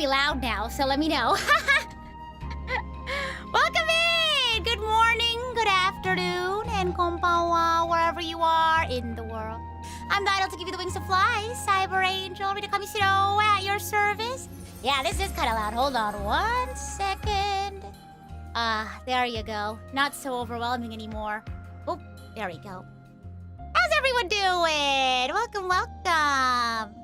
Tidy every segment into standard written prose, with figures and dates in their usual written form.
be loud now, so let me know. Welcome in! Good morning, good afternoon, and konbanwa, wherever you are in the world. I'm Vidal to give you the wings to fly, Cyber Angel, Rita Kamishiro at your service. Yeah, this is kind of loud. Hold on 1 second. There you go. Not so overwhelming anymore. Oh, there we go. How's everyone doing? Welcome, welcome.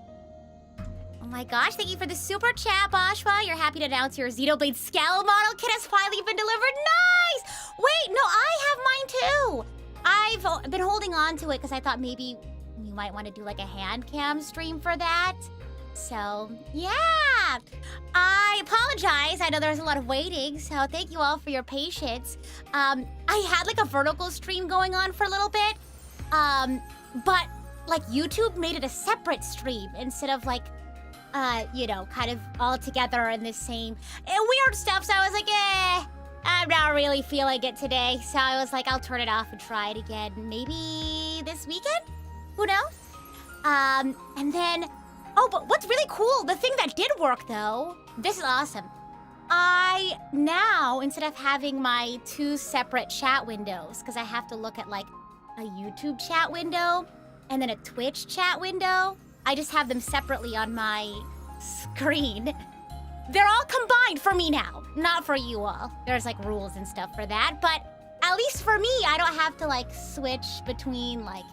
Oh my gosh, thank you for the super chat, Bashwa. You're happy to announce your Xenoblade Scale model kit has finally been delivered. Nice! Wait, no, I have mine too. I've been holding on to it because I thought maybe you might want to do like a hand cam stream for that. So, yeah. I apologize. I know there's a lot of waiting, so thank you all for your patience. I had like a vertical stream going on for a little bit. But like YouTube made it a separate stream instead of like you know, kind of all together in the same weird stuff. So I was like, I'm not really feeling it today. So I was like, I'll turn it off and try it again. Maybe this weekend? Who knows? And then, oh, but what's really cool, the thing that did work though, this is awesome. I now, instead of having my 2 separate chat windows, because I have to look at like a YouTube chat window and then a Twitch chat window, I just have them separately on my screen. They're all combined for me now, not for you all. There's like rules and stuff for that, but at least for me, I don't have to like switch between like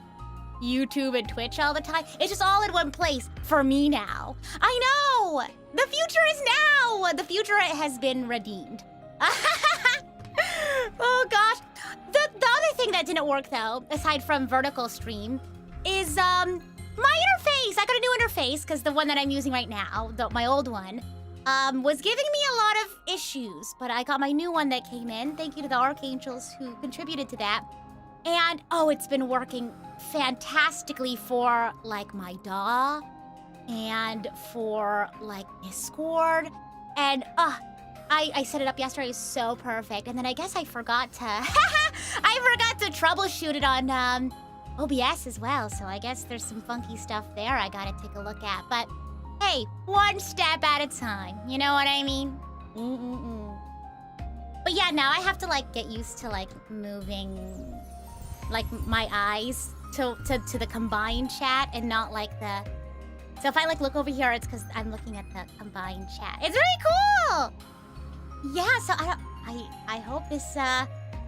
YouTube and Twitch all the time. It's just all in one place for me now. I know! The future is now! The future has been redeemed. Oh gosh. The other thing that didn't work though, aside from vertical stream, is my interface. I got a new interface because the one that I'm using right now, my old one, was giving me a lot of issues. But I got my new one that came in. Thank you to the Archangels who contributed to that. And oh, it's been working fantastically for like my DAW and for like Discord. And I set it up yesterday. It's so perfect. And then I guess I forgot to troubleshoot it on OBS as well, so I guess there's some funky stuff there I gotta take a look at. But hey, one step at a time, you know what I mean? But yeah, now I have to like get used to like moving like my eyes to the combined chat and not like the... So if I like look over here, it's because I'm looking at the combined chat. It's really cool! Yeah, so I hope this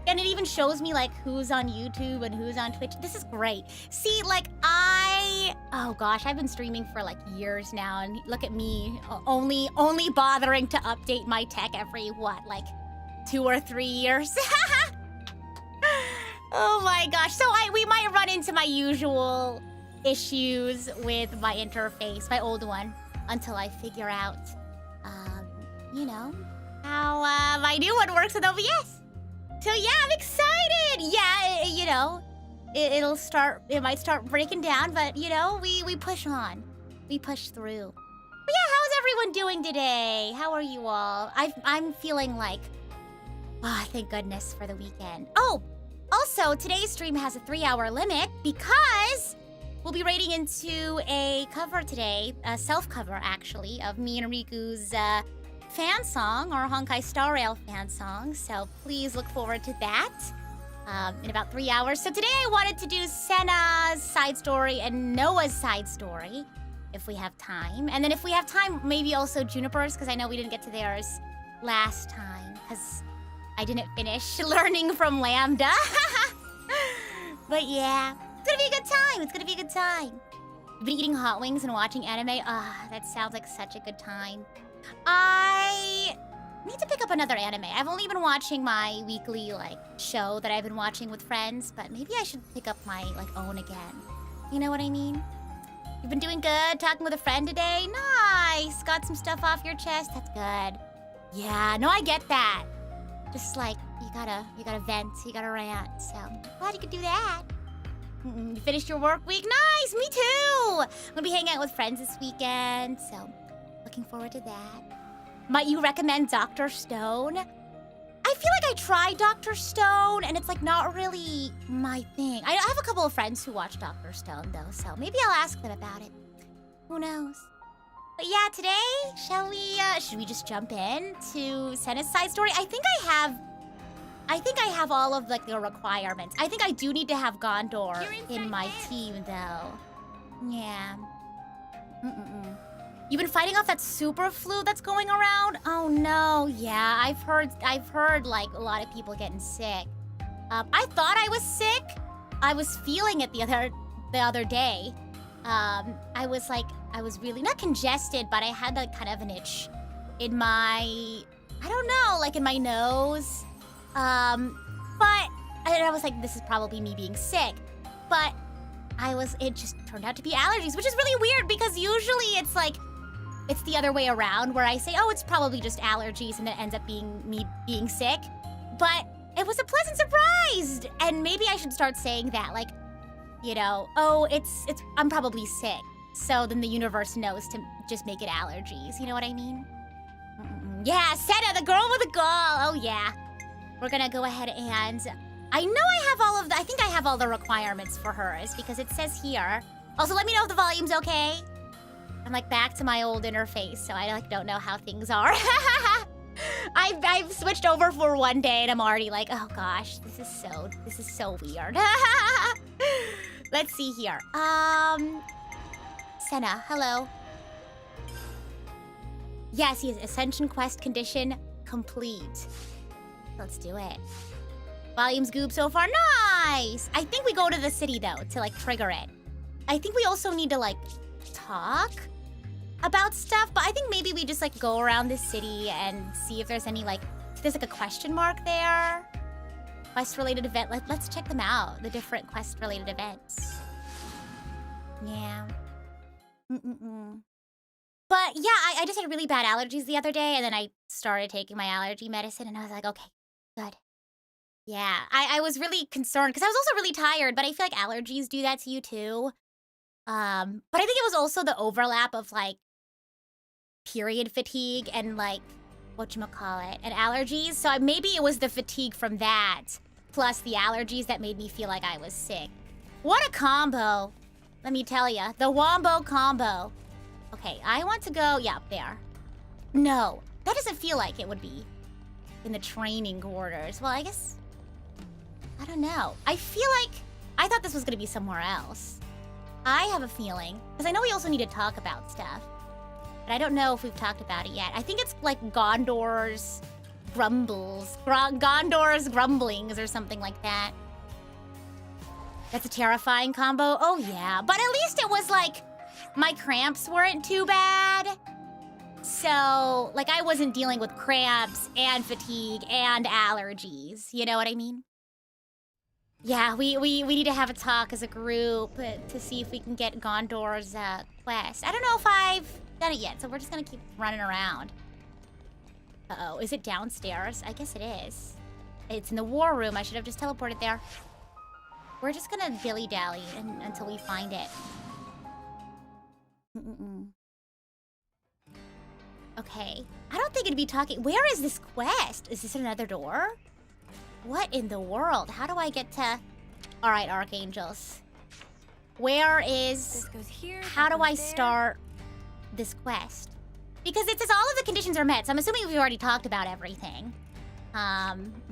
and it even shows me like who's on YouTube and who's on Twitch. This is great. See, like oh gosh, I've been streaming for like years now, and look at me, only bothering to update my tech every what, like 2 or 3 years. Oh my gosh. So we might run into my usual issues with my interface, my old one, until I figure out you know, how my new one works with OBS. So yeah, I'm excited! Yeah, you know, it might start breaking down, but you know, we push on. We push through. But yeah, how's everyone doing today? How are you all? I'm feeling like, thank goodness for the weekend. Oh, also, today's stream has a 3-hour limit because we'll be raiding into a cover today, a self-cover actually, of me and Riku's fan song, or Honkai Star Rail fan song, so please look forward to that in about 3 hours. So today I wanted to do Senna's side story and Noah's side story, if we have time. And then if we have time, maybe also Juniper's, because I know we didn't get to theirs last time, because I didn't finish learning from Lambda. But yeah, it's gonna be a good time. It's gonna be a good time. I've been eating hot wings and watching anime. That sounds like such a good time. I need to pick up another anime. I've only been watching my weekly like show that I've been watching with friends, but maybe I should pick up my like own again. You know what I mean? You've been doing good, talking with a friend today? Nice! Got some stuff off your chest? That's good. Yeah, no, I get that. Just like, you gotta vent, you gotta rant, so glad you could do that. You finished your work week? Nice, me too! I'm gonna be hanging out with friends this weekend, so looking forward to that. Might you recommend Dr. Stone? I feel like I tried Dr. Stone, and it's like not really my thing. I have a couple of friends who watch Dr. Stone though, so maybe I'll ask them about it. Who knows? But yeah, today, should we just jump in to Senna's side story? I think I have all of like the requirements. I think I do need to have Gondor in my team though. Yeah. You've been fighting off that super flu that's going around? Oh no, yeah, I've heard like a lot of people getting sick. I thought I was sick. I was feeling it the other day. I was really not congested, but I had like kind of an itch in my, I don't know, like in my nose. But I was like, this is probably me being sick. But it just turned out to be allergies, which is really weird because usually it's like, it's the other way around where I say, oh, it's probably just allergies, and it ends up being me being sick. But it was a pleasant surprise. And maybe I should start saying that, like, you know, oh, I'm probably sick. So then the universe knows to just make it allergies. You know what I mean? Yeah, Senna, the girl with a goal. Oh, yeah. We're gonna go ahead and... I know I think I have all the requirements for hers because it says here. Also, let me know if the volume's okay. I'm like back to my old interface, so I like don't know how things are. I've switched over for one day and I'm already like, oh gosh, this is so weird. Let's see here. Senna, hello. Yes, he has Ascension Quest condition complete. Let's do it. Volume's goob so far. Nice! I think we go to the city though to like trigger it. I think we also need to like talk about stuff, but I think maybe we just like go around the city and see if there's any like, there's like a question mark there. Quest-related event. Let's check them out. The different quest-related events. Yeah. But yeah, I just had really bad allergies the other day, and then I started taking my allergy medicine, and I was like, okay, good. Yeah, I was really concerned because I was also really tired, but I feel like allergies do that to you too. But I think it was also the overlap of like period fatigue and like whatchamacallit and allergies. So maybe it was the fatigue from that plus the allergies that made me feel like I was sick. What a combo. Let me tell ya, the wombo combo. Okay, I want to go, yeah, up there. No, that doesn't feel like it would be in the training quarters. Well, I guess, I don't know. I feel like, I thought this was gonna be somewhere else. I have a feeling, because I know we also need to talk about stuff, but I don't know if we've talked about it yet. I think it's like Gondor's grumbles, Gondor's grumblings or something like that. That's a terrifying combo. Oh yeah, but at least it was like, my cramps weren't too bad. So, like I wasn't dealing with cramps and fatigue and allergies. You know what I mean? Yeah, we need to have a talk as a group to see if we can get Gondor's quest. I don't know if I've done it yet, so we're just gonna keep running around. Uh-oh, is it downstairs? I guess it is. It's in the war room. I should have just teleported there. We're just gonna dilly-dally until we find it. Okay, I don't think it'd be talking. Where is this quest? Is this another door? What in the world? How do I get to... All right, archangels. Where is... This goes here, how do I start this quest? Because it says all of the conditions are met, so I'm assuming we've already talked about everything.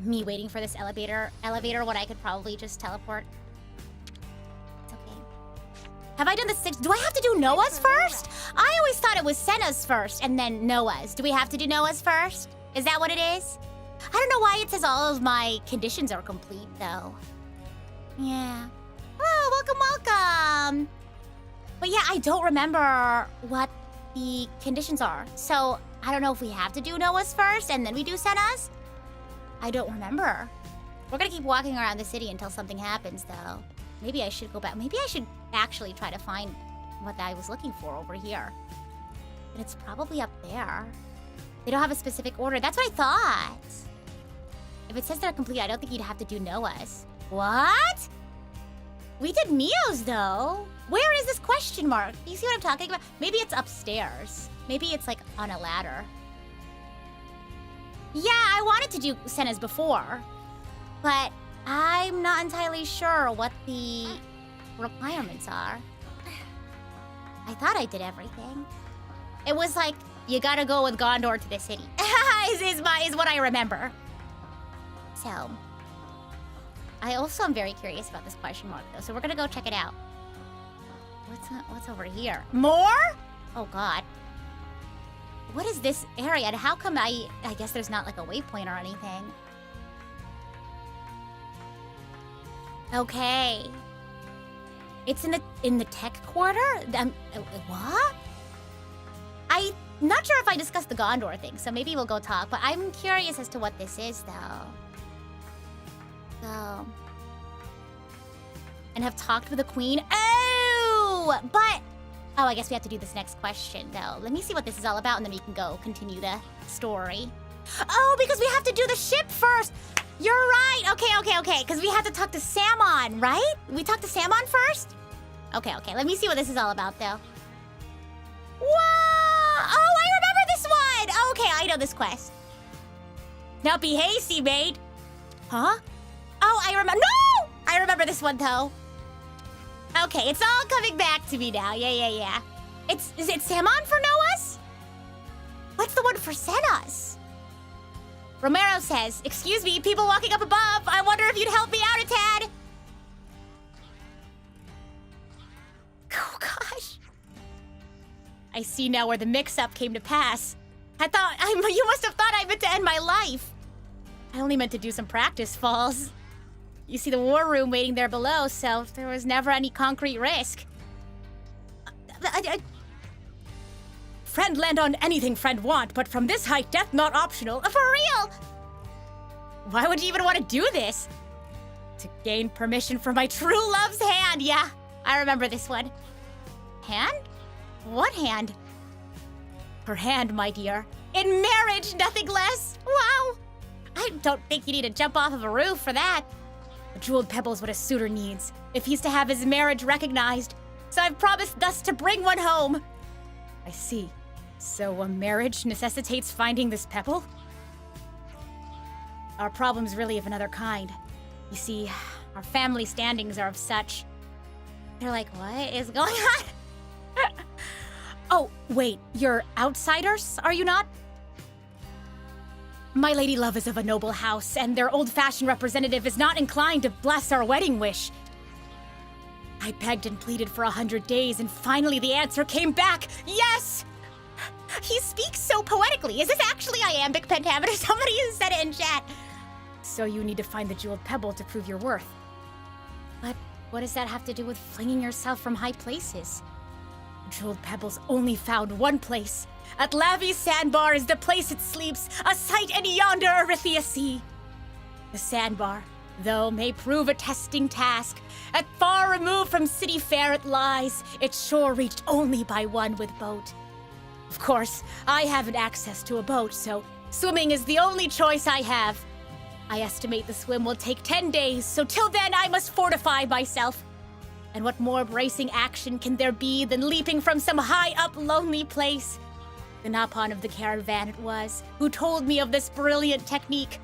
Me waiting for this elevator when I could probably just teleport. It's okay. Have I done the 6? Do I have to do Noah's first? I always thought it was Senna's first and then Noah's. Do we have to do Noah's first? Is that what it is? I don't know why it says all of my conditions are complete, though. Yeah. Oh, welcome. But yeah, I don't remember what the conditions are. So, I don't know if we have to do Noah's first and then we do Senna's. I don't remember. We're gonna keep walking around the city until something happens, though. Maybe I should go back. Maybe I should actually try to find what I was looking for over here. But it's probably up there. They don't have a specific order. That's what I thought. If it says they're complete, I don't think you'd have to do Noah's. What? We did Mio's, though. Where is this question mark? You see what I'm talking about? Maybe it's upstairs. Maybe it's, like, on a ladder. Yeah, I wanted to do Senna's before. But I'm not entirely sure what the requirements are. I thought I did everything. It was like, you gotta go with Gondor to the city. is what I remember. So, I also am very curious about this question mark, though. So we're gonna go check it out. What's over here? More? Oh, God. What is this area? And how come I guess there's not like a waypoint or anything. Okay. It's in the tech quarter? What? I'm not sure if I discussed the Gondor thing, so maybe we'll go talk. But I'm curious as to what this is, though. So... And have talked with the queen. Oh! But... Oh, I guess we have to do this next question, though. Let me see what this is all about, and then we can go continue the story. Oh, because we have to do the ship first! You're right! Okay. Because we have to talk to Salmon, right? We talk to Salmon first? Okay. Let me see what this is all about, though. Whoa! Oh, I remember this one! Okay, I know this quest. Now be hasty, mate. Huh? Oh, I remember. No! I remember this one, though. Okay, it's all coming back to me now. Yeah. Is it Salmon for Noah's? What's the one for Senas? Romero says, excuse me, people walking up above. I wonder if you'd help me out a tad. Oh, gosh. I see now where the mix-up came to pass. You must have thought I meant to end my life. I only meant to do some practice falls. You see the war room waiting there below, so there was never any concrete risk. Friend land on anything friend want, but from this height, death not optional. For real! Why would you even want to do this? To gain permission from my true love's hand, yeah. I remember this one. Hand? What hand? Her hand, my dear. In marriage, nothing less. Wow. I don't think you need to jump off of a roof for that. A jeweled pebble's what a suitor needs, if he's to have his marriage recognized. So I've promised thus to bring one home. I see. So a marriage necessitates finding this pebble? Our problem's really of another kind. You see, our family standings are of such... They're like, what is going on? Oh, wait, you're outsiders, are you not? My lady love is of a noble house, and their old-fashioned representative is not inclined to bless our wedding wish. I begged and pleaded for 100 days, and finally the answer came back. Yes! He speaks so poetically. Is this actually iambic pentameter? Somebody has said it in chat. So you need to find the jeweled pebble to prove your worth. But what does that have to do with flinging yourself from high places? Jeweled pebbles only found one place. At Lavi's sandbar is the place it sleeps, a sight in yonder Erythia sea. The sandbar, though, may prove a testing task. At far remove from city fare it lies, its shore reached only by one with boat. Of course, I haven't access to a boat, so swimming is the only choice I have. I estimate the swim will take 10 days, so till then I must fortify myself. And what more bracing action can there be than leaping from some high-up, lonely place? The Napon of the caravan it was, who told me of this brilliant technique.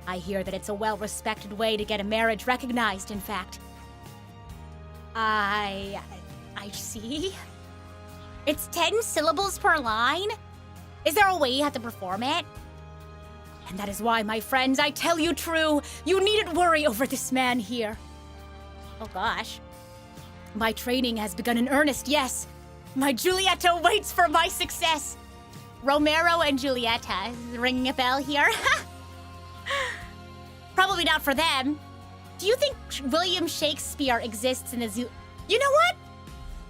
I hear that it's a well-respected way to get a marriage recognized, in fact. I see. It's 10 syllables per line? Is there a way you have to perform it? And that is why, my friends, I tell you true, you needn't worry over this man here. Oh gosh. My training has begun in earnest, yes. My Giulietta waits for my success. Romero and Giulietta, ringing a bell here? Probably not for them. Do you think William Shakespeare exists in the zoo? You know what?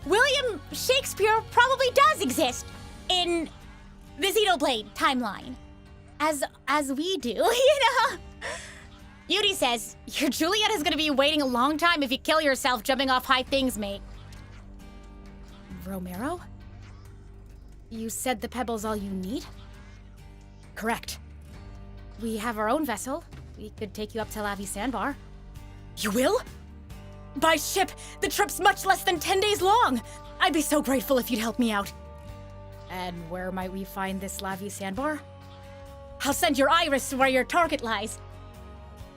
William Shakespeare probably does exist in the Xenoblade timeline. As we do, you know? Yuri says, your Giulietta's gonna be waiting a long time if you kill yourself jumping off high things, mate. Romero? You said the pebble's all you need? Correct. We have our own vessel. We could take you up to Lavi Sandbar. You will? By ship, the trip's much less than 10 days long. I'd be so grateful if you'd help me out. And where might we find this Lavi Sandbar? I'll send your iris where your target lies.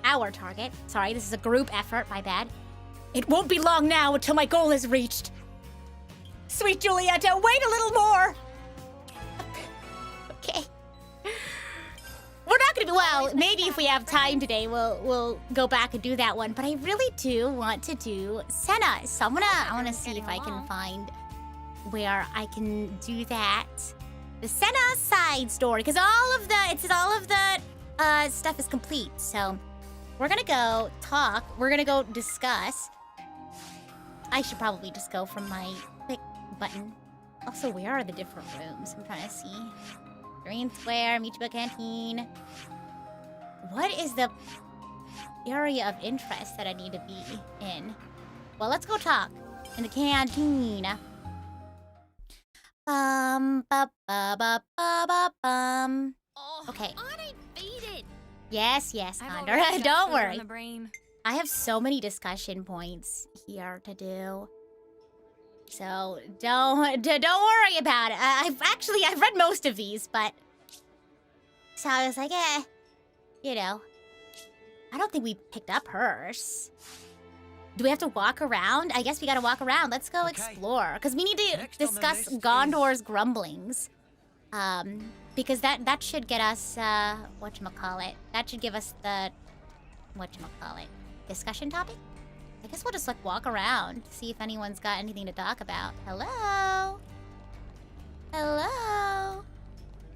Our target? Sorry, this is a group effort, my bad. It won't be long now until my goal is reached. Sweet Giulietta, wait a little more! know, maybe if we have time today, we'll go back and do that one. But I really do want to do Senna. So I wanna see if I can find where I can do that. The Senna side story, because all of the stuff is complete. So we're gonna go talk. We're gonna go discuss. I should probably just go from my quick button. Also, where are the different rooms? I'm trying to see. Green Square, Michiba Canteen. What is the area of interest that I need to be in? Well, let's go talk in the canteen. Okay. Yes, Condor. Don't worry. I have so many discussion points here to do. So don't worry about it. I've read most of these, but so I was like, you know, I don't think we picked up hers. Do we have to walk around? I guess we gotta walk around. Let's go explore, because we need to discuss Gondor's grumblings. Because that should get us whatchamacallit. That should give us the whatchamacallit discussion topic. I guess we'll just like walk around, see if anyone's got anything to talk about. Hello? Hello?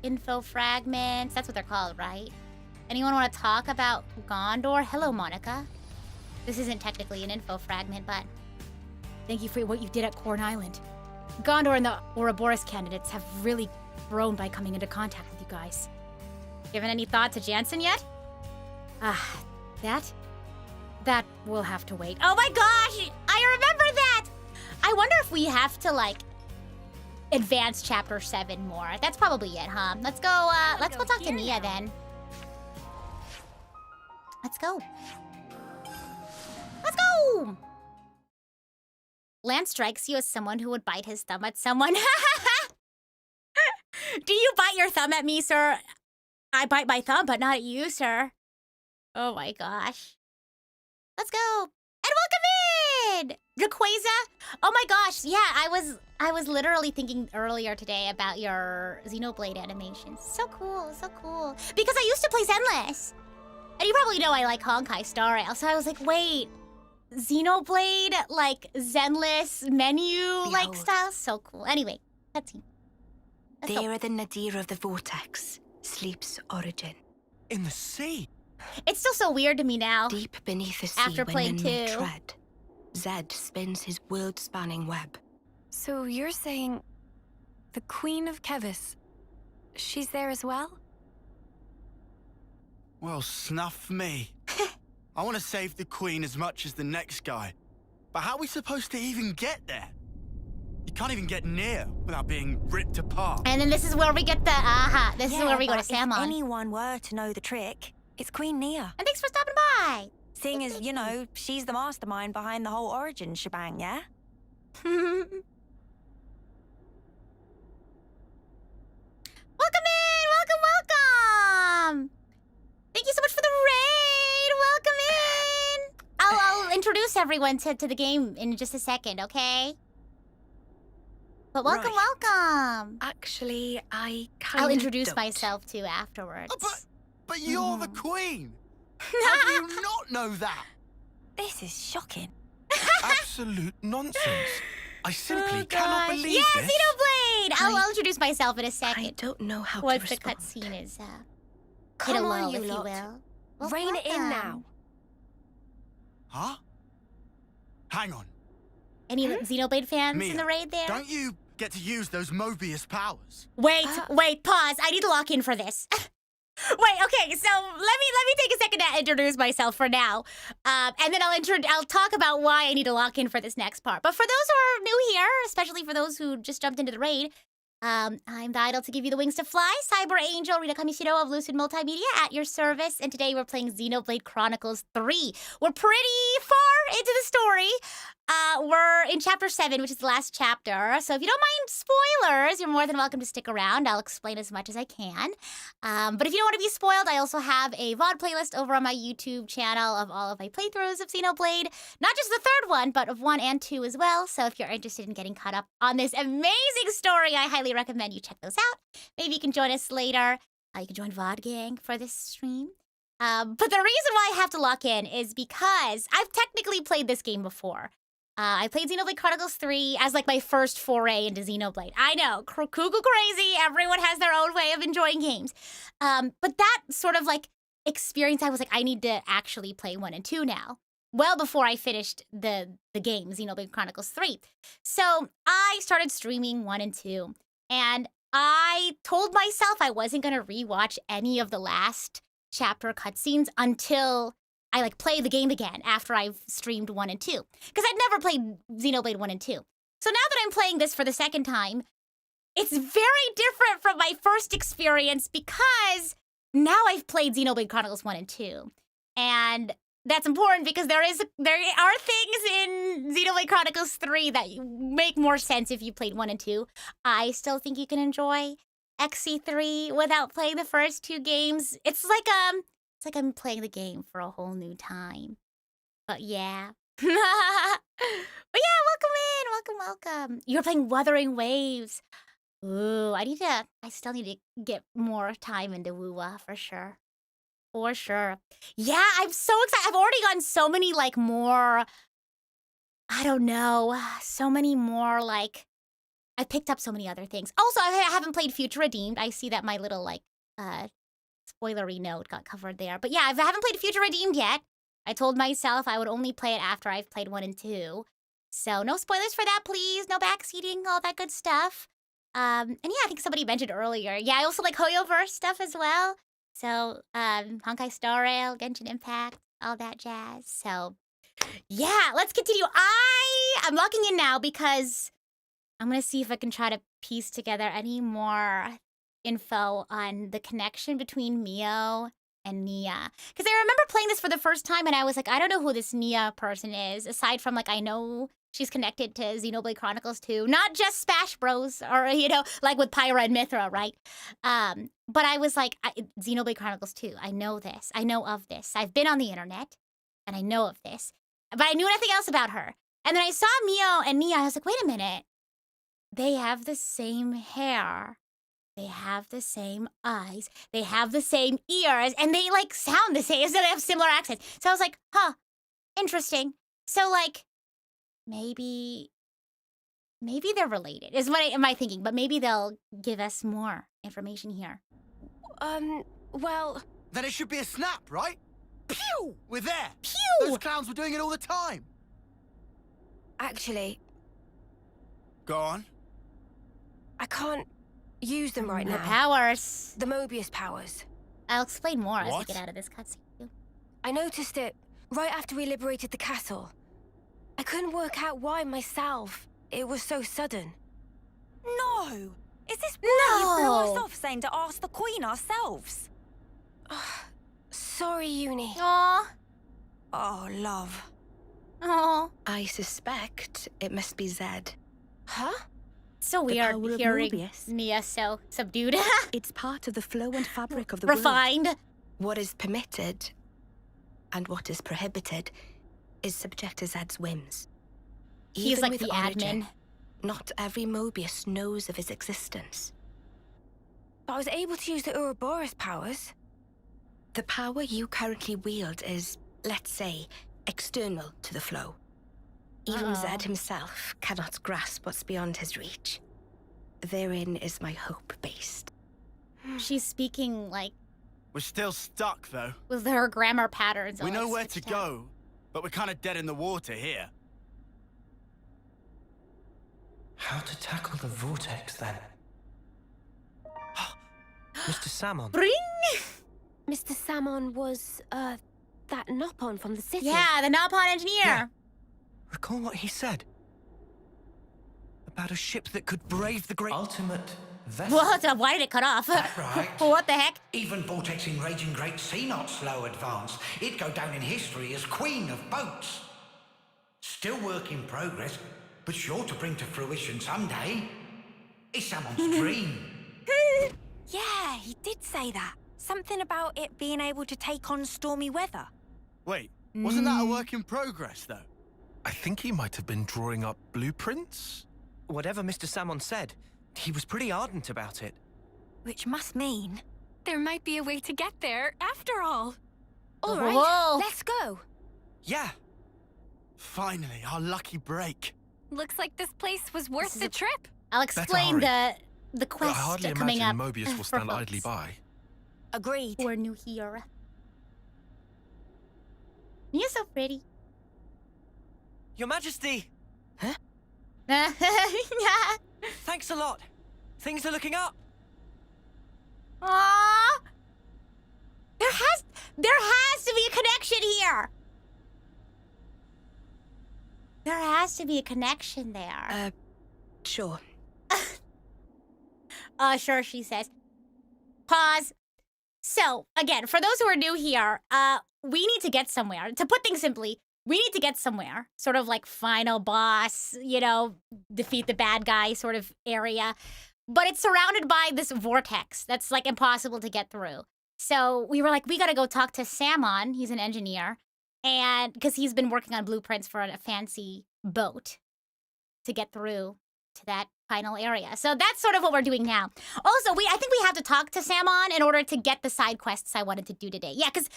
Info fragments, that's what they're called, right? Anyone want to talk about Gondor? Hello, Monica. This isn't technically an info fragment, but thank you for what you did at Corn Island. Gondor and the Ouroboros candidates have really grown by coming into contact with you guys. Given any thought to Jansen yet? That will have to wait. Oh my gosh! I remember that! I wonder if we have to, like, advance Chapter 7 more. That's probably it, huh? Let's go talk to Nia then. Let's go. Let's go! Lance strikes you as someone who would bite his thumb at someone. Do you bite your thumb at me, sir? I bite my thumb, but not at you, sir. Oh my gosh. Let's go. And welcome in! Rayquaza! Oh my gosh, yeah, I was literally thinking earlier today about your Xenoblade animations. So cool, so cool. Because I used to play Zenless. And you probably know I like Honkai Star Rail, so I was like, wait, Xenoblade, like, Zenless menu, like, style? So cool. Anyway, cutscene. There are the nadir of the vortex, sleep's origin. In the sea? It's still so weird to me now. Deep beneath the sea, after playing when men 2. tread, Zed spins his world-spanning web. So you're saying the Queen of Kevis, she's there as well? Well, snuff me. I want to save the queen as much as the next guy. But how are we supposed to even get there? You can't even get near without being ripped apart. And then this is where we get the This is where we go to Salmon. If anyone were to know the trick, it's Queen Nia. And thanks for stopping by. Seeing as, you know, she's the mastermind behind the whole origin shebang, yeah? Welcome in! Welcome! Thank you so much for the raid! Welcome in! I'll introduce everyone to the game in just a second, okay? But welcome. Actually, I'll introduce myself too afterwards. Oh, but you're the queen! How do you not know that? This is shocking. Absolute nonsense. I simply cannot believe yes, this. Xenoblade! I'll introduce myself in a second. I don't know how Once to the respond. cutscene is hit a Come on, lull, you if you lot. will. Well, Rein it in welcome. now. Huh? Hang on. Any Xenoblade fans Mia, in the raid there? Don't you get to use those Mobius powers? Wait, pause. I need to lock in for this. Wait, okay, so let me take a second to introduce myself for now. And then I'll talk about why I need to lock in for this next part. But for those who are new here, especially for those who just jumped into the raid, I'm the idol to give you the wings to fly, Cyber Angel Rita Kamishiro of Lucid Multimedia at your service. And today we're playing Xenoblade Chronicles 3. We're pretty far into the story. We're in Chapter 7, which is the last chapter. So if you don't mind spoilers, you're more than welcome to stick around. I'll explain as much as I can. But if you don't want to be spoiled, I also have a VOD playlist over on my YouTube channel of all of my playthroughs of Xenoblade. Not just the third one, but of 1 and 2 as well. So if you're interested in getting caught up on this amazing story, I highly recommend you check those out. Maybe you can join us later. You can join VOD Gang for this stream. But the reason why I have to lock in is because I've technically played this game before. I played Xenoblade Chronicles 3 as like my first foray into Xenoblade. I know, cuckoo crazy. Everyone has their own way of enjoying games. But that sort of like experience, I was like, I need to actually play 1 and 2 now. Well before I finished the game, Xenoblade Chronicles 3. So I started streaming 1 and 2. And I told myself I wasn't going to rewatch any of the last chapter cutscenes until I like play the game again after I've streamed 1 and 2. Because I'd never played Xenoblade 1 and 2. So now that I'm playing this for the second time, it's very different from my first experience because now I've played Xenoblade Chronicles 1 and 2. And that's important because there are things in Xenoblade Chronicles 3 that make more sense if you played 1 and 2. I still think you can enjoy XC3 without playing the first 2 games. It's like I'm playing the game for a whole new time. But yeah. But yeah, welcome. You're playing Wuthering Waves. Ooh, I still need to get more time into WUA for sure. For sure. Yeah, I'm so excited. I've already gotten so many like more, I don't know, so many more like, I picked up so many other things. Also, I haven't played Future Redeemed. I see that my little like spoilery note got covered there. But yeah, I haven't played Future Redeemed yet. I told myself I would only play it after I've played 1 and 2. So no spoilers for that, please. No backseating, all that good stuff. And yeah, I think somebody mentioned earlier. Yeah, I also like Hoyoverse stuff as well. So, Honkai Star Rail, Genshin Impact, all that jazz. So, yeah, let's continue. I'm locking in now because I'm going to see if I can try to piece together any more info on the connection between Mio and Nia. Because I remember playing this for the first time and I was like, I don't know who this Nia person is, aside from like, I know she's connected to Xenoblade Chronicles 2, not just Smash Bros. Or, you know, like with Pyra and Mithra, right? But I was like, Xenoblade Chronicles 2, I know this. I know of this. I've been on the internet, and I know of this. But I knew nothing else about her. And then I saw Mio and Nia, I was like, wait a minute. They have the same hair. They have the same eyes. They have the same ears. And they, like, sound the same. So they have similar accents. So I was like, huh, interesting. So, like, maybe they're related, is what am I thinking. But maybe they'll give us more information here. Well... Then it should be a snap, right? Pew! We're there! Pew! Those clowns were doing it all the time. Actually, Go on. I can't use them right The now. powers. The Mobius powers. I'll explain more as we What? get out of this cutscene. I noticed it right after we liberated the castle. I couldn't work out why myself. It was so sudden. No! Is this why you blew No. us off saying to ask the Queen ourselves? Sorry, Uni. Aw. Oh, love. Aw. I suspect it must be Zed. Huh? So The weird power of hearing Mobius. Nia so subdued. It's part of the flow and fabric of the world. Refined. What is permitted and what is prohibited is subject to Zed's whims. He's Even like with the Origin, admin. not every Mobius knows of his existence. But I was able to use the Ouroboros powers. The power you currently wield is, let's say, external to the flow. Even Zed himself cannot grasp what's beyond his reach. Therein is my hope based. She's speaking like We're still stuck, though. with her grammar patterns. We all, know like, where to switched out. go, but we're kind of dead in the water here. How to tackle the vortex, then? Mr. Salmon. Bring. Mr. Salmon was, that Nopon from the city. Yeah, the Nopon engineer. Yeah. Recall what he said? About a ship that could brave the great... Ultimate vessel. What? Why did it cut off? That right. What the heck? Even vortexing raging great sea not slow advance. It'd go down in history as queen of boats. Still work in progress, but sure to bring to fruition someday. It's someone's dream. Yeah, he did say that. Something about it being able to take on stormy weather. Wait, wasn't that a work in progress, though? I think he might have been drawing up blueprints. Whatever Mr. Salmon said, he was pretty ardent about it. Which must mean... There might be a way to get there, after all. All right, Whoa. let's go. Yeah. Finally, our lucky break. Looks like this place was worth is the a- trip. I'll explain hurry. the quest I hardly coming imagine up Mobius will for stand idly folks by. Agreed. who are new here. You're so pretty. Your Majesty, Yeah. thanks a lot. Things are looking up. Aww. There has to be a connection here. There has to be a connection there. Sure. Sure, she says. Pause. So, again, for those who are new here, we need to get somewhere. To put things simply, we need to get somewhere. Sort of like final boss, defeat the bad guy sort of area. But it's surrounded by this vortex that's like impossible to get through. So we were like, we gotta go talk to Samon. He's an engineer. And because he's been working on blueprints for a fancy boat to get through to that final area. So that's sort of what we're doing now. Also, I think we have to talk to Samon in order to get the side quests I wanted to do today. Yeah, because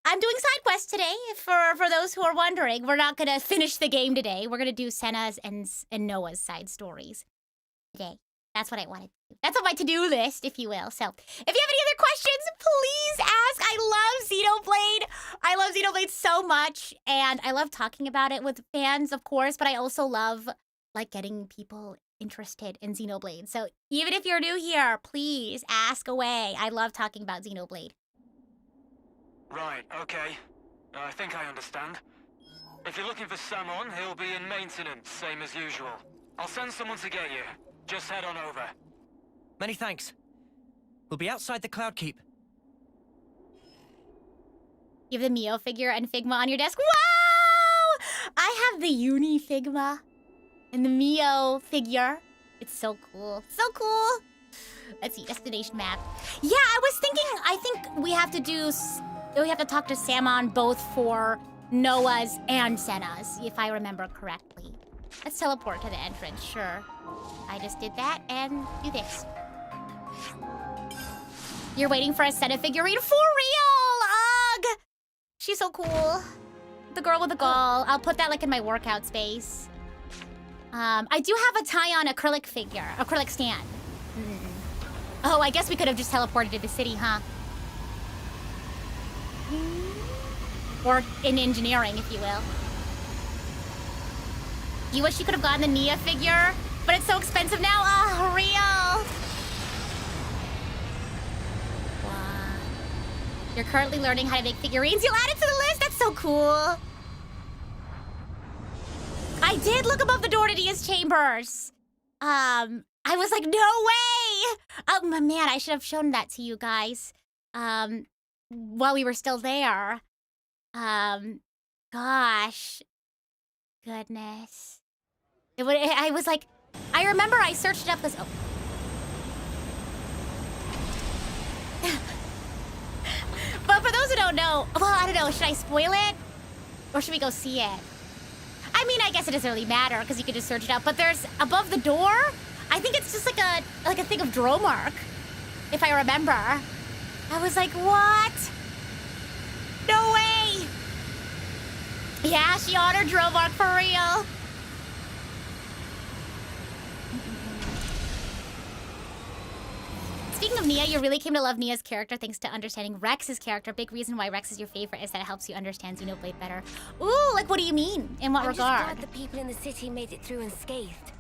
I'm doing side quests today. For those who are wondering, we're not gonna finish the game today. We're gonna do Senna's and Noah's side stories today. That's what I wanted to do. That's on my to-do list, if you will. So, if you have any other questions, please ask. I love Xenoblade. I love Xenoblade so much, and I love talking about it with fans, of course, but I also love, getting people interested in Xenoblade. So, even if you're new here, please ask away. I love talking about Xenoblade. Right, okay. I think I understand. If you're looking for Samon, he'll be in maintenance, same as usual. I'll send someone to get you. Just head on over. Many thanks. We'll be outside the Cloud Keep. You have the Mio figure and Figma on your desk. Wow! I have the Uni Figma and the Mio figure. It's so cool. So cool. Let's see, destination map. Yeah, I was thinking, I think we have to talk to Samon both for Noah's and Senna's, if I remember correctly. Let's teleport to the entrance, sure. I just did that and do this. You're waiting for a Senna figurine? For real! Ugh! She's so cool. The girl with the gall. I'll put that in my workout space. I do have a tie-on acrylic figure, acrylic stand. Oh, I guess we could have just teleported to the city, huh? Or in engineering, if you will. You wish you could have gotten the Nia figure, but it's so expensive now. Ah, real. Wow. You're currently learning how to make figurines. You'll add it to the list. That's so cool. I did look above the door to Nia's chambers. I was like, no way. Oh, man, I should have shown that to you guys. While we were still there. Gosh. Goodness. I was like, I remember I searched it up this. Oh. But for those who don't know, well, I don't know, should I spoil it? Or should we go see it? I mean, I guess it doesn't really matter because you can just search it up. But there's above the door, I think it's just like a thing of Dromark, if I remember. I was like, what? No way. Yeah, she honored Dromark for real. Speaking of Nia, you really came to love Nia's character thanks to understanding Rex's character. Big reason why Rex is your favorite is that it helps you understand Xenoblade better. Ooh, what do you mean? In what I'm regard? just glad the people in the city made it through unscathed.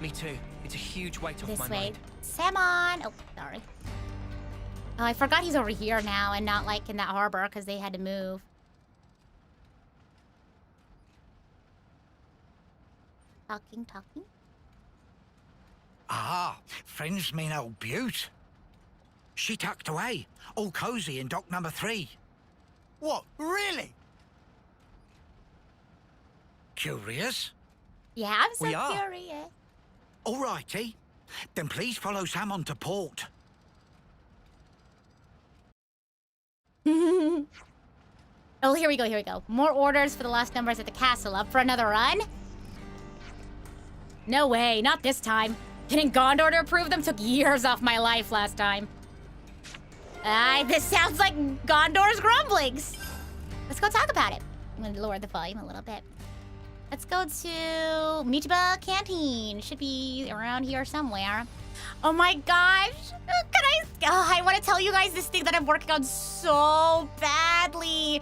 Me too. It's a huge weight off This my way. mind. Samon! Oh, sorry. Oh, I forgot he's over here now and not in that harbor because they had to move. Talking. Ah, friends mean old Butte. She tucked away, all cozy in dock number 3. What? Really? Curious? Yeah, I'm so We are. curious. All righty. Then please follow Sam on to port. Oh, here we go. More orders for the lost numbers at the castle. Up for another run? No way, not this time. Getting Gondor to approve them took years off my life last time. This sounds like Gondor's grumblings. Let's go talk about it. I'm gonna lower the volume a little bit. Let's go to Michiba Canteen. Should be around here somewhere. Oh my gosh. I want to tell you guys this thing that I'm working on so badly.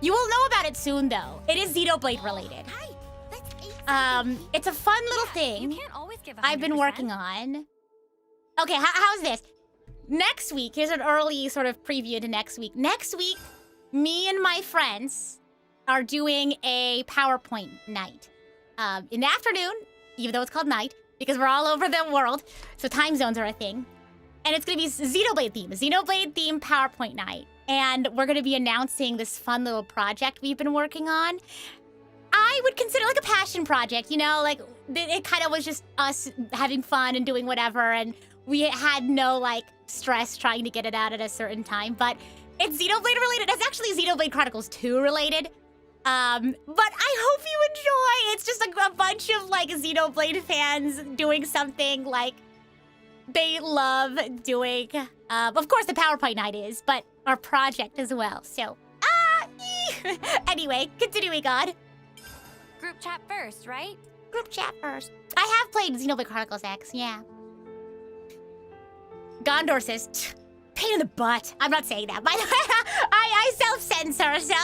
You will know about it soon, though. It is Xenoblade related. It's a fun little thing You can't always give 100%. I've been working on. Okay, how's this? Next week, here's an early sort of preview to next week. Next week, me and my friends are doing a PowerPoint night. In the afternoon, even though it's called night, because we're all over the world, so time zones are a thing. And it's gonna be Xenoblade theme PowerPoint night. And we're gonna be announcing this fun little project we've been working on. I would consider like a passion project, you know, like it kind of was just us having fun and doing whatever, and we had no like stress trying to get it out at a certain time, but it's Xenoblade related. It's actually Xenoblade Chronicles 2 related. But I hope you enjoy. It's just a bunch of like Xenoblade fans doing something like they love doing. Of course the PowerPoint night is, but our project as well. So, anyway, continuing on. Group chat first, right? Group chat first. I have played Xenoblade Chronicles X, yeah. Gondor says, pain in the butt. I'm not saying that. By the way, I self-censor, so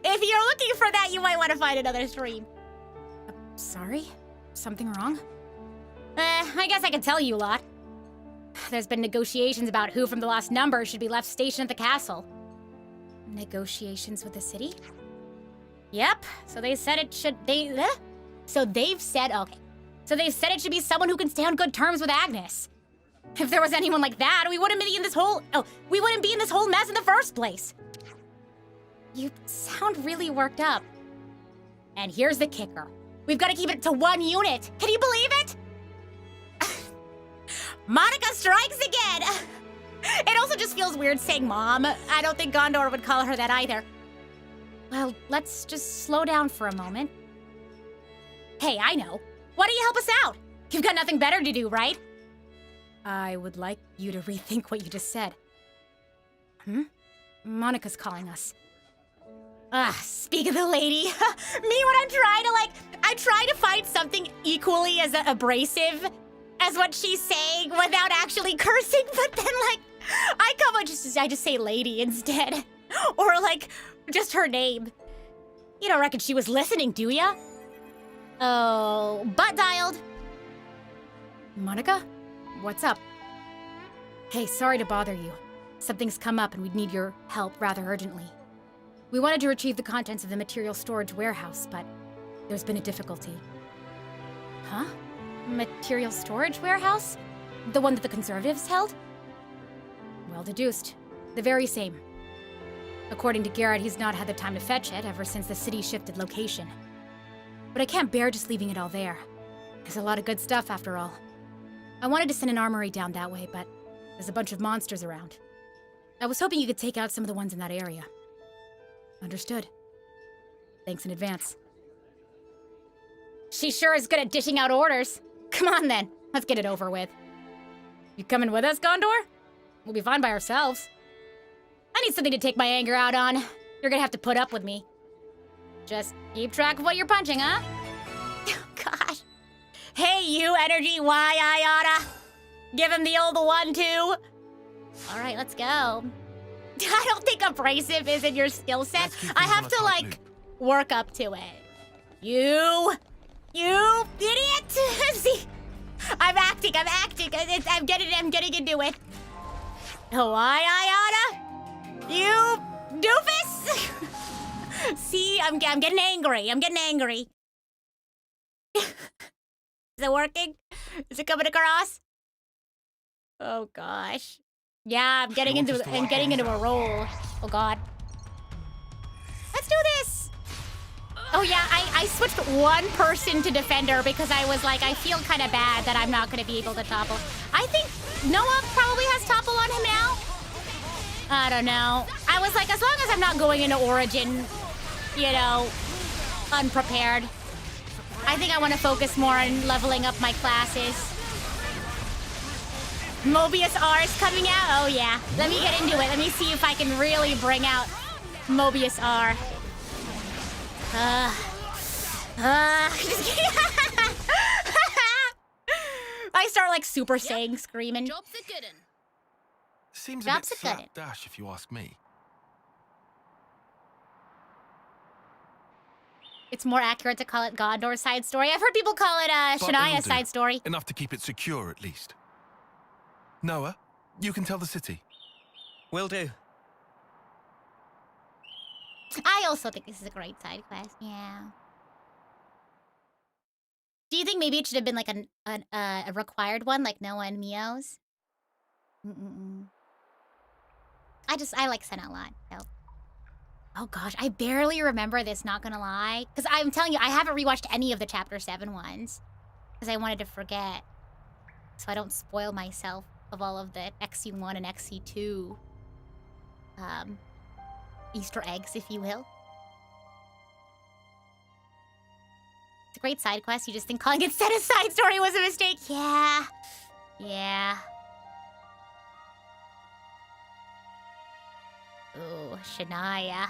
if you're looking for that, you might want to find another stream. Sorry? Something wrong? I guess I can tell you a lot. There's been negotiations about who from the last number should be left stationed at the castle. Negotiations with the city? Yep. So they said it should... So they've said... Okay. So they've said it should be someone who can stay on good terms with Agnes. If there was anyone like that, we wouldn't be in this whole... we wouldn't be in this whole mess in the first place. You sound really worked up. And here's the kicker. We've got to keep it to one unit. Can you believe it? Monica strikes again. It also just feels weird saying mom. I don't think Gondor would call her that either. Well, let's just slow down for a moment. Hey, I know. Why don't you help us out? You've got nothing better to do, right? I would like you to rethink what you just said. Monica's calling us. Speak of the lady. Me when I'm trying to I try to find something equally as abrasive as what she's saying without actually cursing, but then I just say lady instead. Or just her name. You don't reckon she was listening, do ya? Oh, butt dialed. Monica? What's up? Hey, sorry to bother you. Something's come up and we'd need your help rather urgently. We wanted to retrieve the contents of the material storage warehouse, but there's been a difficulty. Huh? Material storage warehouse? The one that the Conservatives held? Well deduced. The very same. According to Garrett, he's not had the time to fetch it ever since the city shifted location. But I can't bear just leaving it all there. There's a lot of good stuff, after all. I wanted to send an armory down that way, but there's a bunch of monsters around. I was hoping you could take out some of the ones in that area. Understood. Thanks in advance. She sure is good at dishing out orders. Come on then, let's get it over with. You coming with us, Gondor? We'll be fine by ourselves. I need something to take my anger out on. You're gonna have to put up with me. Just keep track of what you're punching, huh? Oh, gosh. Hey, you energy Y-I-Ota. Give him the old 1-2. All right, let's go. I don't think abrasive is in your skill set. I have to, work up to it. You idiot! See, I'm acting. I'm getting into it. Oh, I-I-Ota. You doofus! See, I'm getting angry. Is it working? Is it coming across? Oh gosh. Yeah, I'm getting into a roll. Oh god. Let's do this. Oh yeah, I switched one person to defender because I was I feel kind of bad that I'm not going to be able to topple. I think Noah probably has topple on him now. I don't know. I was as long as I'm not going into Origin, unprepared. I think I want to focus more on leveling up my classes. Mobius R is coming out? Oh yeah. Let me get into it. Let me see if I can really bring out Mobius R. I start like Super Saiyan screaming. Job's a good un. Seems a Job's bit a good un. slapdash if you ask me. It's more accurate to call it Gondor's side story. I've heard people call it But it'll Shania's do. side story. Enough to keep it secure, at least. Noah, you can tell the city. Will do. I also think this is a great side quest. Yeah. Do you think maybe it should have been like a required one, like Noah and Mio's? I like Senna a lot. So. Oh gosh, I barely remember this, not gonna lie. Because I'm telling you, I haven't rewatched any of the Chapter 7 ones. Because I wanted to forget. So I don't spoil myself of all of the XC1 and XC2 Easter eggs, if you will. It's a great side quest. You just think calling it Senna's side story was a mistake. Yeah. Yeah. Ooh, Shania.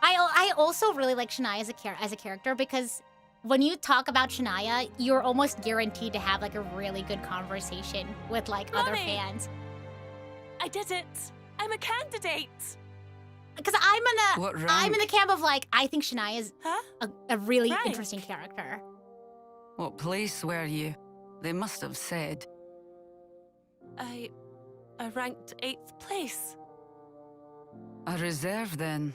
I also really like Shania as a character because when you talk about Shania, you're almost guaranteed to have like a really good conversation with like other fans. I did it. I'm a candidate. Because I'm in the camp of like I think Shania is a really interesting character. What place were you? They must have said. I ranked 8th place. A reserve then.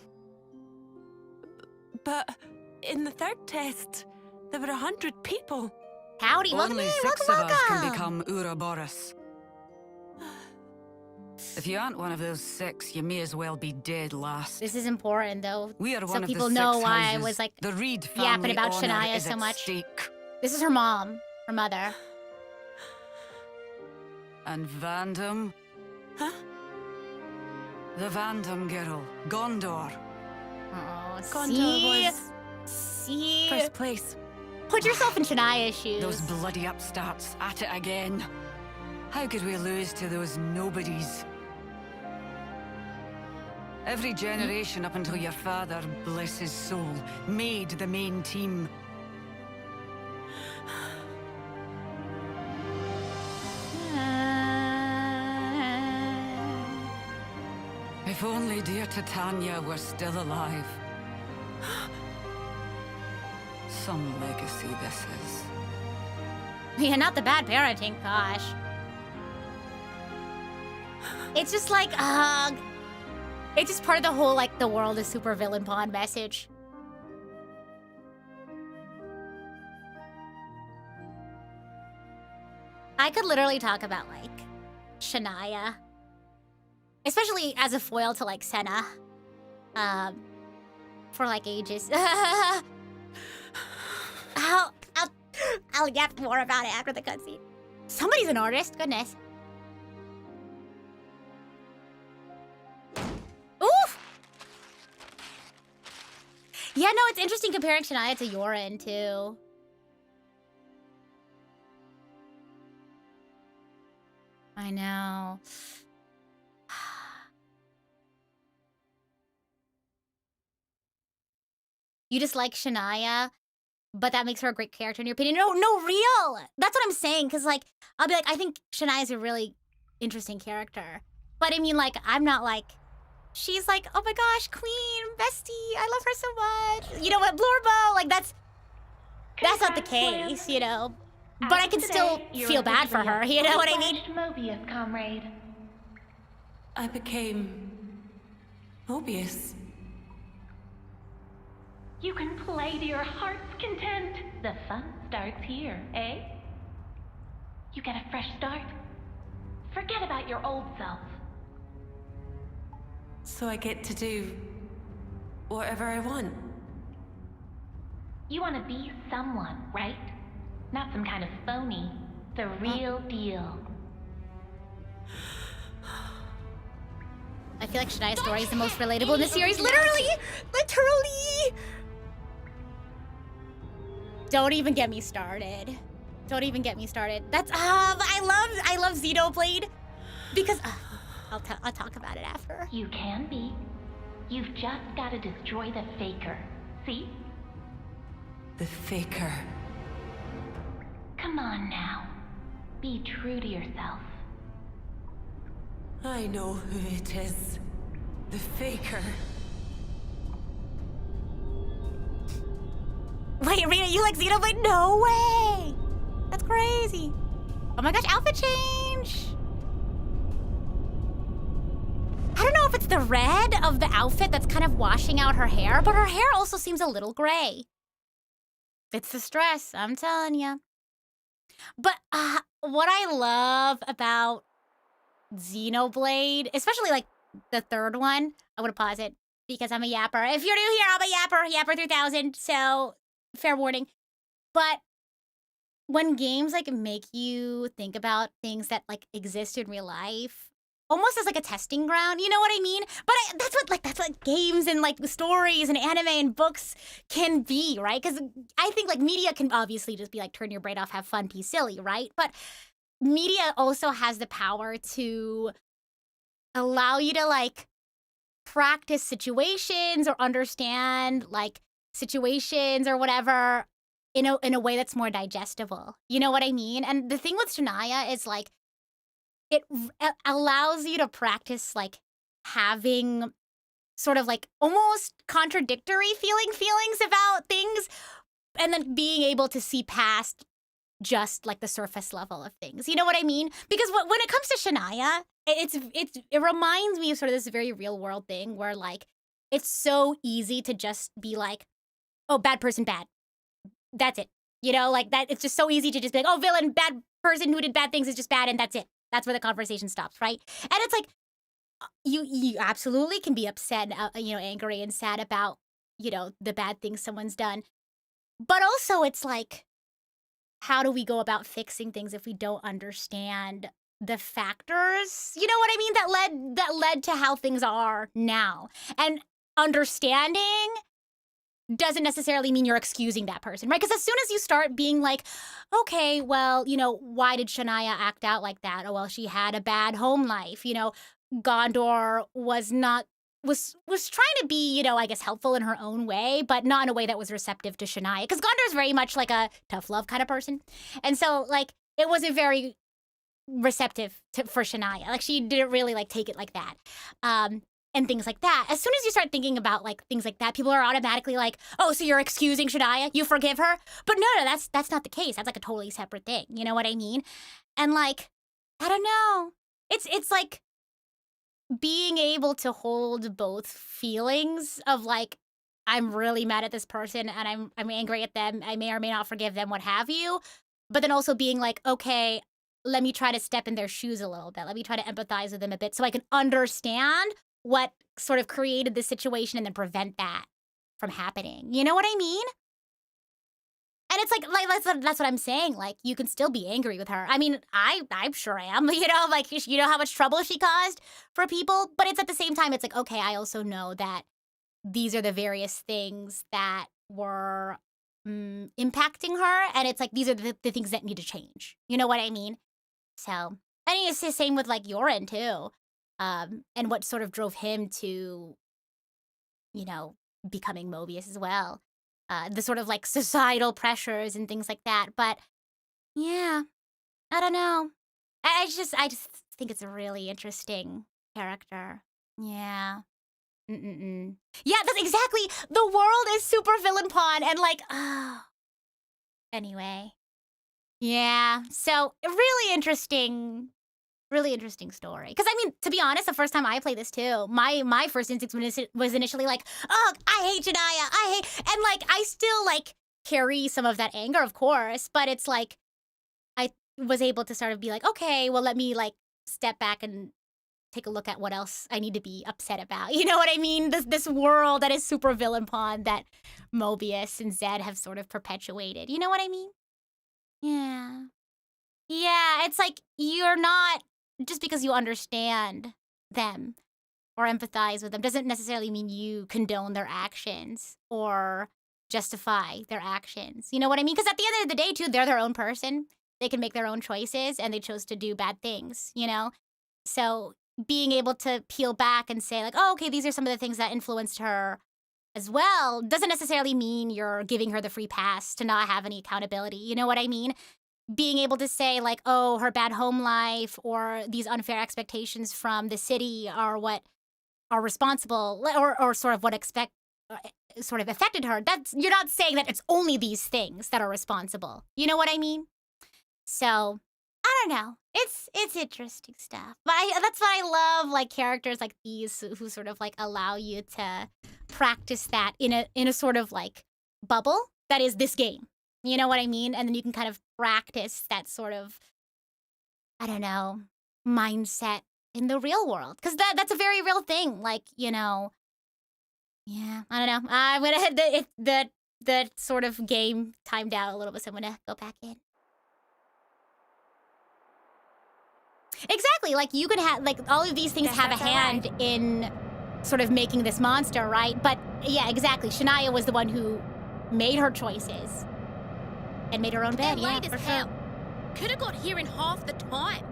But in the 3rd test, there were 100 people. Howdy, welcome Only in, 6 welcome, of us can welcome. become Ouroboros. If you aren't one of those 6, you may as well be dead last. This is important though. We are so one of people the 6 know why houses. I was like the Reed yapping family about honor Shania is so at much. stake. This is her mom, her mother. And Vandom? Huh? The Vandom girl, Gondor. Oh, Gondor see? 1st place. Put yourself in Shania's shoes. Those bloody upstarts at it again. How could we lose to those nobodies? Every generation up until your father, bless his soul, made the main team. If only dear Titania were still alive. Some legacy this is. Yeah, not the bad parenting, gosh. It's just like, it's just part of the whole, like, the world is super villain pawn message. I could literally talk about, like, Shania. Especially as a foil to, like, Senna. For, like, ages. I'll get more about it after the cutscene. Somebody's an artist, goodness. Oof! Yeah, no, it's interesting comparing Shania to Yorin, too. I know. You just like Shania, but that makes her a great character in your opinion. No, real! That's what I'm saying, because, like, I'll be like, I think Shania's a really interesting character. But I mean, like, I'm not like, she's like, oh my gosh, queen, bestie, I love her so much. You know what, Blorbo, like, that's not the case, you know? But I can still feel bad for her, you know what I mean? Mobius, comrade. I became Mobius. You can play to your heart's content. The fun starts here, eh? You get a fresh start. Forget about your old self. So I get to do whatever I want. You want to be someone, right? Not some kind of phony. The real deal. I feel like Shania's story is the most relatable in the series. Literally! Literally! Don't even get me started. Don't even get me started. That's I love Xenoblade because I'll talk about it after. You can be. You've just got to destroy the Faker. See? The Faker. Come on now. Be true to yourself. I know who it is. The Faker. Wait, Rita, you like Xenoblade? No way! That's crazy. Oh my gosh, outfit change! I don't know if it's the red of the outfit that's kind of washing out her hair, but her hair also seems a little gray. It's the stress, I'm telling you. But what I love about Xenoblade, especially like the third one, I'm gonna pause it because I'm a yapper. If you're new here, I'm a yapper 3000, so fair warning. But when games like make you think about things that like exist in real life, almost as like a testing ground, you know what I mean? But that's what games and like stories and anime and books can be, right? Because I think like media can obviously just be like turn your brain off, have fun, be silly, right? But media also has the power to allow you to like practice situations or understand like situations or whatever in a way that's more digestible. You know what I mean? And the thing with Shania is like it allows you to practice like having sort of like almost contradictory feelings about things and then being able to see past just like the surface level of things. You know what I mean? Because when it comes to Shania, it reminds me of sort of this very real world thing where like it's so easy to just be like, oh, bad person, bad. That's it. You know, like that. It's just so easy to just be like, oh, villain, bad person who did bad things is just bad, and that's it. That's where the conversation stops, right? And it's like, you absolutely can be upset, angry and sad about, the bad things someone's done. But also it's like, how do we go about fixing things if we don't understand the factors, you know what I mean, that led to how things are now? And understanding doesn't necessarily mean you're excusing that person, right? Because as soon as you start being like, okay, well, why did Shania act out like that? Oh, well, she had a bad home life. Gondor was trying to be, I guess helpful in her own way, but not in a way that was receptive to Shania. Because Gondor is very much like a tough love kind of person. And so, like, it wasn't very receptive for Shania. Like, she didn't really, like, take it like that. And things like that. As soon as you start thinking about like things like that, people are automatically like, "Oh, so you're excusing Shania? You forgive her?" But no, that's not the case. That's like a totally separate thing. You know what I mean? And like, I don't know. It's like being able to hold both feelings of like, I'm really mad at this person and I'm angry at them. I may or may not forgive them, what have you. But then also being like, okay, let me try to step in their shoes a little bit. Let me try to empathize with them a bit so I can understand what sort of created this situation and then prevent that from happening. You know what I mean? And it's like that's what I'm saying. Like, you can still be angry with her. I mean, I'm sure I am. Like, how much trouble she caused for people. But it's at the same time, it's like, okay, I also know that these are the various things that were impacting her. And it's like, these are the things that need to change. You know what I mean? So, I mean, it's the same with like Yoren too. And what sort of drove him to, becoming Mobius as well. The sort of like societal pressures and things like that. But yeah, I don't know. I just think it's a really interesting character. Yeah. Yeah, that's exactly. The world is super villain pawn and like, anyway. Yeah. So really interesting story. Because I mean, to be honest, the first time I played this too, my first instinct was initially like, oh, I hate Janaya, and like I still like carry some of that anger, of course, but it's like I was able to sort of be like, okay, well, let me like step back and take a look at what else I need to be upset about. You know what I mean? This world that is super villain pawn that Mobius and Zed have sort of perpetuated. You know what I mean? Yeah. Yeah, it's like you're not, just because you understand them or empathize with them doesn't necessarily mean you condone their actions or justify their actions. You know what I mean? Because at the end of the day, too, they're their own person. They can make their own choices, and they chose to do bad things, you know? So being able to peel back and say, like, oh, okay, these are some of the things that influenced her as well, doesn't necessarily mean you're giving her the free pass to not have any accountability. You know what I mean? Being able to say, like, oh, her bad home life or these unfair expectations from the city are what are responsible, or sort of what sort of affected her. You're not saying that it's only these things that are responsible. You know what I mean? So I don't know. It's interesting stuff. But that's what I love, like characters like these who sort of like allow you to practice that in a sort of like bubble that is this game. You know what I mean? And then you can kind of practice that sort of, I don't know, mindset in the real world. Because that's a very real thing. Like, you know, yeah, I don't know. I'm going to hit the sort of game timed out a little bit, so I'm going to go back in. Exactly, like you could have, like all of these things have a hand in sort of making this monster, right? But yeah, exactly. Shania was the one who made her choices and made her own bed. They're Yeah, late for as sure. hell. Could have got here in half the time.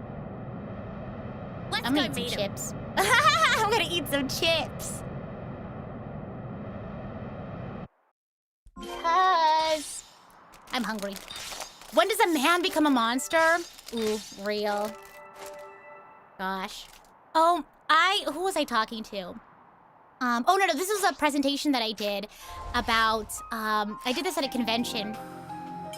Let's I'm go gonna eat meet some 'em. chips. I'm gonna eat some chips. Because I'm hungry. When does a man become a monster? Ooh, real. Gosh. Oh, who was I talking to? Oh no, this was a presentation that I did about, I did this at a convention.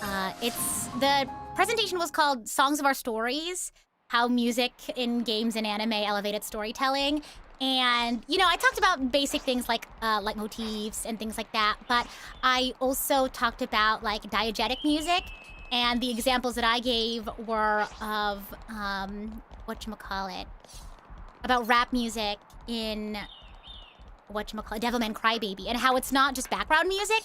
The presentation was called Songs of Our Stories, How Music in Games and Anime Elevated Storytelling. And, you know, I talked about basic things like motifs and things like that, but I also talked about like diegetic music, and the examples that I gave were of, whatchamacallit, about rap music in, Devilman Crybaby, and how it's not just background music,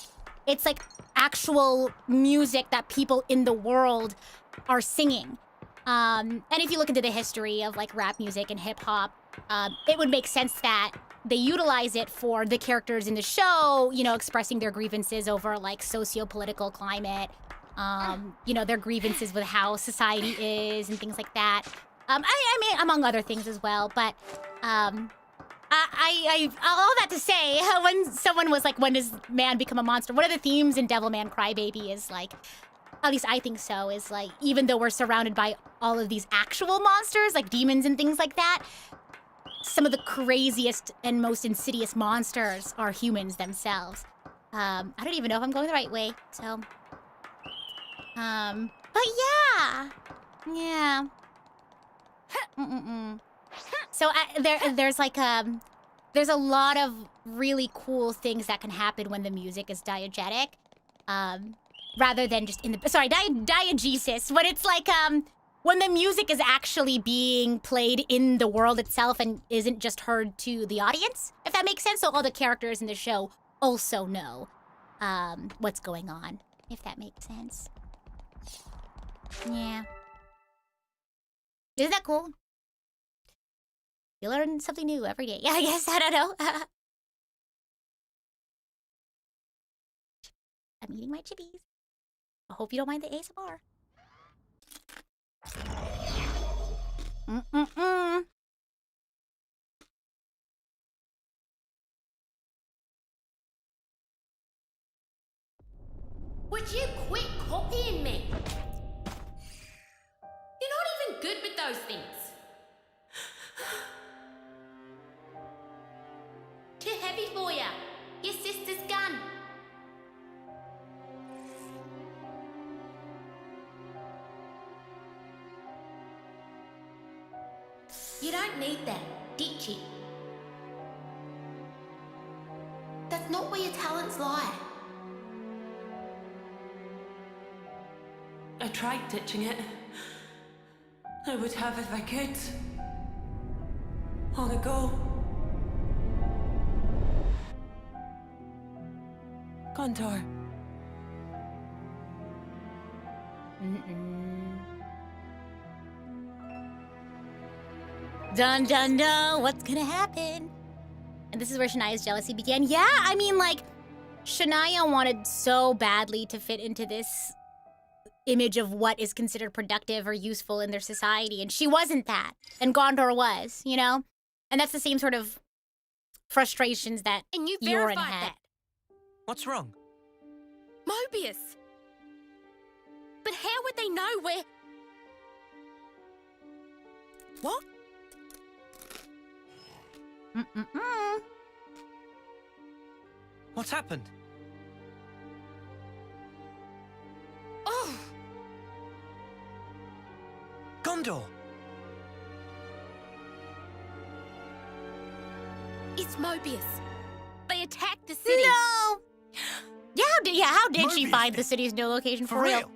it's like actual music that people in the world are singing. And if you look into the history of like rap music and hip hop, it would make sense that they utilize it for the characters in the show, you know, expressing their grievances over like socio-political climate, you know, their grievances with how society is and things like that. I mean, among other things as well, but, all that to say, when someone was like, when does man become a monster? One of the themes in Devilman Crybaby is like, at least I think so, is like, even though we're surrounded by all of these actual monsters, like demons and things like that, some of the craziest and most insidious monsters are humans themselves. I don't even know if I'm going the right way, so. But yeah. Yeah. So there's like, there's a lot of really cool things that can happen when the music is diegetic. Rather than just in the, sorry, diegesis, when it's like, when the music is actually being played in the world itself and isn't just heard to the audience, if that makes sense. So all the characters in the show also know, what's going on, if that makes sense. Yeah. Isn't that cool? You learn something new every day. Yeah, I guess, I don't know. I'm eating my chippies. I hope you don't mind the ASMR. Would you quit copying me? You're not even good with those things. Too heavy for ya. Your sister's gun. You don't need that, did you? That's not where your talents lie. I tried ditching it. I would have if I could. Long ago. Contour. Dun dun dun, what's gonna happen? And this is where Shania's jealousy began. Yeah, I mean, like, Shania wanted so badly to fit into this image of what is considered productive or useful in their society, and she wasn't that, and Gondor was, you know? And that's the same sort of frustrations that And you Yoren verified had. that. What's wrong? Mobius. But how would they know where... What? What's happened? Oh! Gondor! It's Mobius. They attacked the city. No! How did she Mobius find the did- city's new location For real?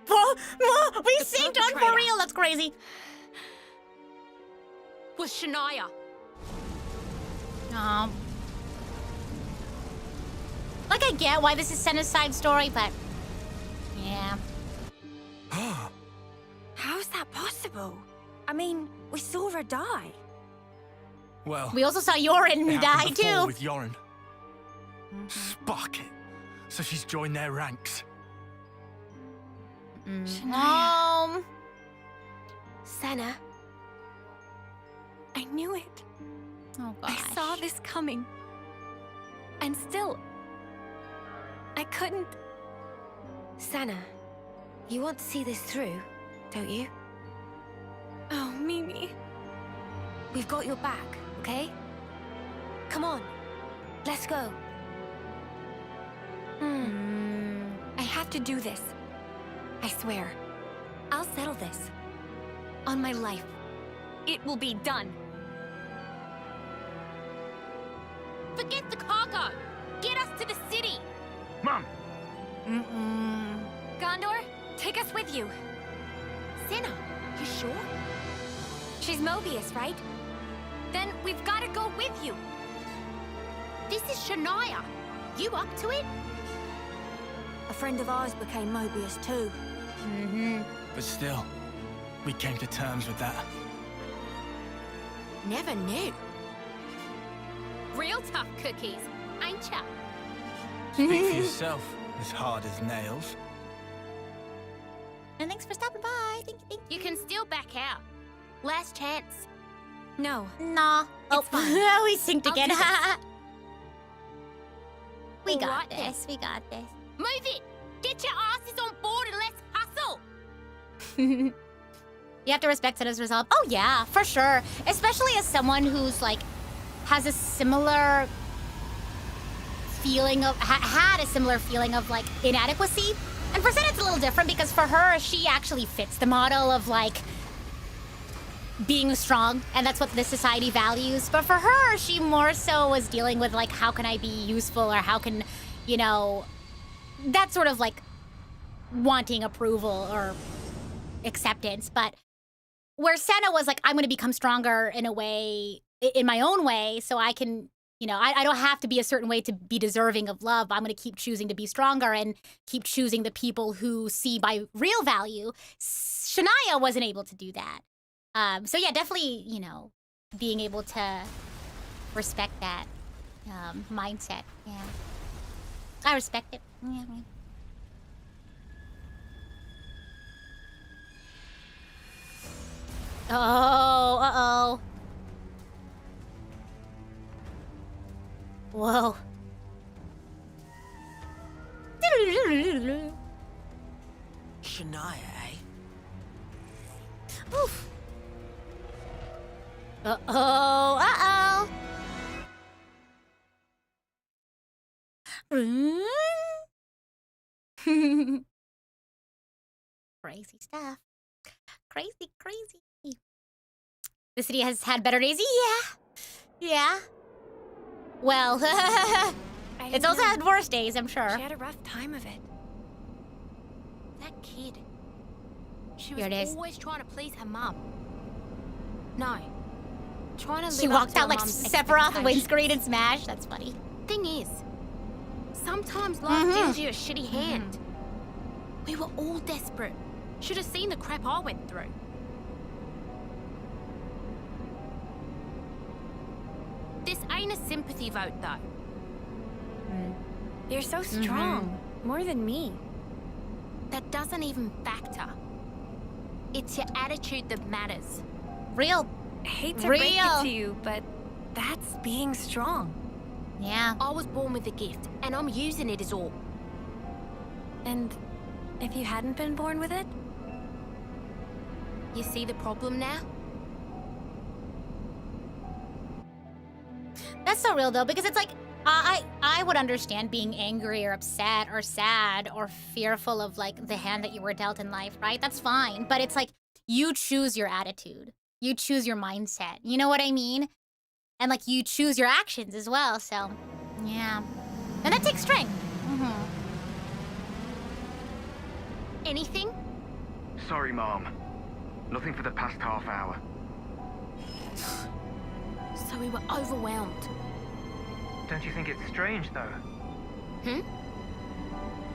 We The synced on for perpetrator. real, that's crazy. Was Shania. Like, I get why this is Senna's side story, but yeah. How's that possible? I mean, we saw her die. Well, We also saw Yoren it die happened before too. with Yoren. Spark it. So she's joined their ranks. Senna. I knew it. Oh I gosh. saw this coming. And still, I couldn't. Senna, you want to see this through, don't you? Oh, Mimi. We've got your back, okay? Come on, let's go. I have to do this. I swear. I'll settle this. On my life. It will be done. Forget the cargo. Get us to the city. Mum! Gondor, take us with you. Senna, you sure? She's Mobius, right? Then we've got to go with you. This is Shania. You up to it? A friend of ours became Mobius too. But still, we came to terms with that. Never knew. Real tough cookies, ain't ya? Speak for yourself, as hard as nails. And thanks for stopping by. Thank you. You can still back out. Last chance. No. Nah. It's fine. We synced I'll again. do this. We got Alright then. this. We got this. Move it! Get your asses on board and let's hustle! You have to respect Senna's resolve. Oh yeah, for sure. Especially as someone who's like has a similar feeling of had a similar feeling of like inadequacy. And for Senna it's a little different because for her she actually fits the model of like being strong, and that's what this society values. But for her, she more so was dealing with like how can I be useful, or how can, you know, that sort of like wanting approval or acceptance. But where Senna was like, I'm going to become stronger in a way, in my own way, so I can, you know, I don't have to be a certain way to be deserving of love. I'm going to keep choosing to be stronger and keep choosing the people who see my real value. Shania wasn't able to do that. So yeah, definitely, you know, being able to respect that mindset. Yeah, I respect it. Yeah. Oh, Whoa. Shania, eh? Oof. Uh-oh. Crazy stuff. Crazy. The city has had better days? Yeah. Well, it's also had worse days, I'm sure. She had a rough time of it. That kid. She Here was it is. always trying to please her mum. No. Trying to She live up walked to out her like mum's Sephiroth expectations. windscreen and smash. That's funny. Thing is, sometimes life deals you a shitty hand. We were all desperate. Should have seen the crap I went through. This ain't a sympathy vote, though. You're so strong. More than me. That doesn't even factor. It's your attitude that matters. Real. I hate to break it to you, but that's being strong. Yeah. I was born with a gift, and I'm using it as all. And if you hadn't been born with it? You see the problem now? That's so real though, because it's like, I would understand being angry or upset or sad or fearful of like the hand that you were dealt in life, right? That's fine. But it's like, you choose your attitude. You choose your mindset. You know what I mean? And like, you choose your actions as well, so, yeah. And that takes strength. Anything? Sorry, Mom. Nothing for the past half hour. So we were overwhelmed. Don't you think it's strange, though? Hmm?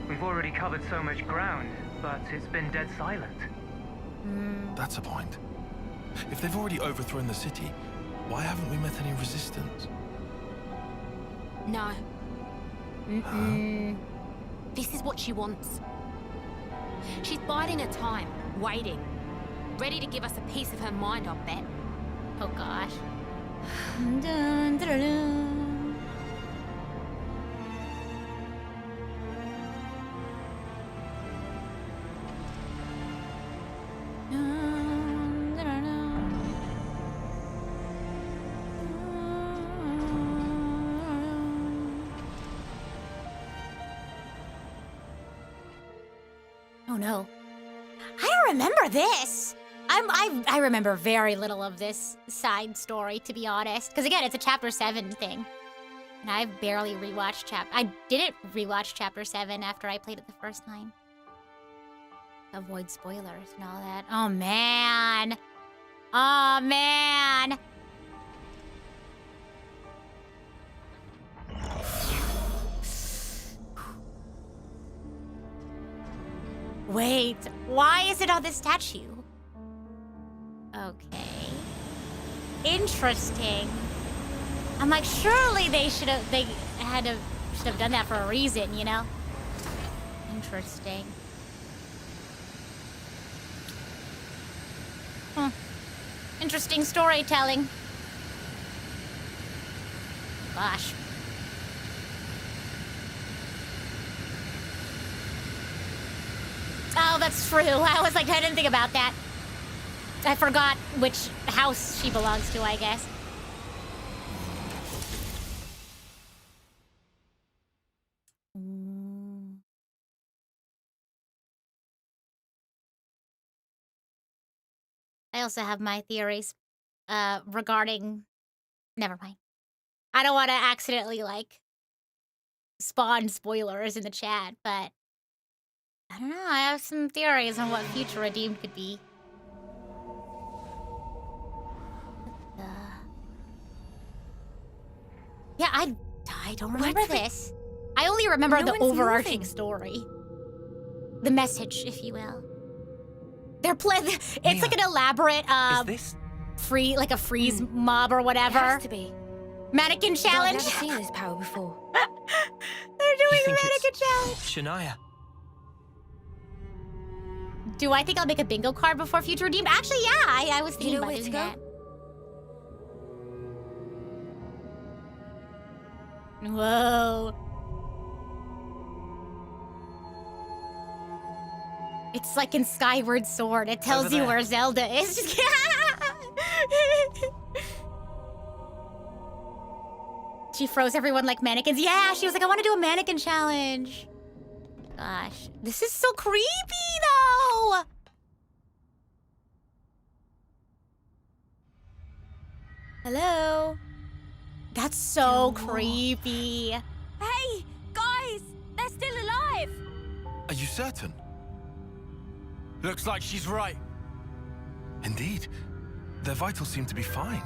We've already covered so much ground, but it's been dead silent. That's a point. If they've already overthrown the city, why haven't we met any resistance? No. This is what she wants. She's biding her time, waiting. Ready to give us a piece of her mind, I'll bet. Oh gosh. Dun, dun, dun, dun. Oh no. I don't remember this. I remember very little of this side story, to be honest. Because again, it's a Chapter 7 thing. And I've barely rewatched I didn't rewatch Chapter 7 after I played it the first time. Avoid spoilers and all that. Oh, man. Oh, man. Wait, why is it on this statue? Okay. Interesting. I'm like, surely they should have done that for a reason, you know? Interesting. Interesting storytelling. Gosh. Oh, that's true. I was like, I didn't think about that. I forgot which house she belongs to, I guess. I also have my theories regarding... Never mind. I don't want to accidentally, like, spawn spoilers in the chat, but... I don't know, I have some theories on what future Redeemed could be. Yeah, I don't remember this. I only remember the overarching story. The message, if you will. They're it's like an elaborate, Is this? like a freeze mob or whatever. It has to be. Mannequin challenge. I've never seen this power before. They're doing a mannequin challenge. Shania. Do I think I'll make a bingo card before Future Redeemed? Actually, yeah, I was thinking about doing that. Whoa. It's like in Skyward Sword. It tells you where Zelda is. She froze everyone like mannequins. Yeah, she was like, I want to do a mannequin challenge. Gosh, this is so creepy, though. Hello? That's so creepy. Hey, guys! They're still alive! Are you certain? Looks like she's right. Indeed. Their vitals seem to be fine.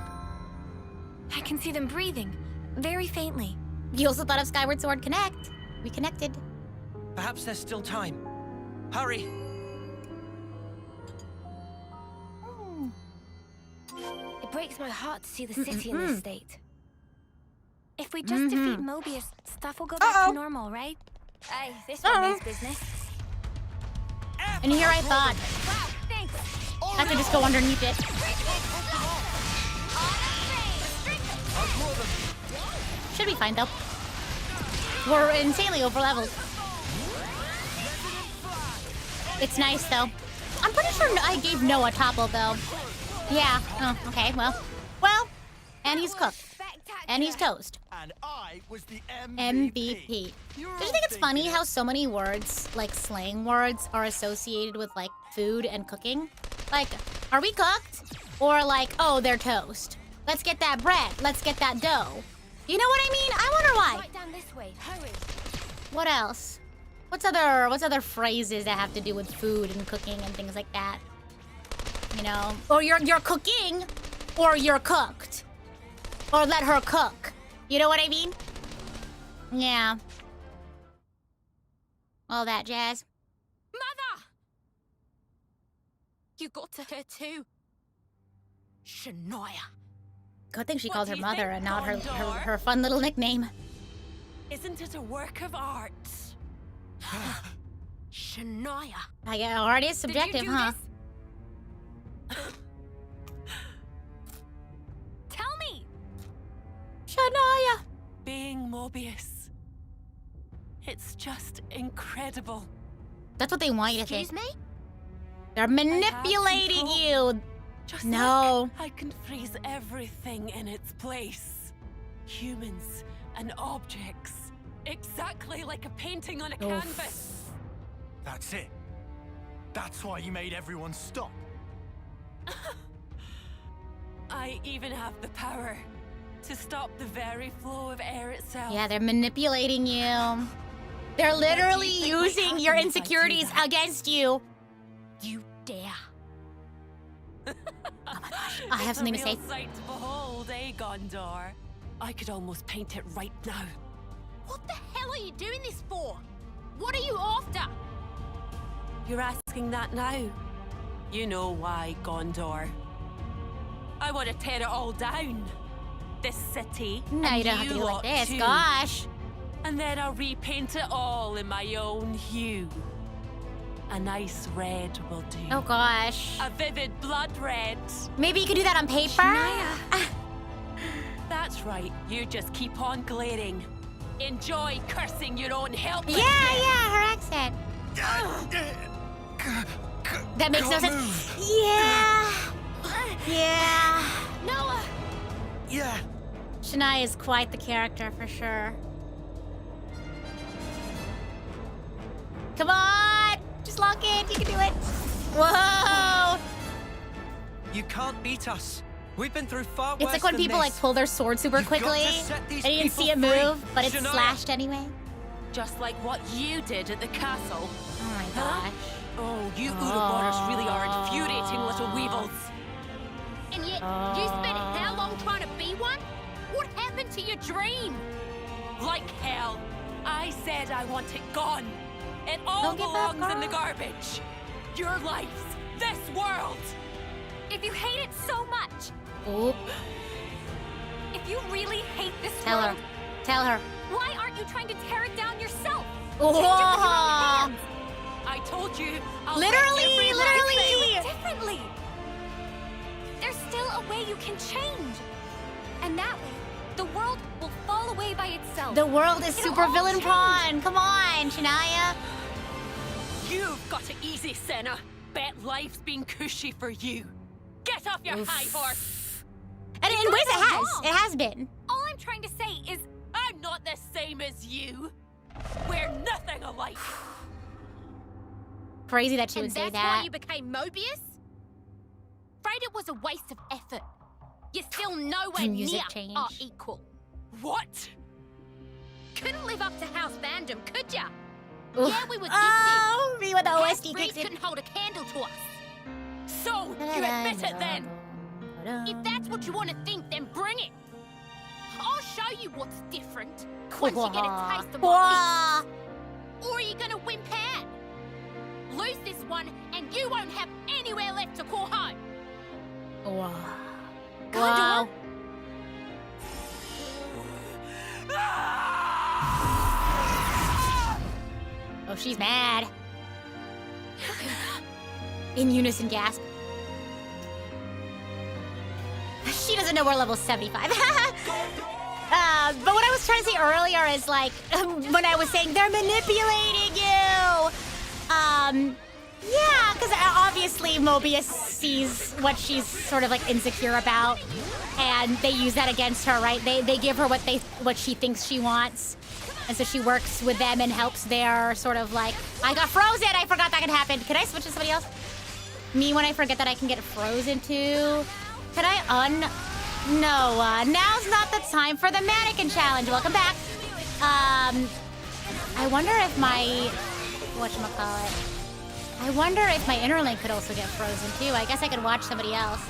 I can see them breathing, very faintly. You also thought of Skyward Sword Connect. We connected. Perhaps there's still time. Hurry! It breaks my heart to see the city in this state. If we just defeat Mobius, stuff will go back to normal, right? Hey, this one means business. And here I thought Wow, thanks. I could just go underneath it. Should be fine though. We're insanely overleveled. It's nice though. I'm pretty sure I gave Noah topple though. Yeah. Oh, okay. Well, and he's cooked. And he's toast. And I was the MVP. Don't you think it's funny how so many words, like slang words, are associated with like food and cooking? Like, are we cooked? Or like, oh, they're toast. Let's get that bread. Let's get that dough. You know what I mean? I wonder why. Right down this way. Hurry. What else? What's other phrases that have to do with food and cooking and things like that? You know, or you're cooking, or you're cooked, or let her cook. You know what I mean? Yeah. All that jazz. Mother! You got to her too. Shania. Good thing she What called do her you mother think, and not her Gondor? fun little nickname. Isn't it a work of art? Shania. I guess already is subjective, do huh? Tell me. Shania. Being Mobius. It's just incredible. That's what they want you to think. Excuse me? They're manipulating you. Just No. like I can freeze everything in its place. Humans and objects. Exactly like a painting on a canvas. That's it. That's why you made everyone stop. I even have the power to stop the very flow of air itself. Yeah, they're manipulating you. They're literally using your insecurities against you. You dare. Oh my gosh, I have something to say. It's a real sight to behold, eh, Gondor? I could almost paint it right now. What the hell are you doing this for? What are you after? You're asking that now? You know why, Gondor. I want to tear it all down. This city. No, and you don't have to do it like lot this. too. Gosh. And then I'll repaint it all in my own hue. A nice red will do. Oh gosh. A vivid blood red. Maybe you could do that on paper? That's right. You just keep on glaring. Enjoy cursing your own help. Yeah, her accent. That makes no sense. Yeah. Yeah. Noah. Yeah. Shania is quite the character for sure. Come on! Just lock in, you can do it. Whoa! You can't beat us. We've been through far worse It's like when than people this. like pull their sword super You've got quickly to set these and you can see it people free. move, but it's Shania. slashed anyway. Just like what you did at the castle. Oh my gosh. Oh, you Ouroboros really are infuriating little weevils. And yet, you spent how long trying to be one? What happened to your dream? Like hell. I said I want it gone. It all Don't give up, belongs in the girl. garbage. Your lives, this world. If you hate it so much, Oop. if you really hate this Tell her. world, Tell her. why aren't you trying to tear it down yourself? Oh. Change it with your own hands. I told you. I'll Literally, make every literally. life Do it differently. There's still a way you can change. And that way, the world will fall away by itself. The world is It'll super all villain change. prawn. Come on, Shania. You've got it easy, Senna. Bet life's been cushy for you. Get off your high horse. And in ways it has. wrong. It has been. All I'm trying to say is, I'm not the same as you. We're nothing alike. Crazy that she and would say that's that. why you became Mobius? Afraid it was a waste of effort. You're still nowhere Music near change. our equal. What? Couldn't live up to House Fandom, could ya? Oof. Yeah, we were gifted. Oh, me with the House OST Breed kicks in. couldn't hold a candle to us. So, you admit it then? If that's what you want to think, then bring it. I'll show you what's different once you get a taste of my beats. Or are you gonna wimp out? Lose this one, and you won't have anywhere left to call home. Wow. Gondor? Oh, she's mad. In unison gasp. She doesn't know we're level 75. But what I was trying to say earlier is like, when I was saying they're manipulating you. Yeah, because obviously Mobius sees what she's sort of like insecure about, and they use that against her, right? They give her what she thinks she wants, and so she works with them and helps their sort of like, I got frozen, I forgot that could happen. Can I switch to somebody else? Me when I forget that I can get frozen too. Can I No, now's not the time for the mannequin challenge. Welcome back. I wonder if my, whatchamacallit, I wonder if my interlink could also get frozen too. I guess I could watch somebody else.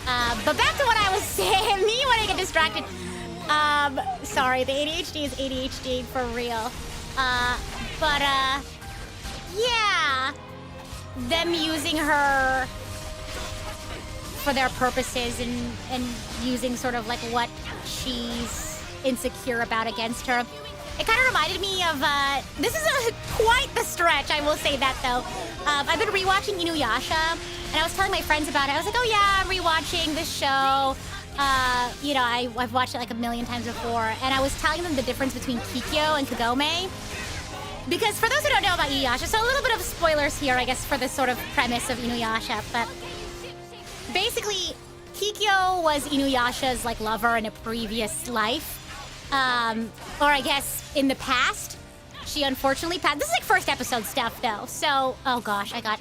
But back to what I was saying, me when I get distracted. Sorry, the ADHD is ADHD for real. Yeah. Them using her for their purposes and using sort of like what she's insecure about against her. It kind of reminded me of, this is quite the stretch, I will say that though. I've been rewatching Inuyasha, and I was telling my friends about it. I was like, oh yeah, I'm rewatching this show. You know, I've watched it like a million times before, and I was telling them the difference between Kikyo and Kagome. Because for those who don't know about Inuyasha, so a little bit of spoilers here, I guess, for the sort of premise of Inuyasha, but basically, Kikyo was Inuyasha's like lover in a previous life. Or I guess in the past, she unfortunately passed. This is like first episode stuff though. So, oh gosh, I got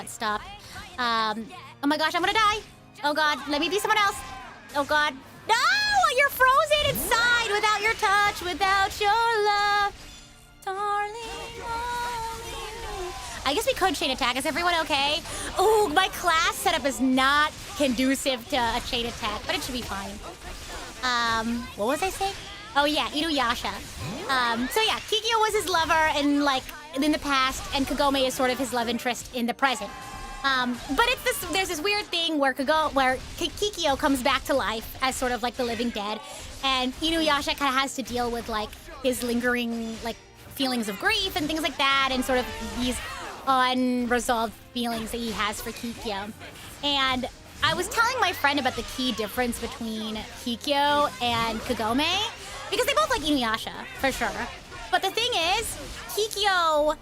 stopped. Oh my gosh, I'm gonna die. Oh god, let me be someone else. Oh god. No, you're frozen inside without your touch, without your love. Darling, I guess we could chain attack. Is everyone okay? Oh, my class setup is not conducive to a chain attack, but it should be fine. What was I saying? Oh yeah, Inuyasha. So yeah, Kikyo was his lover in the past, and Kagome is sort of his love interest in the present. But there's this weird thing where Kikyo comes back to life as sort of like the living dead, and Inuyasha kind of has to deal with like his lingering like feelings of grief and things like that, and sort of these unresolved feelings that he has for Kikyo. And I was telling my friend about the key difference between Kikyo and Kagome, because they both like Inuyasha, for sure. But the thing is, Kikyo,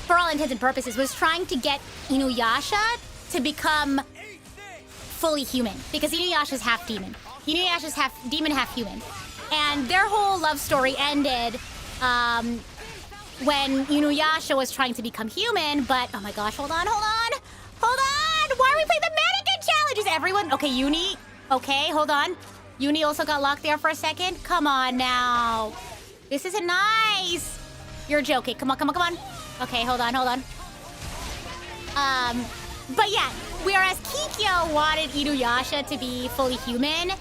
for all intents and purposes, was trying to get Inuyasha to become fully human, because Inuyasha's half demon. Inuyasha's half demon, half human. And their whole love story ended when Inuyasha was trying to become human, but oh my gosh, hold on. Why are we playing the mannequin challenge? Is everyone okay? Uni, okay, hold on. Uni also got locked there for a second. Come on now, this isn't nice. You're joking. Come on. Okay, hold on. But yeah, whereas Kikyo wanted Inuyasha to be fully human,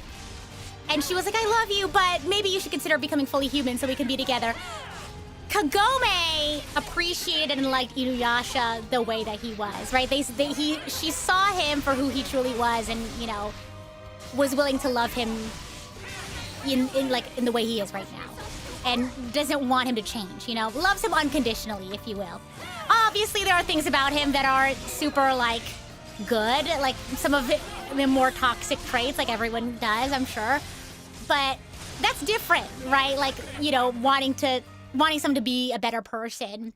and she was like, I love you, but maybe you should consider becoming fully human so we can be together. Kagome appreciated and liked Inuyasha the way that he was, right? She saw him for who he truly was, and you know, was willing to love him in the way he is right now, and doesn't want him to change. You know, loves him unconditionally, if you will. Obviously, there are things about him that aren't super like good, like some of the more toxic traits, like everyone does, I'm sure. But that's different, right? Like, you know, wanting someone to be a better person,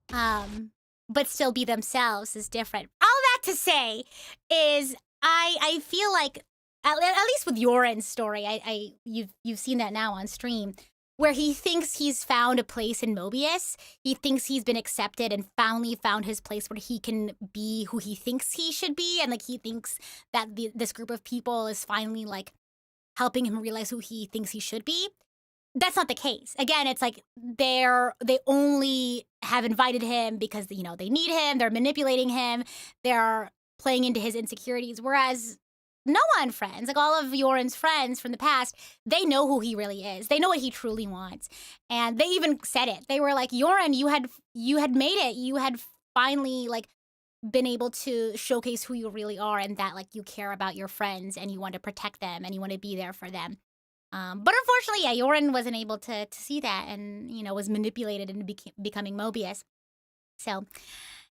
but still be themselves is different. All that to say is, I feel like, at least with Yoren's story, you've seen that now on stream, where he thinks he's found a place in Mobius. He thinks he's been accepted and finally found his place where he can be who he thinks he should be, and like he thinks that this group of people is finally like helping him realize who he thinks he should be. That's not the case. Again, it's like they only have invited him because, you know, they need him. They're manipulating him. They're playing into his insecurities. Whereas Noah and friends, like all of Yoren's friends from the past, they know who he really is. They know what he truly wants. And they even said it. They were like, Yoren, you had made it. You had finally like been able to showcase who you really are, and that like you care about your friends and you want to protect them and you want to be there for them. But unfortunately, yeah, Yorin wasn't able to see that and, you know, was manipulated into becoming Mobius. So,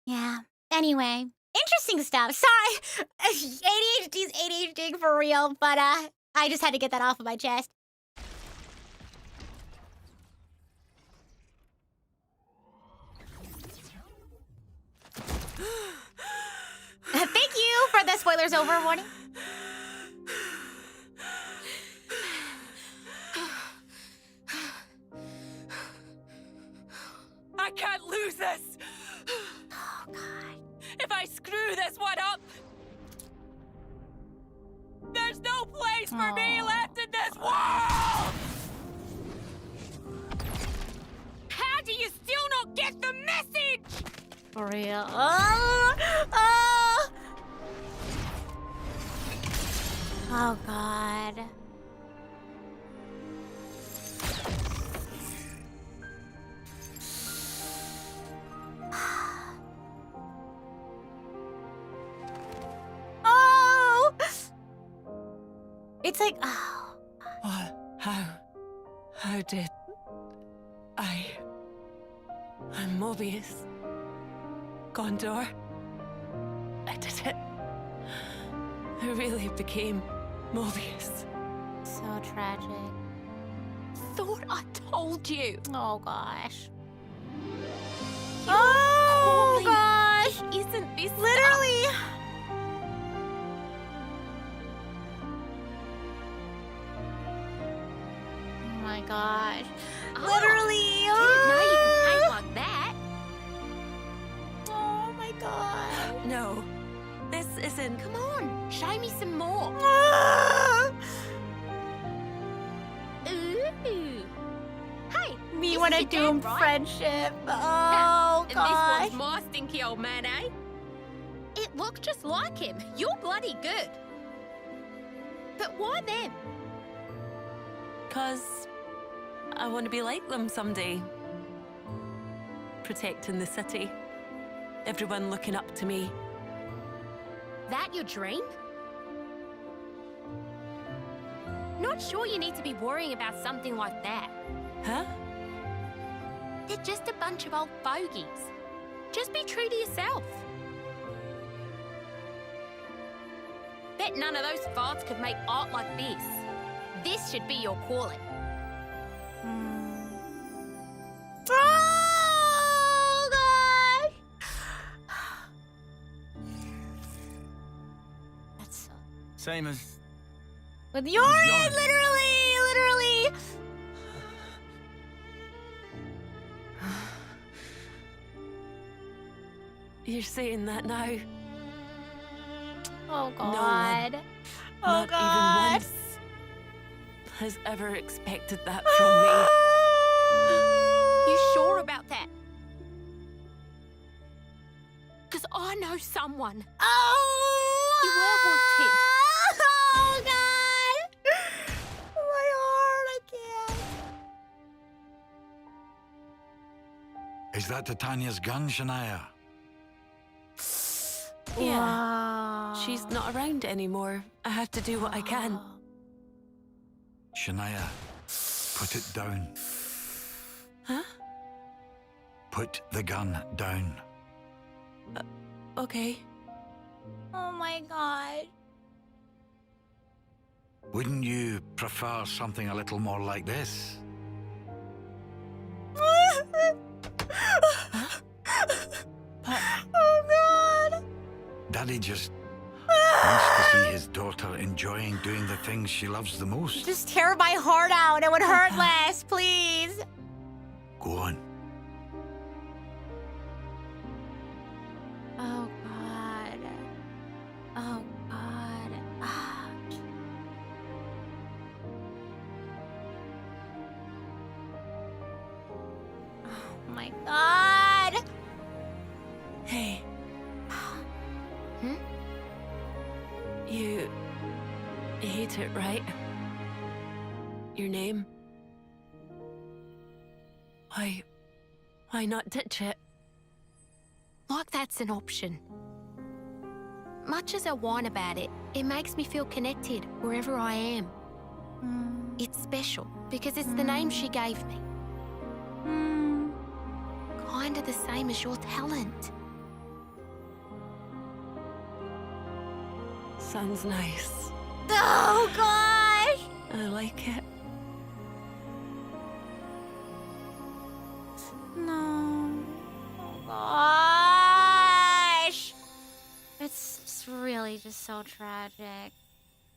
yeah. Anyway, interesting stuff. Sorry, ADHD's ADHD for real, but I just had to get that off of my chest. Thank you for the spoilers over warning. I can't lose this! Oh, God. If I screw this one up, there's no place for me left in this world! How do you still not get the message? For real. Oh, God. Oh! It's like, oh. What? How did I'm Mobius. Gondor. I did it. I really became Mobius. So tragic. Thought I told you. Oh, gosh. You're Oh, calling. gosh. Isn't this Literally. Oh, my gosh. Literally. Didn't know you could paint like that. Oh, my God. No. This isn't... Come on, show me some more. Ooh. Hey, Me this want is a your dad, doomed right? friendship. Oh, And gosh. this one's my stinky old man, eh? It looks just like him. You're bloody good. But why them? 'Cause I want to be like them someday. Protecting the city. Everyone looking up to me. That your dream? Not sure you need to be worrying about something like that. Huh? They're just a bunch of old fogies. Just be true to yourself. Bet none of those farts could make art like this. This should be your calling. Oh, gosh. That's so... Same as... With Yorin, Yorin. literally. You're saying that now. Oh, No one, God. Oh, not God. even once, has ever expected that from me. You sure about that? Because I know someone. Oh! You were wanted. Oh, God. My heart, I can't. Is that Titania's gun, Shania? Yeah. Wow. She's not around anymore. I have to do what I can. Shania, put it down. Huh? Put the gun down. Okay. Oh, my God. Wouldn't you prefer something a little more like this? Oh, God. Daddy just wants to see his daughter enjoying doing the things she loves the most. Just tear my heart out. It would hurt less, please. Go on. Oh, God. Oh, God. Ah. Oh, my God. Hey. Hmm? You hate it, right? Your name? Why not ditch it? Like that's an option. Much as I whine about it, it makes me feel connected wherever I am. It's special because it's the name she gave me. Kinda the same as your talent. Sounds nice. Oh gosh! I like it. No. Oh gosh! It's just really just so tragic.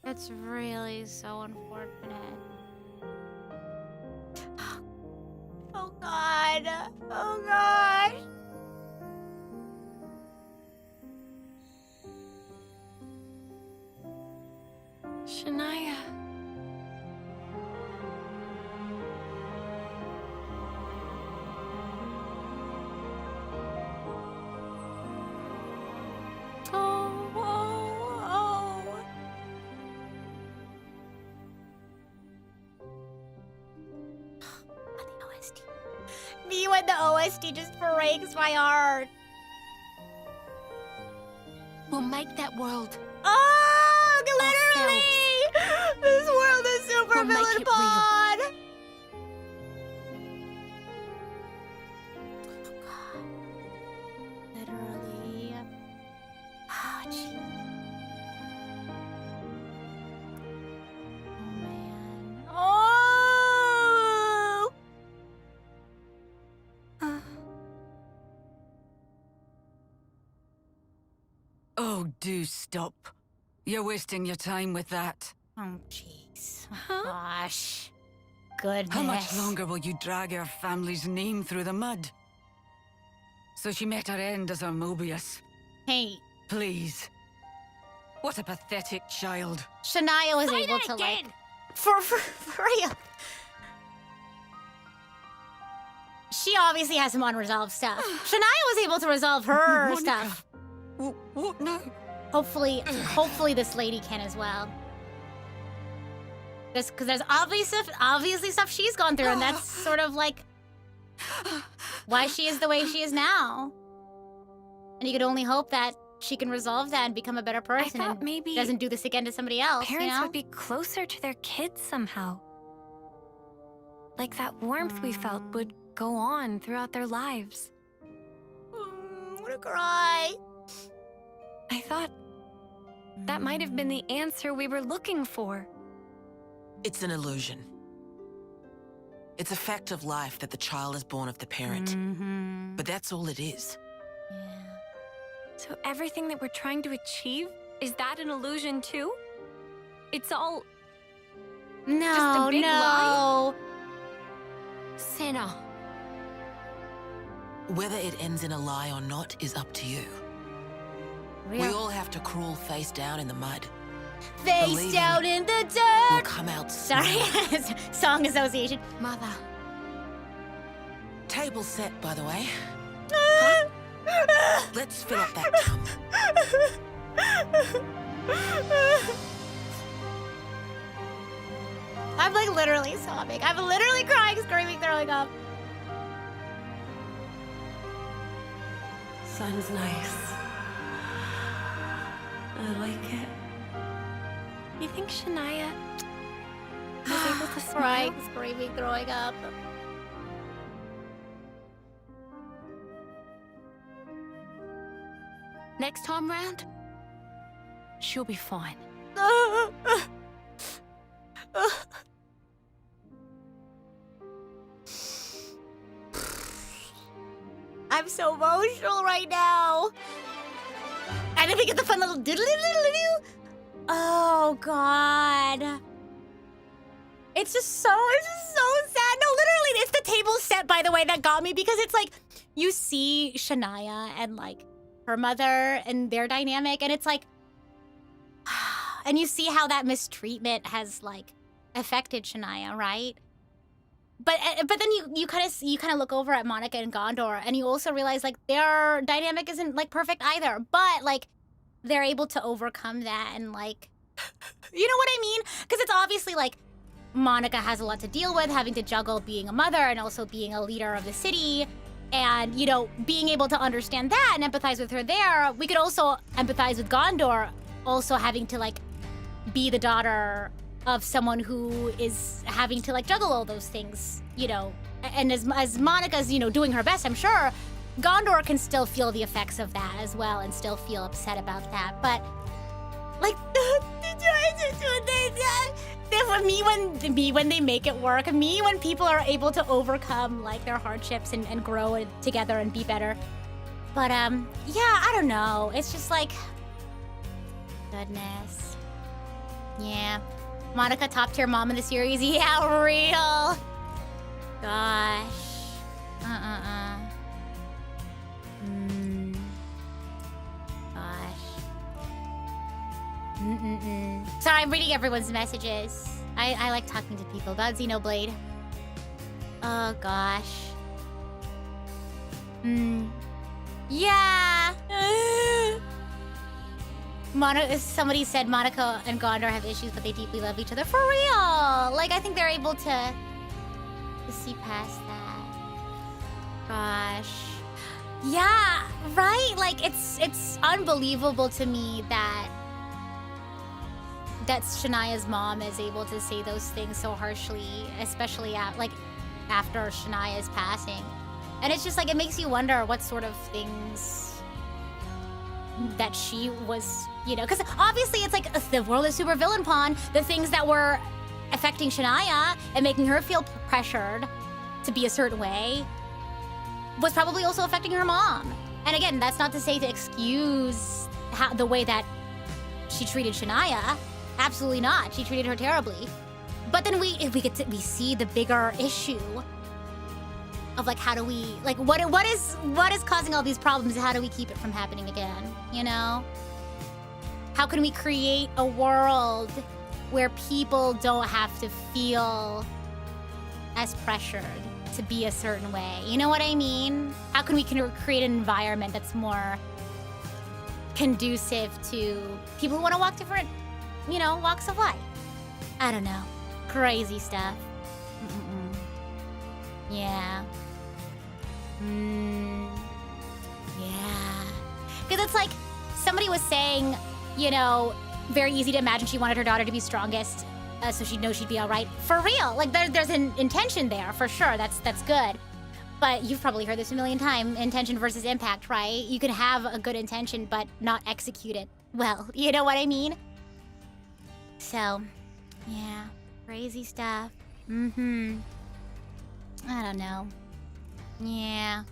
It's really so unfortunate. Oh god! Oh gosh! Shania. Me when the OST just breaks my heart. We'll make that world. Oh, literally! This world is super We'll make villain it pod. Literally. Oh, gee. Oh man. Oh! Oh, do stop. You're wasting your time with that. Oh, jeez. Oh, gosh. Goodness. How much longer will you drag our family's name through the mud? So she met her end as our Mobius. Hey. Please. What a pathetic child. Shania was Say able that to, again. like... For real. She obviously has some unresolved stuff. Shania was able to resolve her Monica. stuff. What now? Hopefully this lady can as well. Because there's obviously stuff she's gone through, and that's sort of like why she is the way she is now. And you could only hope that she can resolve that and become a better person. I thought and maybe doesn't do this again to somebody else. Parents you know? would be closer to their kids somehow. Like that warmth we felt would go on throughout their lives. I'm gonna cry. I thought that might have been the answer we were looking for. It's an illusion. It's a fact of life that the child is born of the parent. But that's all it is. So everything that we're trying to achieve, is that an illusion too? It's all just a big lie? Senna. Whether it ends in a lie or not is up to you. Real. We all have to crawl face down in the mud. Face Believing down in the dirt. We'll come out Sorry, song association. Mother. Table set, by the way. Let's fill up that cup. I'm like literally sobbing. I'm literally crying, screaming, throwing up. Sounds nice. I like it. You think Shania was able to smile? Crying, screaming, throwing up. Next time round, she'll be fine. I'm so emotional right now. And then we get the fun little diddle-diddle-diddle-doo. Oh, God. It's just so sad. No, literally, it's the table set, by the way, that got me. Because it's like, you see Shania and, like, her mother and their dynamic. And it's like, and you see how that mistreatment has, like, affected Shania, right? But then you kind of look over at Monica and Gondor, and you also realize, like, their dynamic isn't, like, perfect either. But, like, they're able to overcome that and, like, you know what I mean? Because it's obviously, like, Monica has a lot to deal with, having to juggle being a mother and also being a leader of the city. And, you know, being able to understand that and empathize with her there. We could also empathize with Gondor, also having to, like, be the daughter of someone who is having to like juggle all those things, you know. And as Monica's, you know, doing her best, I'm sure Gondor can still feel the effects of that as well and still feel upset about that. But like me when they make it work, me when people are able to overcome like their hardships and grow together and be better. But yeah, I don't know. It's just like, goodness. Yeah. Monica, top tier mom in the series. Yeah, real. Gosh. Gosh. Sorry, I'm reading everyone's messages. I like talking to people about Xenoblade. Oh gosh. Yeah. Somebody said Monica and Gondor have issues, but they deeply love each other. For real! Like, I think they're able to see past that. Gosh. Yeah, right? Like, it's unbelievable to me that Shania's mom is able to say those things so harshly, especially after Shania's passing. And it's just like, it makes you wonder what sort of things that she was, you know, because obviously it's like the world is super villain pawn. The things that were affecting Shania and making her feel pressured to be a certain way was probably also affecting her mom. And again, that's not to say to excuse the way that she treated Shania. Absolutely not. She treated her terribly. But then we see the bigger issue of like, how do we, like, what is causing all these problems? How do we keep it from happening again? You know? How can we create a world where people don't have to feel as pressured to be a certain way? You know what I mean? How can we create an environment that's more conducive to people who want to walk different, you know, walks of life? I don't know. Crazy stuff. Yeah. Yeah. Because it's like, somebody was saying, you know, very easy to imagine she wanted her daughter to be strongest, so she'd know she'd be all right. For real. Like, there's an intention there, for sure. That's good. But you've probably heard this a million times. Intention versus impact, right? You can have a good intention, but not execute it well. You know what I mean? So, yeah. Crazy stuff. I don't know. Yeah.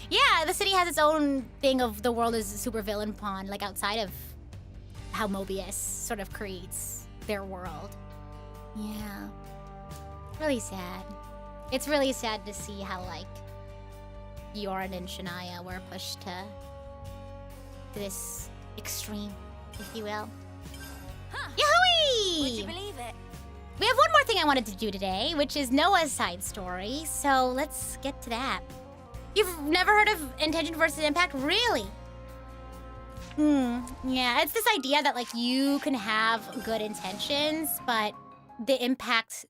Yeah, the city has its own thing of the world is a super villain pawn, like outside of how Mobius sort of creates their world. Yeah. Really sad. It's really sad to see how, like, Bjorn and Shania were pushed to this extreme, if you will. Huh. Yahoo! Would you believe it? We have one more thing I wanted to do today, which is Noah's side story, so let's get to that. You've never heard of intention versus impact? Really? Yeah, it's this idea that, like, you can have good intentions, but the impact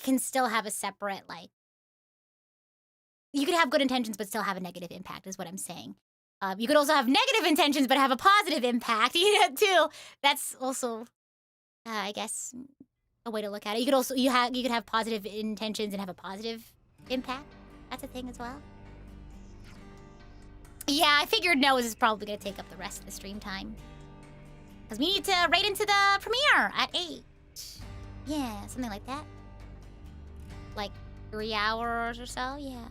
can still have a separate, like... You could have good intentions but still have a negative impact, is what I'm saying. You could also have negative intentions but have a positive impact, too. That's also, I guess, a way to look at it. You could also, you could have positive intentions and have a positive impact. That's a thing as well. Yeah, I figured Noah's is probably going to take up the rest of the stream time. Because we need to right into the premiere at 8. Yeah, something like that. Like 3 hours or so, yeah.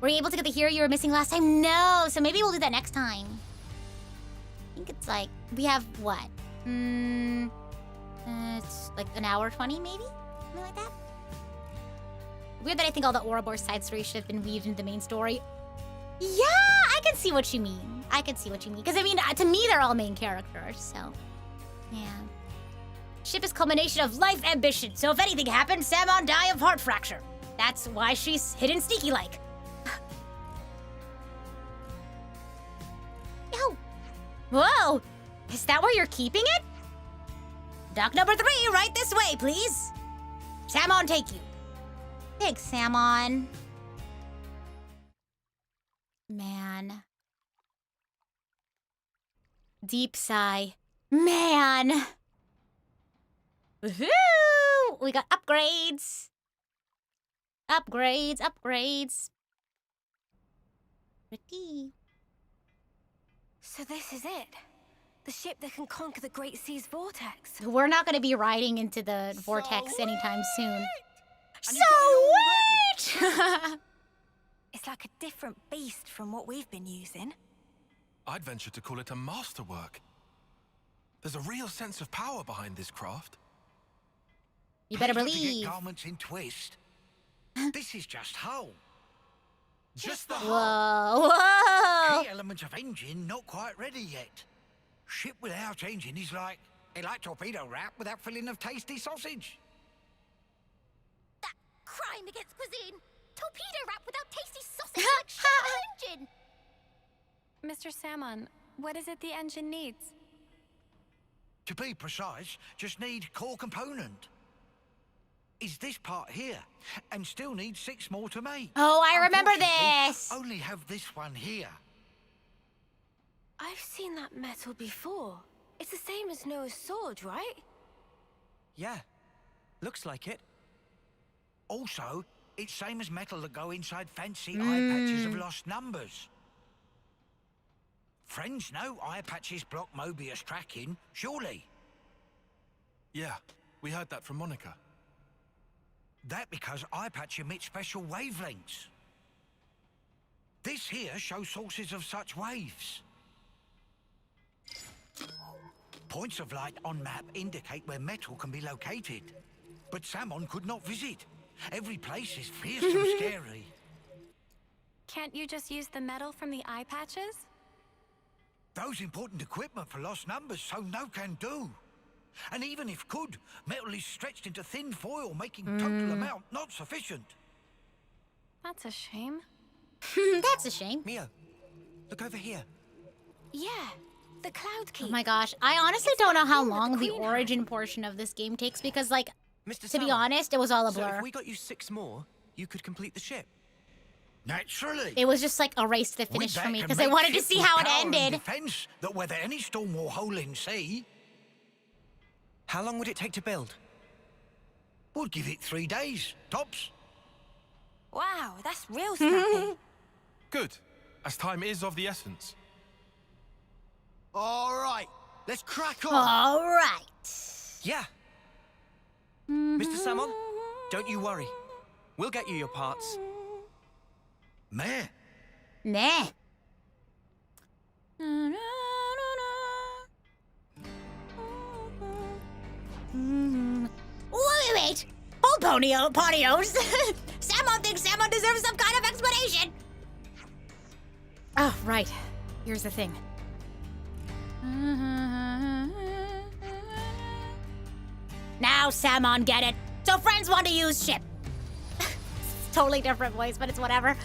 Were you able to get the hero you were missing last time? No, so maybe we'll do that next time. I think it's like, we have what? It's like an hour 20 maybe? Something like that? Weird that I think all the Ouroboros side story should have been weaved into the main story. Yeah, I can see what you mean. I can see what you mean. Because, I mean, to me, they're all main characters, so... Yeah. Ship is culmination of life ambition, so if anything happens, Samon die of heart fracture. That's why she's hidden sneaky-like. Yo! Whoa! Is that where you're keeping it? Dock number 3, right this way, please. Samon take you. Thanks, Samon. Man. Deep sigh. Man. Woohoo! We got upgrades. Upgrades. Pretty. So this is it. The ship that can conquer the Great Sea's vortex. We're not going to be riding into the vortex anytime soon. So what? It's like a different beast from what we've been using. I'd venture to call it a masterwork. There's a real sense of power behind this craft. You better Please don't believe. forget garments in twist. This is just hull. Just the Whoa. hull. Key element of engine not quite ready yet. Ship without engine is like torpedo wrap without filling of tasty sausage. That crime against cuisine. Torpedo wrap without tasty sausage like ship engine. Mr. Salmon, what is it the engine needs? To be precise, just need core component. Is this part here, and still need 6 more to make. Oh, I remember Unfortunately, this. Only have this one here. I've seen that metal before. It's the same as Noah's sword, right? Yeah, looks like it. Also, it's same as metal that go inside fancy eye patches of lost numbers. Friends know eye patches block Mobius tracking, surely. Yeah, we heard that from Monica. That because eye patch emits special wavelengths. This here shows sources of such waves. Points of light on map indicate where metal can be located. But Salmon could not visit. Every place is fearsome scary. Can't you just use the metal from the eye patches? Those important equipment for lost numbers, so no can do. And even if could, metal is stretched into thin foil, making total amount not sufficient. That's a shame. That's a shame. Mio, look over here. Yeah, the Cloud Key. Oh my gosh. I honestly don't know how long the origin portion of this game takes because, like, Mr. to be Salmon, honest, it was all a So blur. if we got you 6 more, you could complete the ship. Naturally. It was just like a race to the With finish that for me can because I make wanted to ship see with how it power and ended. Defense that weather any storm or hole in sea. How long would it take to build? Would give it 3 days, tops. Wow, that's real snappy. Good, as time is of the essence. All right, let's crack on. All right. Yeah. Mr. Salmon, don't you worry. We'll get you your parts. Meh. Nah. Wait. Hold ponios. Salmon thinks Salmon deserves some kind of explanation. Oh, right. Here's the thing. Now Salmon get it. So friends want to use ship. Totally different voice, but it's whatever.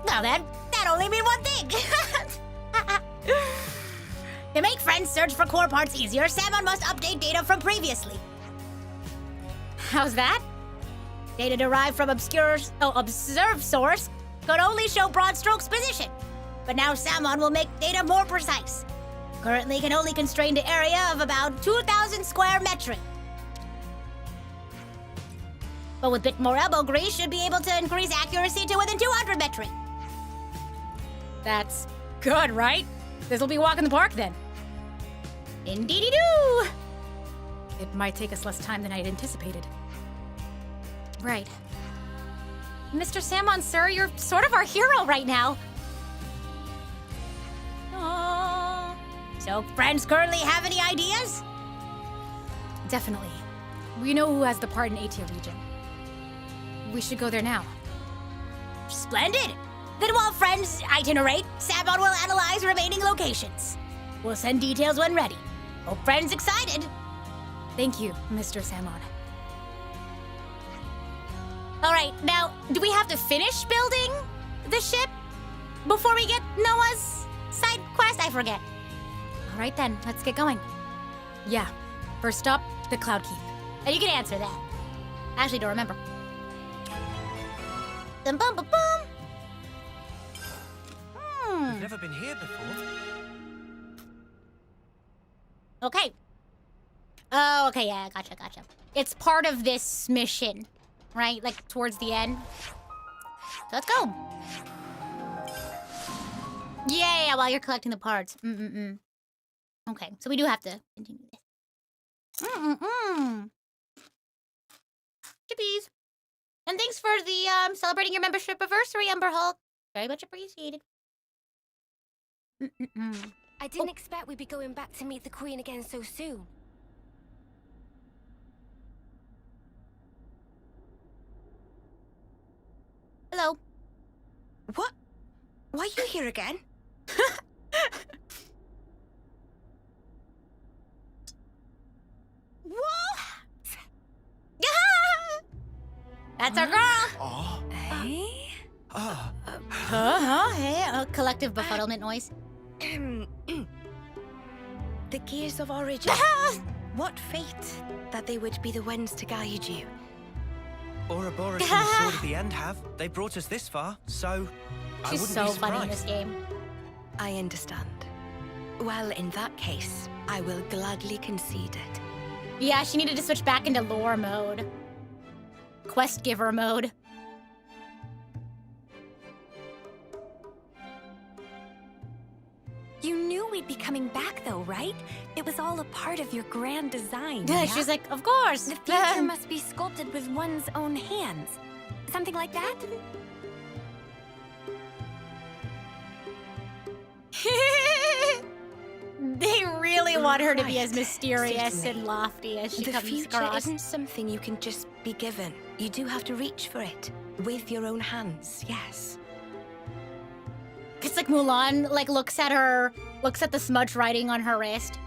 Now then, that only means one thing. To make friends search for core parts easier, Salmon must update data from previously. How's that? Data derived from observed source could only show broad strokes position. But now Salmon will make data more precise. Currently can only constrain the area of about 2,000 square metri. But with bit more elbow grease, should be able to increase accuracy to within 200 metri. That's good, right? This'll be walk in the park then. Indeedy-doo! It might take us less time than I'd anticipated. Right. Mr. Salmon, sir, you're sort of our hero right now. Aww. So, friends currently have any ideas? Definitely. We know who has the part in Atia region. We should go there now. Splendid! Then while friends itinerate, Salmon will analyze remaining locations. We'll send details when ready. Hope friends excited. Thank you, Mr. Salmon. All right, now, do we have to finish building the ship before we get Noah's side quest? I forget. All right then, let's get going. Yeah, first stop, the Cloud Keep. And you can answer that. I actually don't remember. Dum bum bum bum. We've never never been here before. Okay. Oh, okay, yeah, gotcha. It's part of this mission, right? Like, towards the end. So let's go. Yeah, while you're collecting the parts. Okay, so we do have to continue this. Chippies. And thanks for the, celebrating your membership anniversary, Ember Hulk. Very much appreciated. I didn't expect we'd be going back to meet the Queen again so soon. Hello. What? Why are you here again? What? That's our girl. Oh. Hey? Hey, collective befuddlement noise. The gears of origin. What fate that they would be the ones to guide you. Ouroboros and the Sword of the End have. They brought us this far, so She's so funny in this game. I understand. Well, in that case, I will gladly concede it. Yeah, she needed to switch back into lore mode. Quest giver mode. You knew we'd be coming back though, right? It was all a part of your grand design. Yeah, she's like, of course. The future must be sculpted with one's own hands. Something like that? They really want her to be as mysterious and lofty as she the comes future across. isn't something you can just be given. You do have to reach for it with your own hands, yes. It's like Mulan, like, looks at the smudge writing on her wrist.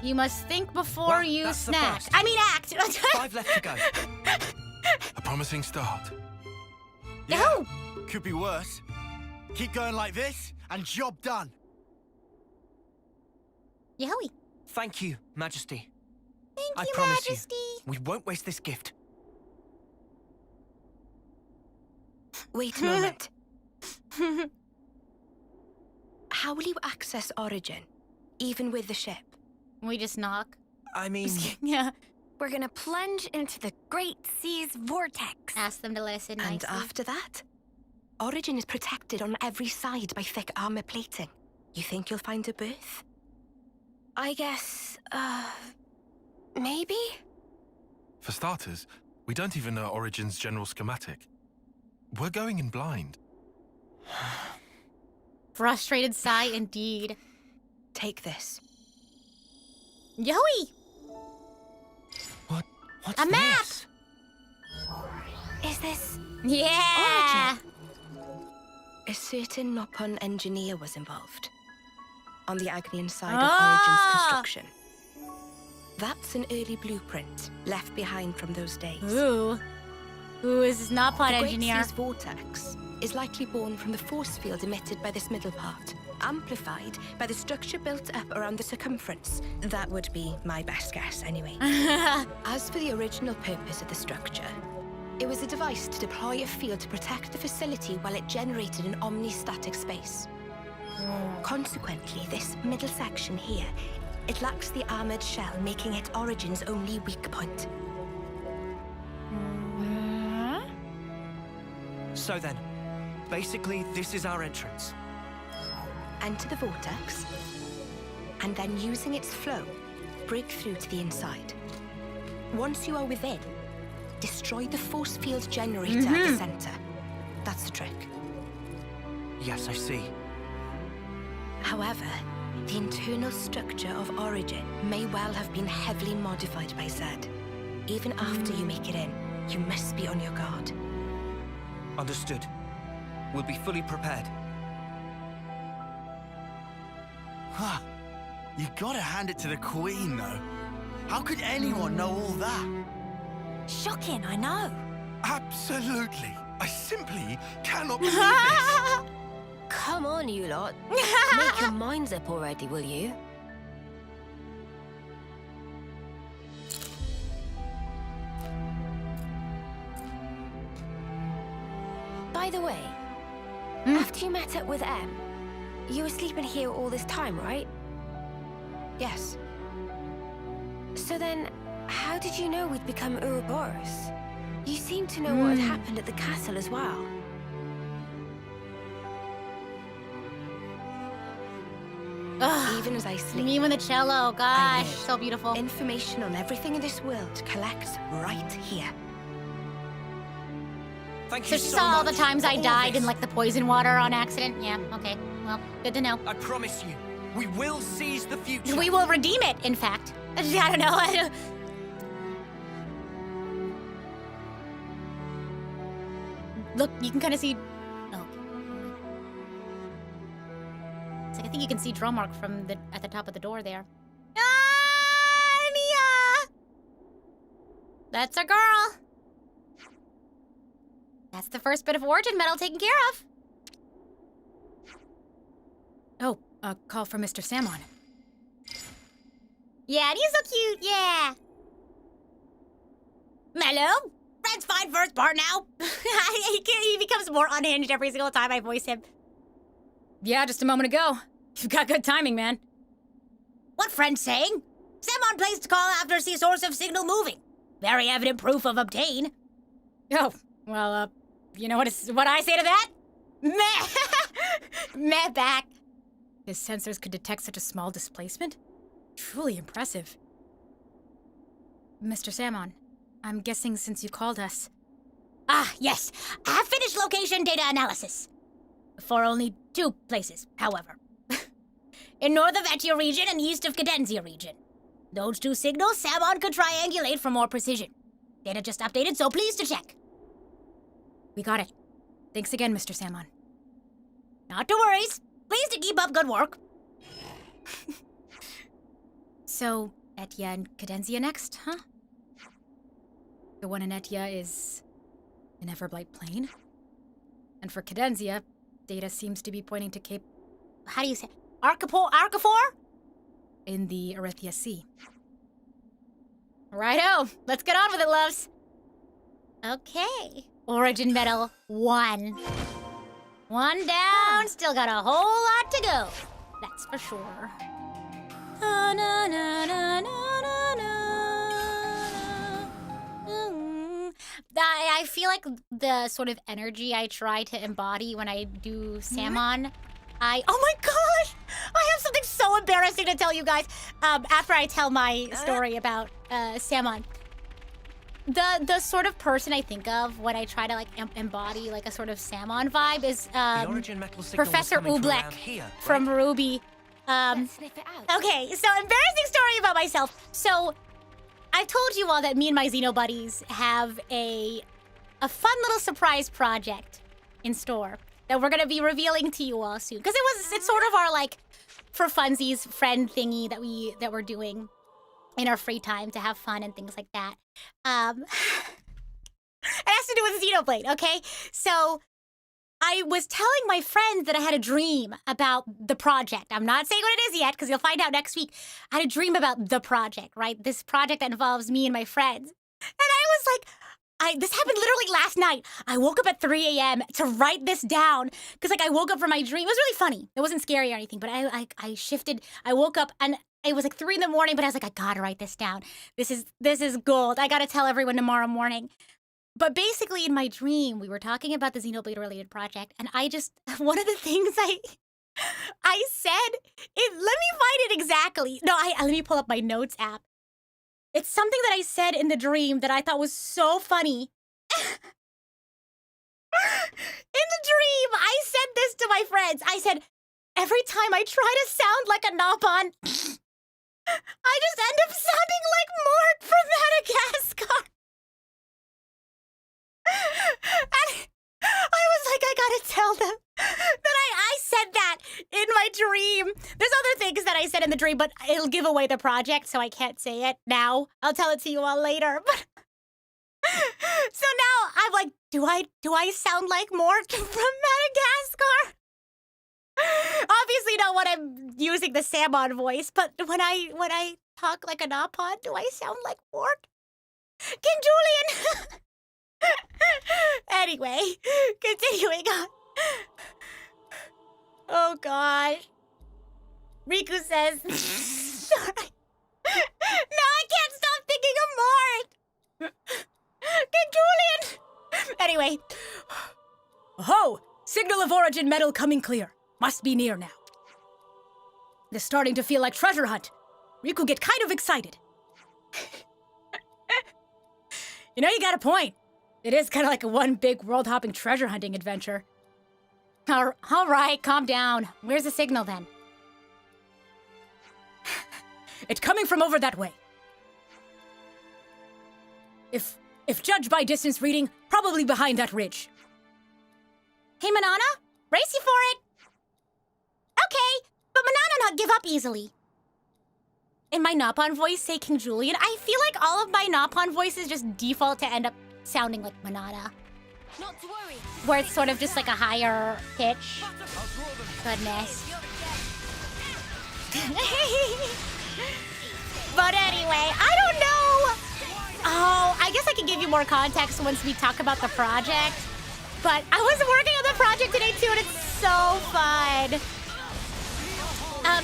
You must think before you snack. I mean, act. 5 left to go. A promising start. Yeah, could be worse. Keep going like this, and job done. Yowie. Thank you, Majesty. Thank I promise you, we won't waste this gift. Wait a moment. How will you access Origin, even with the ship? We just knock. I mean... Yeah. We're gonna plunge into the Great Sea's vortex. Ask them to listen And nicely. after that, Origin is protected on every side by thick armor plating. You think you'll find a berth? I guess, maybe? For starters, we don't even know Origin's general schematic. We're going in blind. Frustrated sigh indeed. Take this. Yowie! What's a map! this? Is this... Yeah! Origin? A certain Noppon engineer was involved. On the Agnian side of Origin's construction. That's an early blueprint left behind from those days. Ooh. Who is not pod engineer? The Great Sea's vortex is likely born from the force field emitted by this middle part, amplified by the structure built up around the circumference. That would be my best guess, anyway. As for the original purpose of the structure, it was a device to deploy a field to protect the facility while it generated an omnistatic space. Consequently, this middle section here, it lacks the armored shell, making it Origin's only weak point. So then, basically, this is our entrance. Enter the vortex, and then using its flow, break through to the inside. Once you are within, destroy the force field generator at the center. That's the trick. Yes, I see. However, the internal structure of Origin may well have been heavily modified by Zed. Even after you make it in, you must be on your guard. Understood. We'll be fully prepared. Huh. You gotta hand it to the Queen, though. How could anyone know all that? Shocking, I know. Absolutely. I simply cannot believe this. Come on, you lot. Make your minds up already, will you? By the way, after you met up with M, you were sleeping here all this time, right? Yes. So then, how did you know we'd become Ouroboros? You seem to know what had happened at the castle as well. Ugh. Even as I sleep. Me with the cello, gosh, so beautiful. Information on everything in this world collects right here. Thank So you she so saw all the much times for I all died this. in like the poison water on accident. Yeah, okay. Well, good to know. I promise you, we will seize the future. We will redeem it, in fact. I don't know. Look, you can kind of see... Oh. It's like, I think you can see draw mark from at the top of the door there. Anya! That's a girl. That's the first bit of origin metal taken care of. Oh, a call from Mr. Samon. Yeah, and he's so cute, yeah. Mellow? Fred's fine first part now. He becomes more unhinged every single time I voice him. Yeah, just a moment ago. You've got good timing, man. What Fred's saying? Samon placed to call after see source of signal moving. Very evident proof of obtain. Oh, well, you know what I say to that? Meh. Meh back. His sensors could detect such a small displacement? Truly impressive. Mr. Samon, I'm guessing since you called us... Ah, yes. I have finished location data analysis. For only 2 places, however. In north of Etia region and east of Cadenzia region. Those 2 signals Samon could triangulate for more precision. Data just updated, so please to check. We got it. Thanks again, Mr. Samon. Not to worries. Please to keep up good work. So, Etia and Cadenzia next, huh? The one in Etia is an Everblight plane. And for Cadenzia, data seems to be pointing to Cape... How do you say? Arcaphor? In the Arithia Sea. Righto, let's get on with it, loves. Okay. Origin Medal 1. 1 down, still got a whole lot to go. That's for sure. Na, na, na, na, na, na, na. I feel like the sort of energy I try to embody when I do Samon, oh my gosh! I have something so embarrassing to tell you guys after I tell my story about Samon. The sort of person I think of when I try to like embody like a sort of Samon vibe is Professor Oobleck from Ruby. Okay, so embarrassing story about myself. So I've told you all that me and my Xeno buddies have a fun little surprise project in store that we're gonna be revealing to you all soon. Because it's sort of our like for funsies friend thingy that we're doing in our free time to have fun and things like that. It has to do with Xenoblade, okay? So I was telling my friends that I had a dream about the project. I'm not saying what it is yet, because you'll find out next week. I had a dream about the project, right? This project that involves me and my friends. And I was like, this happened literally last night. I woke up at 3 a.m. to write this down, because like I woke up from my dream. It was really funny. It wasn't scary or anything, but I shifted. I woke up and it was like 3 a.m, but I was like, I gotta write this down. This is gold. I gotta tell everyone tomorrow morning. But basically, in my dream, we were talking about the Xenoblade-related project, and one of the things I said, let me find it exactly. No, let me pull up my notes app. It's something that I said in the dream that I thought was so funny. In the dream, I said this to my friends. I said, every time I try to sound like a Nopon, I just end up sounding like Mort from Madagascar. And I was like, I gotta tell them that I said that in my dream. There's other things that I said in the dream, but it'll give away the project, so I can't say it now. I'll tell it to you all later. But so now I'm like, do I sound like Mort from Madagascar? Obviously not when I'm using the Samon voice, but when I talk like a Nopon, do I sound like Mort? King Julian! Anyway, continuing on. Oh gosh. Riku says, sorry. No, I can't stop thinking of Mort. King Julian. Anyway. Ho! Signal of origin metal coming clear. Must be near now. This is starting to feel like treasure hunt. Riku get kind of excited. You know, you got a point. It is kind of like a one big world-hopping treasure hunting adventure. All right, calm down. Where's the signal then? It's coming from over that way. If judged by distance reading, probably behind that ridge. Hey, Manana, race you for it. Okay, but Manana not give up easily. In my Napon voice, say King Julian. I feel like all of my Napon voices just default to end up sounding like Manana. Not to worry. Where it's sort of just like a higher pitch. Goodness. But anyway, I don't know. Oh, I guess I can give you more context once we talk about the project. But I was working on the project today too, and it's so fun.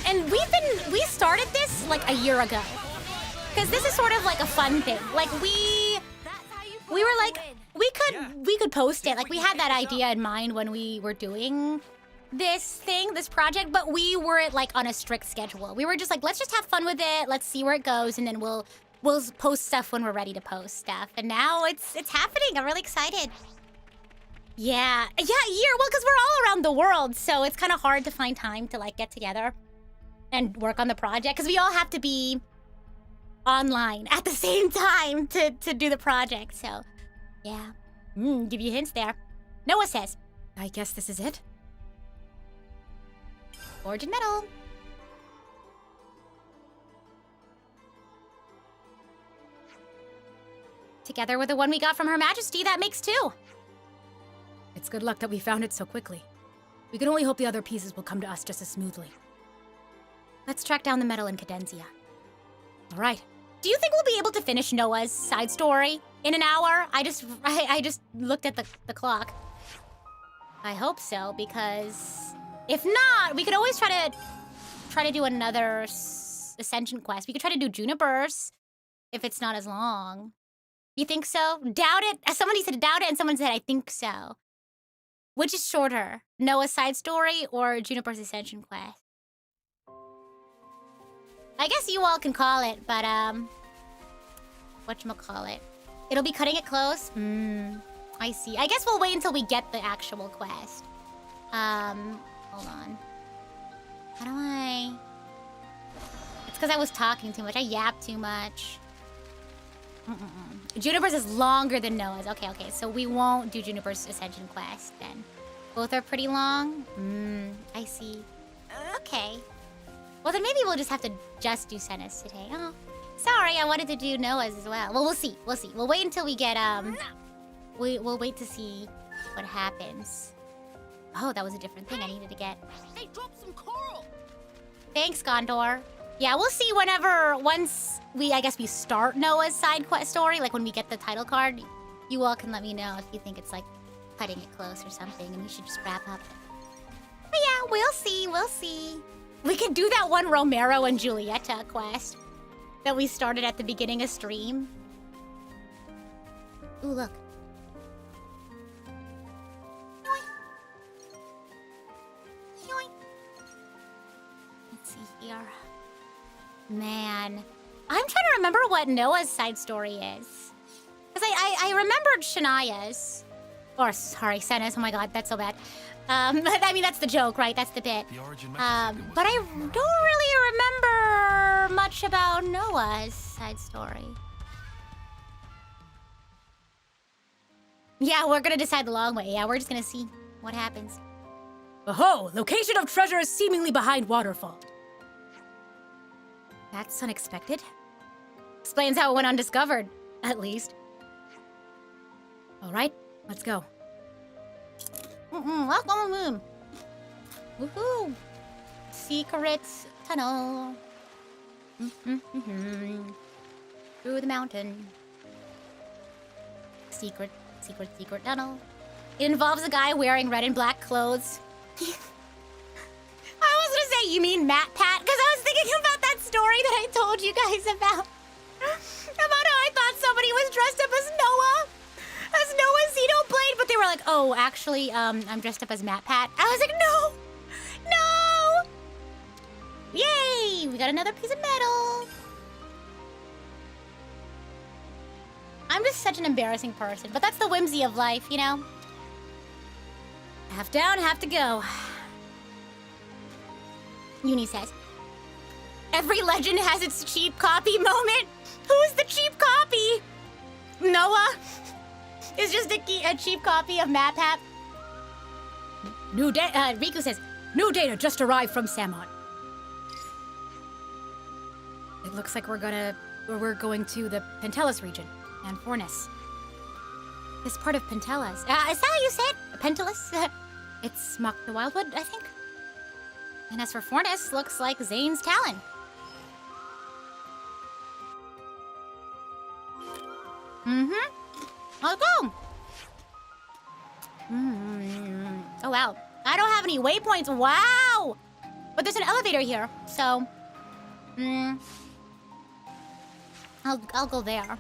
And we started this like a year ago. Because this is sort of like a fun thing. Like we were like, we could post it. Like we had that idea in mind when we were doing this project, but we weren't like on a strict schedule. We were just like, let's just have fun with it. Let's see where it goes, and then we'll post stuff when we're ready to post stuff. And now it's happening. I'm really excited. Yeah, a year. Well, because we're all around the world, so it's kind of hard to find time to like get together and work on the project, because we all have to be online at the same time to do the project. So, yeah. Give you hints there. Noah says, I guess this is it. Origin metal. Together with the one we got from Her Majesty, that makes 2. It's good luck that we found it so quickly. We can only hope the other pieces will come to us just as smoothly. Let's track down the metal in Cadenzia. All right. Do you think we'll be able to finish Noah's side story in an hour? I just looked at the clock. I hope so, because if not, we could always try to do another Ascension quest. We could try to do Juniper's if it's not as long. You think so? Doubt it. Somebody said doubt it, and someone said I think so. Which is shorter, Noah's side story or Juniper's Ascension quest? I guess you all can call it, but whatchamacallit? It'll be cutting it close? I see. I guess we'll wait until we get the actual quest. Hold on. How do I... It's because I was talking too much. I yapped too much. Juniper's is longer than Noah's. Okay. So we won't do Juniper's Ascension quest then. Both are pretty long? I see. Okay. Well, then maybe we'll just have to do Senna's today. Oh, sorry, I wanted to do Noah's as well. Well, we'll see. We'll wait until we get, we'll wait to see what happens. Oh, that was a different thing I needed to get. Hey, drop some coral! Thanks, Gondor. Yeah, we'll see once we start Noah's side quest story, like when we get the title card. You all can let me know if you think it's like cutting it close or something, and we should just wrap up. But yeah, we'll see. We could do that one Romero and Julieta quest that we started at the beginning of stream. Ooh, look. Yoink. Let's see here. Man, I'm trying to remember what Noah's side story is. Because I remembered Shania's. Or, sorry, Senna's. Oh my god, that's so bad. I mean, that's the joke, right? That's the bit. But I don't really remember much about Noah's side story. Yeah, we're gonna decide the long way. Yeah, we're just gonna see what happens. Oh, location of treasure is seemingly behind waterfall. That's unexpected. Explains how it went undiscovered, at least. All right, let's go. Welcome to the moon. Woohoo! Secret tunnel. Through the mountain. Secret tunnel. It involves a guy wearing red and black clothes. I was gonna say, you mean Matt Pat? Because I was thinking about that story that I told you guys about. About how I thought somebody was dressed up as Noah. As Noah's Xenoblade, but they were like, oh, actually, I'm dressed up as Matt Pat. I was like, no! No! Yay! We got another piece of metal. I'm just such an embarrassing person, but that's the whimsy of life, you know? Half down, half to go. Uni says, every legend has its cheap copy moment. Who's the cheap copy? Noah is just a cheap copy of MatPat. Riku says, new data just arrived from Samon. It looks like we're going to the Pentelis region and Fornis. This part of Pentelis. Is that how you say it? Pentelis? It's Mock the Wildwood, I think. And as for Fornis, looks like Zane's Talon. Let's go. Oh, wow. I don't have any waypoints. Wow. But there's an elevator here, so... I'll go there.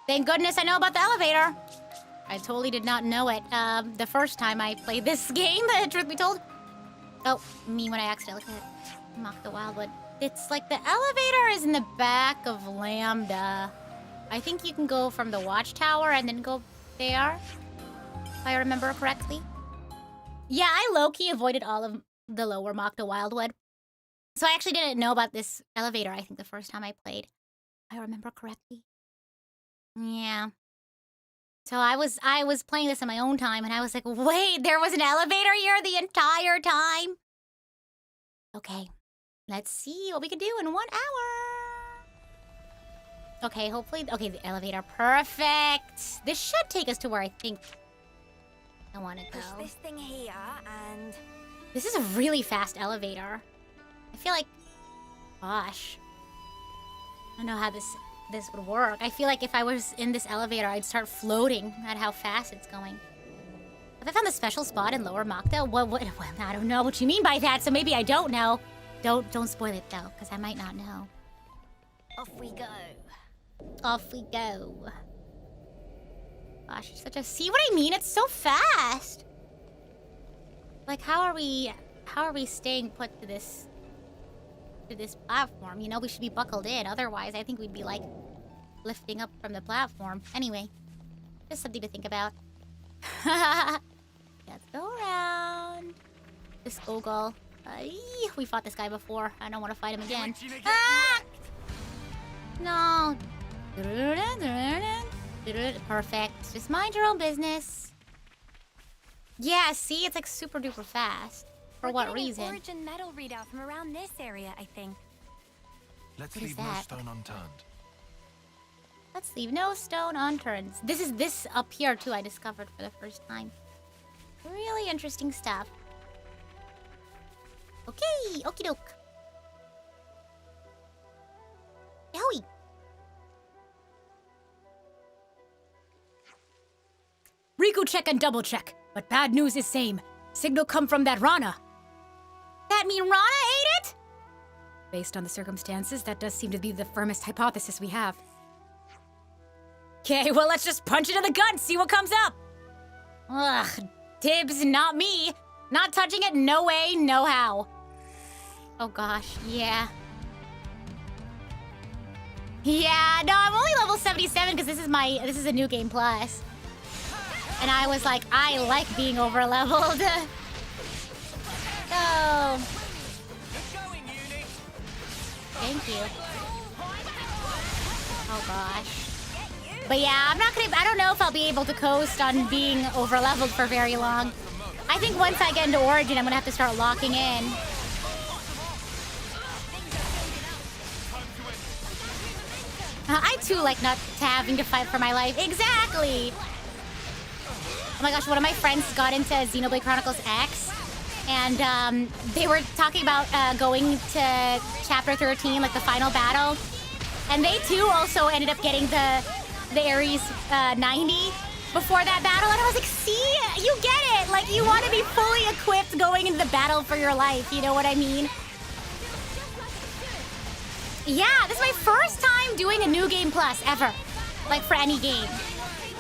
Thank goodness I know about the elevator. I totally did not know it the first time I played this game, truth be told. Oh, me when I accidentally looked at it. Mock the Wildwood. It's like the elevator is in the back of Lambda. I think you can go from the watchtower and then go there, if I remember correctly. Yeah, I low-key avoided all of the lower Mock the Wildwood. So I actually didn't know about this elevator, I think, the first time I played. If I remember correctly. Yeah. So I was playing this in my own time, and I was like, wait, there was an elevator here the entire time? Okay, let's see what we can do in 1 hour. Okay, hopefully, okay, the elevator, perfect. This should take us to where I think I want to go. Push this thing here, and... This is a really fast elevator. I feel like, gosh, I don't know how this would work. I feel like if I was in this elevator, I'd start floating at how fast it's going. Have I found the special spot in Lower Mokta? What, I don't know what you mean by that, so maybe I don't know. Don't spoil it, though, because I might not know. Off we go. Off we go. Gosh, it's such a... See what I mean? It's so fast. Like, how are we staying put to this platform? You know, we should be buckled in. Otherwise, I think we'd be, like, lifting up from the platform. Anyway, just something to think about. Let's go around. This Ogul. We fought this guy before. I don't want to fight him again. Ah! No. Perfect. Just mind your own business. Yeah, see? It's like super duper fast. For what reason? Origin metal readout from around this area, I think. Let's leave no stone unturned. Let's leave no stone unturned. This up here too I discovered for the first time. Really interesting stuff. Okay, okie doke. Yowie. Riku check and double check, but bad news is same. Signal come from that Rana. That mean Rana ate it? Based on the circumstances, that does seem to be the firmest hypothesis we have. Okay, well, let's just punch it in the gut and see what comes up. Ugh, dibs, not me. Not touching it, no way, no how. Oh gosh, yeah. Yeah, no, I'm only level 77 because this is a new game plus. And I was like, I like being over leveled. Go. Thank you. Oh gosh. But yeah, I don't know if I'll be able to coast on being over leveled for very long. I think once I get into Origin, I'm gonna have to start locking in. I too like not having to fight for my life. Exactly! Oh my gosh, one of my friends got into Xenoblade Chronicles X, and they were talking about going to Chapter 13, like the final battle, and they too also ended up getting the Ares 90, before that battle, and I was like, see, you get it. Like, you want to be fully equipped going into the battle for your life. You know what I mean? Yeah, this is my first time doing a New Game Plus ever. Like, for any game.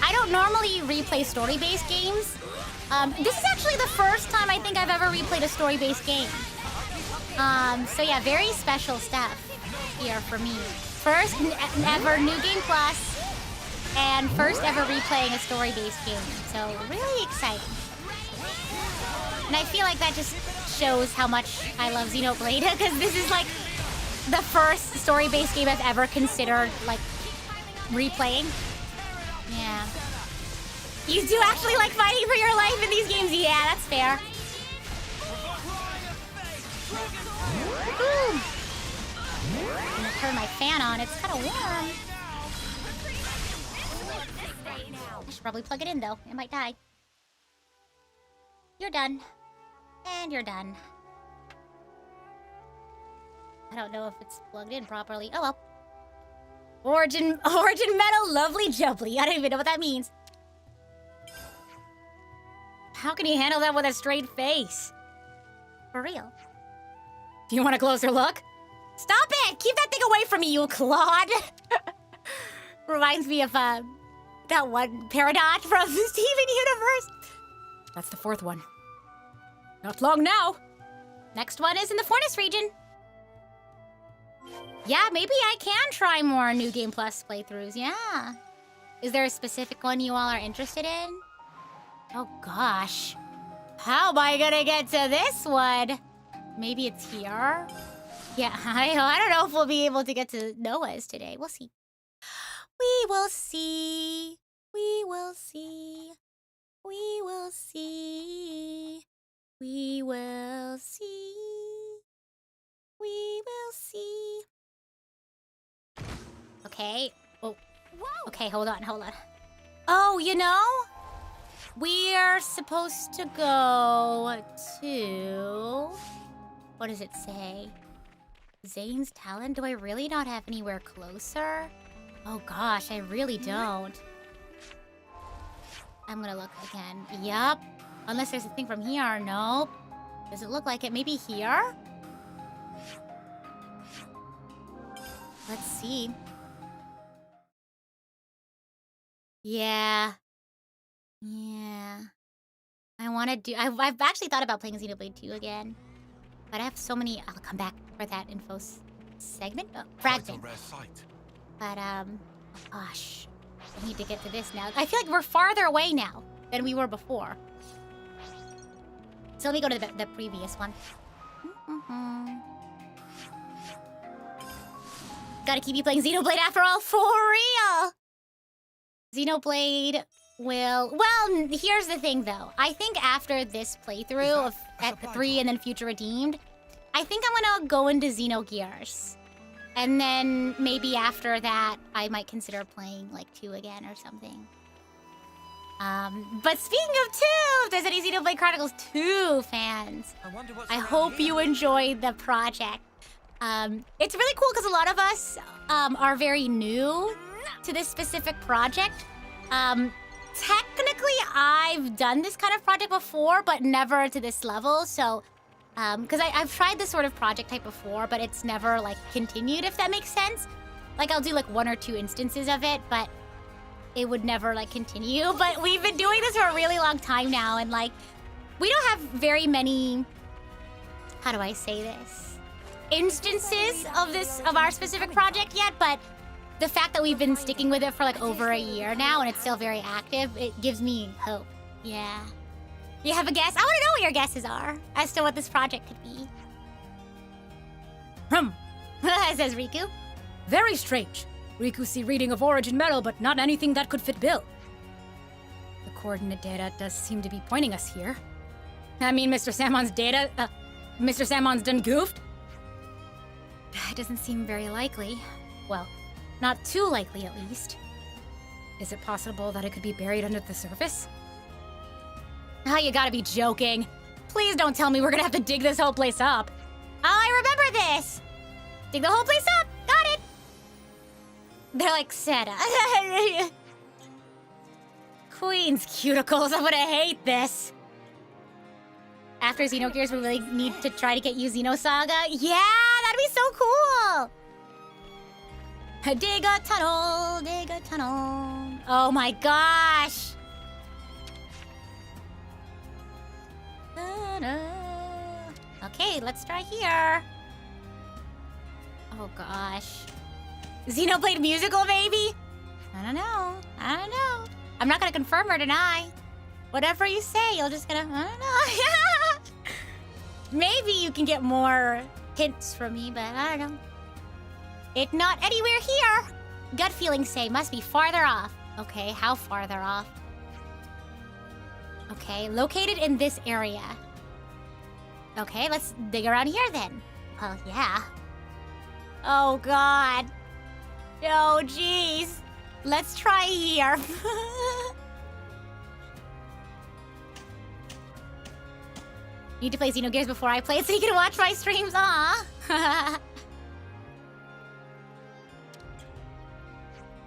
I don't normally replay story-based games. This is actually the first time I think I've ever replayed a story-based game. So yeah, very special stuff here for me. First ever New Game Plus. And first ever replaying a story-based game. So, really exciting. And I feel like that just shows how much I love Xenoblade, because this is like the first story-based game I've ever considered, like, replaying. Yeah. You do actually like fighting for your life in these games? Yeah, that's fair. Ooh. I'm gonna turn my fan on. It's kind of warm. I should probably plug it in, though. It might die. You're done. And you're done. I don't know if it's plugged in properly. Oh, well. Origin Metal Lovely Jubbly. I don't even know what that means. How can you handle that with a straight face? For real. Do you want a closer look? Stop it! Keep that thing away from me, you clod! Reminds me of, that one Paradox from the Steven Universe. That's the fourth one. Not long now. Next one is in the Forest region. Yeah, maybe I can try more New Game Plus playthroughs, yeah. Is there a specific one you all are interested in? Oh gosh. How am I gonna get to this one? Maybe it's here? Yeah, I don't know if we'll be able to get to Noah's today. We'll see. We will see. We will see. We will see. We will see. We will see. Okay. Oh. Okay, hold on. Oh, you know? We're supposed to go to... What does it say? Zane's Talon? Do I really not have anywhere closer? Oh gosh, I really don't. I'm gonna look again. Yup. Unless there's a thing from here. Nope. Doesn't look like it. Maybe here? Let's see. Yeah. I want to do... I've actually thought about playing Xenoblade 2 again. But I have so many... I'll come back for that info segment. Oh, fragment. But, oh gosh. I need to get to this now. I feel like we're farther away now than we were before. So let me go to the previous one. Gotta keep you playing Xenoblade after all, for real! Xenoblade will... Well, here's the thing, though. I think after this playthrough of at 3 and then Future Redeemed, I think I'm gonna go into Xenogears. And then maybe after that, I might consider playing, like, 2 again or something. But speaking of 2, if there's any Xenoblade Chronicles 2 fans, I hope you enjoyed the project. It's really cool because a lot of us are very new to this specific project. Technically, I've done this kind of project before, but never to this level. So, because I've tried this sort of project type before, but it's never, like, continued, if that makes sense. Like, I'll do, like, 1 or 2 instances of it, but it would never, like, continue. But we've been doing this for a really long time now, and, like, we don't have very many... How do I say this? Instances of our specific project yet, but the fact that we've been sticking with it for like over a year now and it's still very active, it gives me hope. Yeah. You have a guess? I want to know what your guesses are as to what this project could be. Says Riku. Very strange. Riku see reading of Origin Metal, but not anything that could fit Bill. The coordinate data does seem to be pointing us here. I mean, Mr. Salmon's done goofed. It doesn't seem very likely. Well, not too likely at least. Is it possible that it could be buried under the surface? Oh, you gotta be joking. Please don't tell me we're gonna have to dig this whole place up. Oh, I remember this! Dig the whole place up! Got it! They're like Seta. Queen's cuticles, I'm gonna hate this. After Xenogears, we really need to try to get you Xenosaga. Yeah, that'd be so cool. Dig a tunnel, dig a tunnel. Oh my gosh. Okay, let's try here. Oh gosh. Xenoblade musical, baby? I don't know. I don't know. I'm not gonna confirm or deny. Whatever you say, you're just gonna, I don't know. Maybe you can get more hints from me, but I don't know. It's not anywhere here. Gut feelings say must be farther off. Okay, how farther off? Okay, located in this area. Okay, let's dig around here then. Well, yeah. Oh god. Oh jeez. Let's try here. Need to play Xenogears before I play it so you can watch my streams. Aw.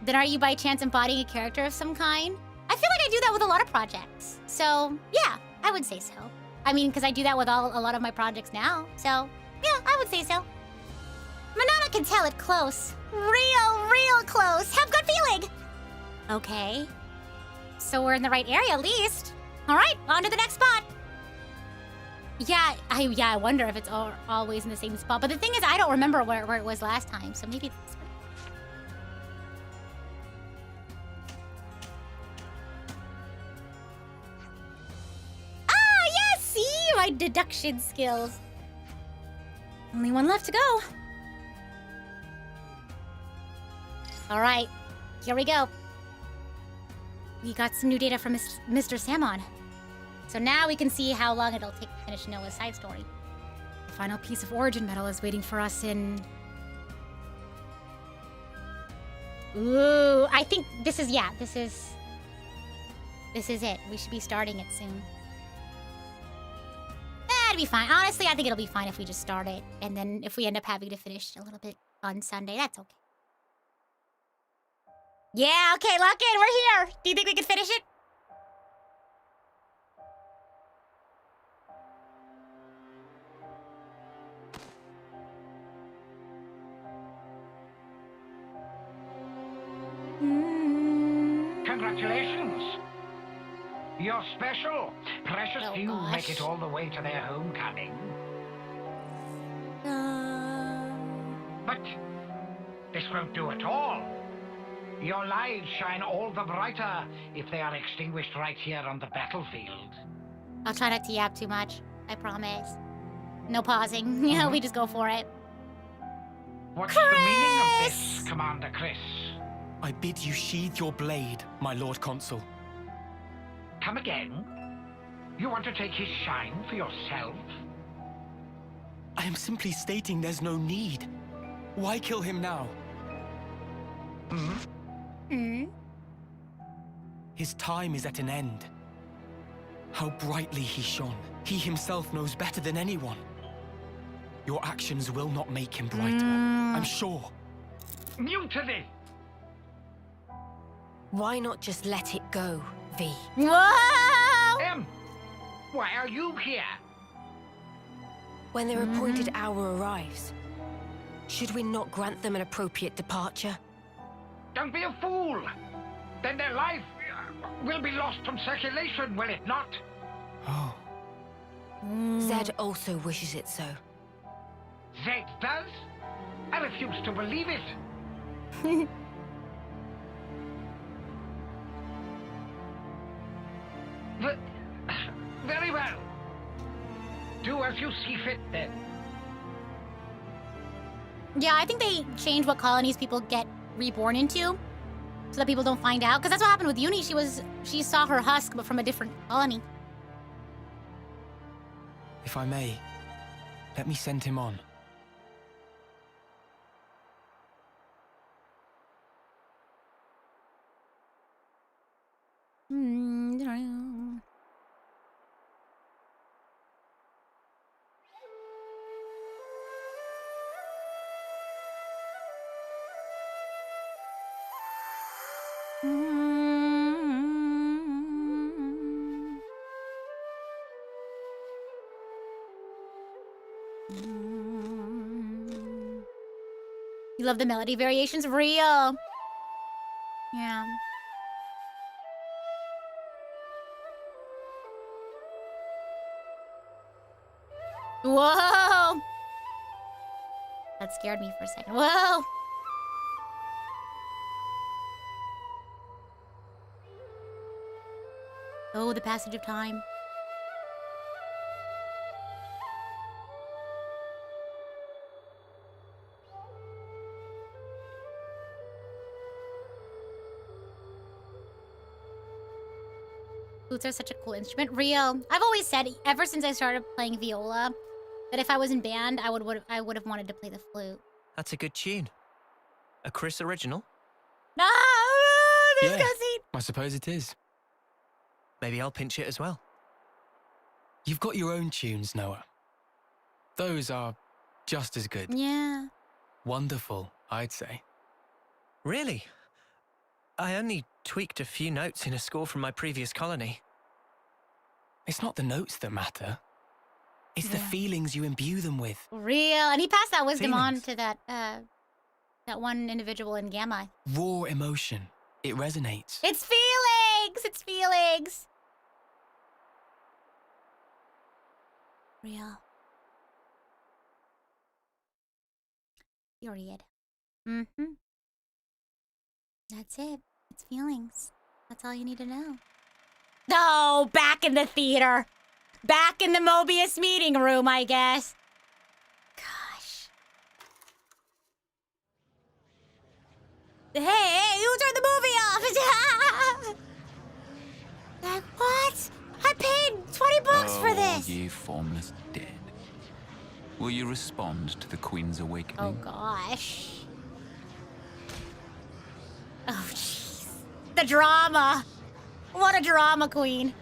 Then are you by chance embodying a character of some kind? I feel like I do that with a lot of projects. So, yeah, I would say so. I mean, because I do that with a lot of my projects now. So, yeah, I would say so. Manana can tell it close. Real close. Have good feeling. Okay. So we're in the right area at least. All right, on to the next spot. Yeah, I wonder if it's always in the same spot. But the thing is, I don't remember where it was last time. So maybe this one. Ah, yes! See? My deduction skills. Only one left to go. All right, here we go. We got some new data from Mr. Samon. So now we can see how long it'll take to finish Noah's side story. The final piece of origin metal is waiting for us in... Ooh, I think this is, yeah, this is it. We should be starting it soon. It'll be fine. Honestly, I think it'll be fine if we just start it. And then if we end up having to finish a little bit on Sunday, that's okay. Yeah, okay, lock in. We're here. Do you think we can finish it? Congratulations. You're special. Precious few make it all the way to their homecoming. But this won't do at all. Your lives shine all the brighter if they are extinguished right here on the battlefield. I'll try not to yap too much. I promise. No pausing. You know, we just go for it. What's the meaning of this, Commander Chris? I bid you sheathe your blade, my Lord Consul. Come again? You want to take his shine for yourself? I am simply stating there's no need. Why kill him now? His time is at an end. How brightly he shone. He himself knows better than anyone. Your actions will not make him brighter, I'm sure. Mutiny! Why not just let it go, V? Whoa! Why are you here? When their appointed hour arrives, should we not grant them an appropriate departure? Don't be a fool! Then their life will be lost from circulation, will it not? Oh. Zed also wishes it so. Zed does? I refuse to believe it. Very well. Do as you see fit, then. Yeah, I think they change what colonies people get reborn into, so that people don't find out. Because that's what happened with Uni. She saw her husk, but from a different colony. If I may, let me send him on. You love the melody variations? Real. Yeah. Whoa! That scared me for a second. Whoa! Oh, the passage of time. Flutes are such a cool instrument. Real. I've always said, ever since I started playing viola, that if I was in band, I would have wanted to play the flute. That's a good tune. A Chris original? No! This Yeah, cutscene! I suppose it is. Maybe I'll pinch it as well. You've got your own tunes, Noah. Those are just as good. Yeah. Wonderful, I'd say. Really? I only tweaked a few notes in a score from my previous colony. It's not the notes that matter. It's the feelings you imbue them with. Real. And he passed that wisdom on Feelings. to that one individual in Gamma. Raw emotion. It resonates. It's feelings! It's feelings! Real. Period. Mm-hmm. That's it. It's feelings. That's all you need to know. No, back in the theater. Back in the Mobius meeting room, I guess. Gosh. Hey, you turned the movie off! Like, what? I paid $20 for this! Ye formless dead. Will you respond to the Queen's awakening? Oh, gosh. Oh, jeez. The drama. What a drama queen.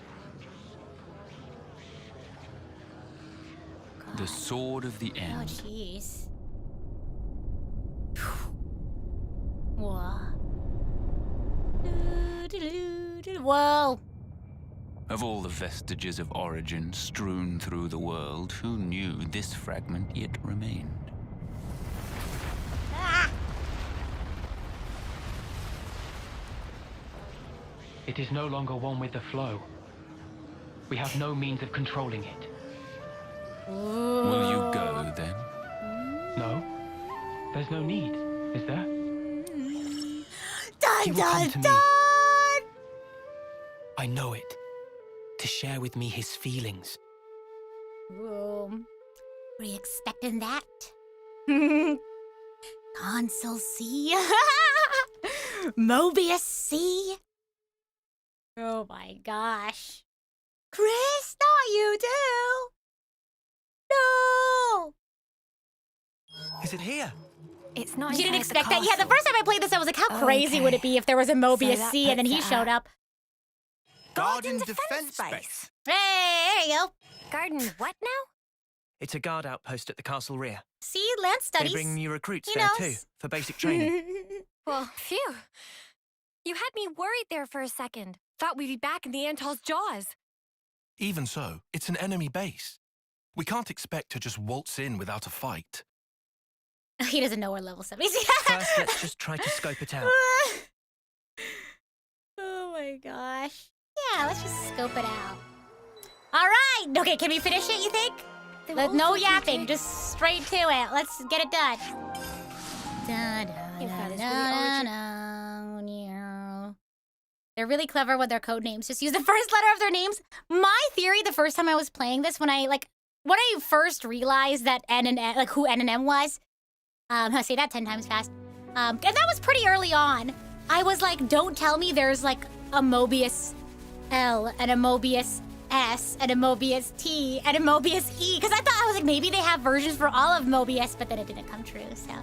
The sword of the Oh, end. jeez. Whoa. Whoa. Of all the vestiges of origin strewn through the world, who knew this fragment yet remained? It is no longer one with the flow. We have no means of controlling it. Will you go then? No. There's no need, is there? Dun, He will come dun, to me. dun! I know it. To share with me his feelings. Were you expecting that? Console C? Mobius C? Oh my gosh. Chris, not you too! No! Is it here? It's not. You didn't inside expect that? Yeah, the castle. first time I played this, I was like, how crazy would it be if there was a Mobius that C and then puts he it showed at- up? Garden defense space. Hey, there you go. Garden what now? It's a guard outpost at the castle rear. See, Lance studies. They bring new recruits He there knows. too, for basic training. Well, phew. You had me worried there for a second. Thought we'd be back in the Antol's jaws. Even so, it's an enemy base. We can't expect to just waltz in without a fight. He doesn't know where level 7 is. First, let's just try to scope it out. Oh my gosh. Yeah, let's just scope it out. All right. Okay, can we finish it, you think? No yapping, just straight to it. Let's get it done. They're really clever with their code names. Just use the first letter of their names. My theory, the first time I was playing this, when I first realized that N and M, like who N and M was, I say that 10 times fast. And that was pretty early on. I was like, don't tell me there's like a Mobius L and a Mobius S and a Mobius T and a Mobius E. Because I was like, maybe they have versions for all of Mobius, but then it didn't come true, so.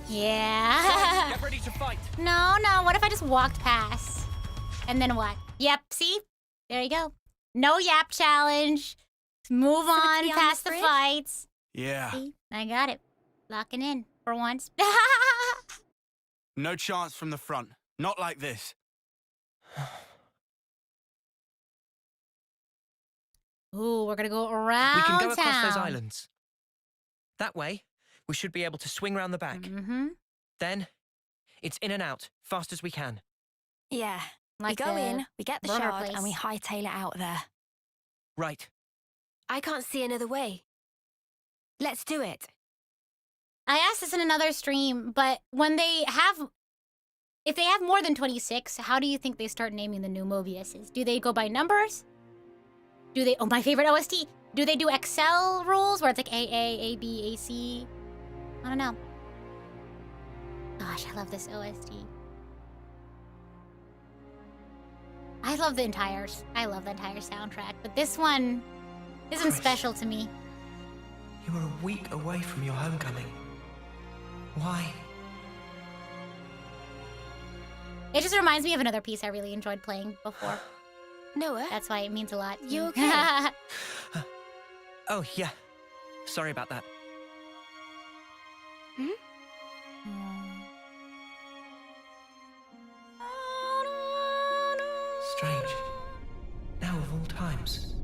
Yeah. Get ready to fight. No, what if I just walked past? And then what? Yep, see? There you go. No yap challenge. Move on past the fights. Yeah. See? I got it. Locking in for once. No chance from the front. Not like this. Ooh, we're gonna go around We can go across those town. islands. That way, we should be able to swing round the back. Mm-hmm. Then, it's in and out, fast as we can. Yeah. Like we go the in, we get the burger shard, place. and we hightail it out there. Right. I can't see another way. Let's do it. I asked this in another stream, but when they have... If they have more than 26, how do you think they start naming the new Mobiuses? Do they go by numbers? Do they... Oh, my favorite OST. Do they do Excel rules where it's like AA, AB, AC? I don't know. Gosh, I love this OST. I love the entire soundtrack, but this one isn't Chris. special to me. You were a week away from your homecoming. Why? It just reminds me of another piece I really enjoyed playing before. Noah? That's why it means a lot. You okay? Oh, yeah. Sorry about that. Strange. Now of all times.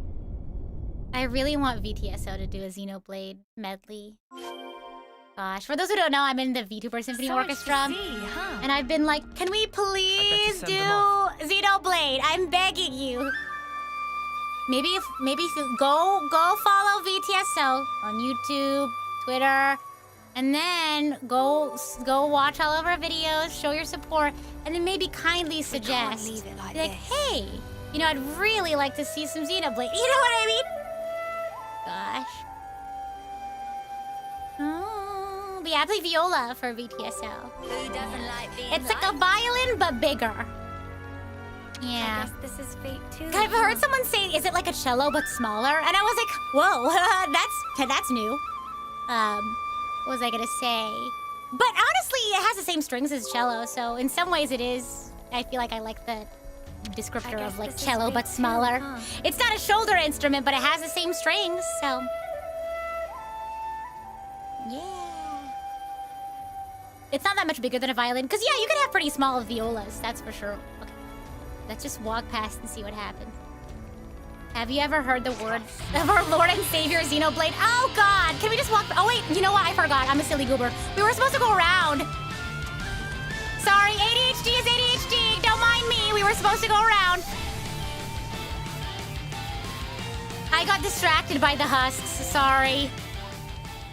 I really want VTSO to do a Xenoblade medley. Gosh, for those who don't know, I'm in the VTuber Symphony Orchestra. And I've been like, can we please do Xenoblade? I'm begging you. Maybe if you go follow VTSO on YouTube, Twitter, and then go watch all of our videos, show your support, and then maybe kindly suggest, leave it like like, this. hey, you know, I'd really like to see some Xenoblade. You know what I mean? Gosh. Oh, but yeah, I play viola for VTSO. Who doesn't like being It's like a violin, but bigger. Yeah. I guess this is fate too. I've heard someone say, is it like a cello but smaller? And I was like, whoa, that's new. What was I gonna say? But honestly, it has the same strings as cello, so in some ways it is. I feel like I like the descriptor of like cello but smaller. It's not a shoulder instrument, but it has the same strings, so. Yeah. It's not that much bigger than a violin, because yeah, you can have pretty small violas, that's for sure. Okay. Let's just walk past and see what happens. Have you ever heard the words of our Lord and Savior Xenoblade? Oh God, can we just walk? Oh wait, you know what? I forgot. I'm a silly goober. We were supposed to go around. Sorry, ADHD is ADHD. Don't mind me. We were supposed to go around. I got distracted by the husks. Sorry.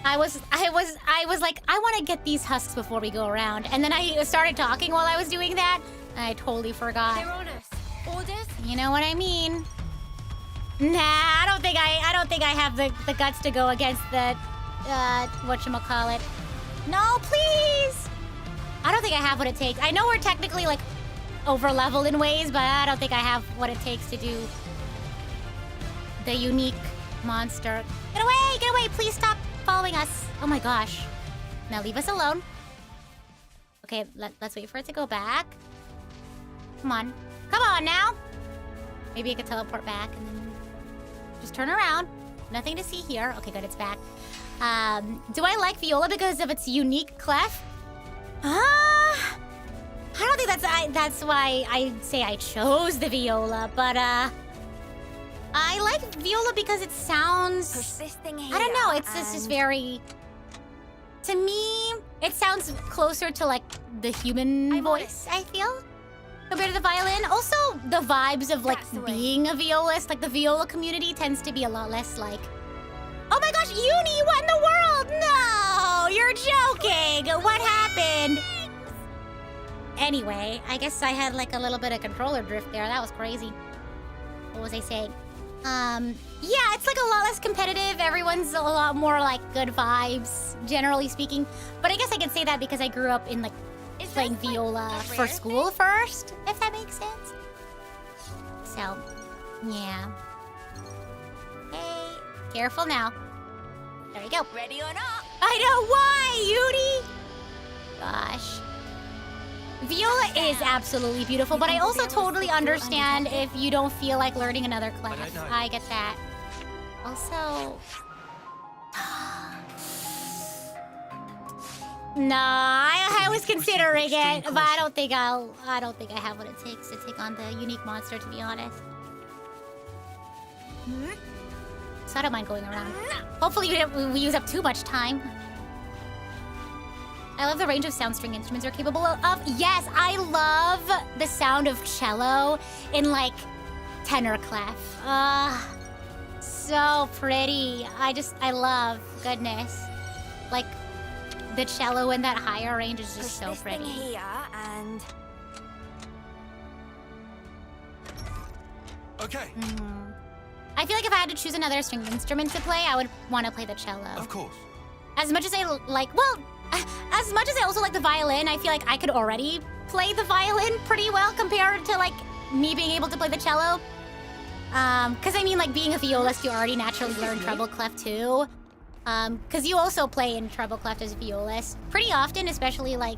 I was like, I want to get these husks before we go around, and then I started talking while I was doing that. I totally forgot. They're on us. Orders? You know what I mean? Nah, I don't think I have the guts to go against the whatchamacallit. No, please! I don't think I have what it takes. I know we're technically like over leveled in ways, but I don't think I have what it takes to do the unique monster. Get away, please stop following us. Oh my gosh. Now leave us alone. Okay, let's wait for it to go back. Come on now. Maybe I could teleport back and then just turn around. Nothing to see here. Okay, good, it's back. Do I like viola because of its unique clef? I don't think that's why I say I chose the viola, but I like viola because it sounds persisting here. I don't know, it's just very, to me, it sounds closer to like the human voice, I feel, compared to the violin. Also, the vibes of like being a violist, like the viola community tends to be a lot less like, oh my gosh, Uni, what in the world? No, you're joking. What happened? Anyway, I guess I had like a little bit of controller drift there. That was crazy. What was I saying? Yeah, it's like a lot less competitive. Everyone's a lot more like good vibes, generally speaking. But I guess I can say that because I grew up in like playing viola for school first, if that makes sense. So, yeah. Hey, careful now. There we go. Ready or not? I know, why, Yudi? Gosh. Viola is absolutely beautiful, but I also totally understand if you don't feel like learning another class. I get that. Also... Nah, I was considering it, but I don't think I have what it takes to take on the unique monster, to be honest. so I don't mind going around. Hopefully we use up too much time. I love the range of sound string instruments are capable of. Yes, I love the sound of cello in like tenor clef. So pretty. I love, goodness. Like the cello in that higher range is just so pretty. Here and okay. I feel like if I had to choose another stringed instrument to play, I would want to play the cello. Of course. As much as I like, well, as much as I also like the violin, I feel like I could already play the violin pretty well compared to like me being able to play the cello. Cause I mean, like being a violist, you already naturally learn treble clef too. Cause you also play in treble clef as a violist pretty often, especially like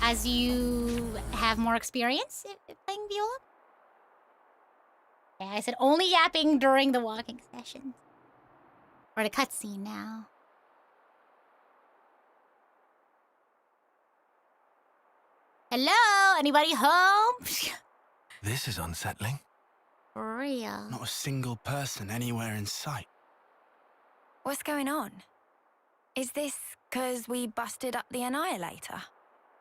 as you have more experience playing viola. Yeah, I said only yapping during the walking sessions. Or the cutscene now. Hello? Anybody home? This is unsettling. For real. Not a single person anywhere in sight. what's going on? Is this because we busted up the Annihilator?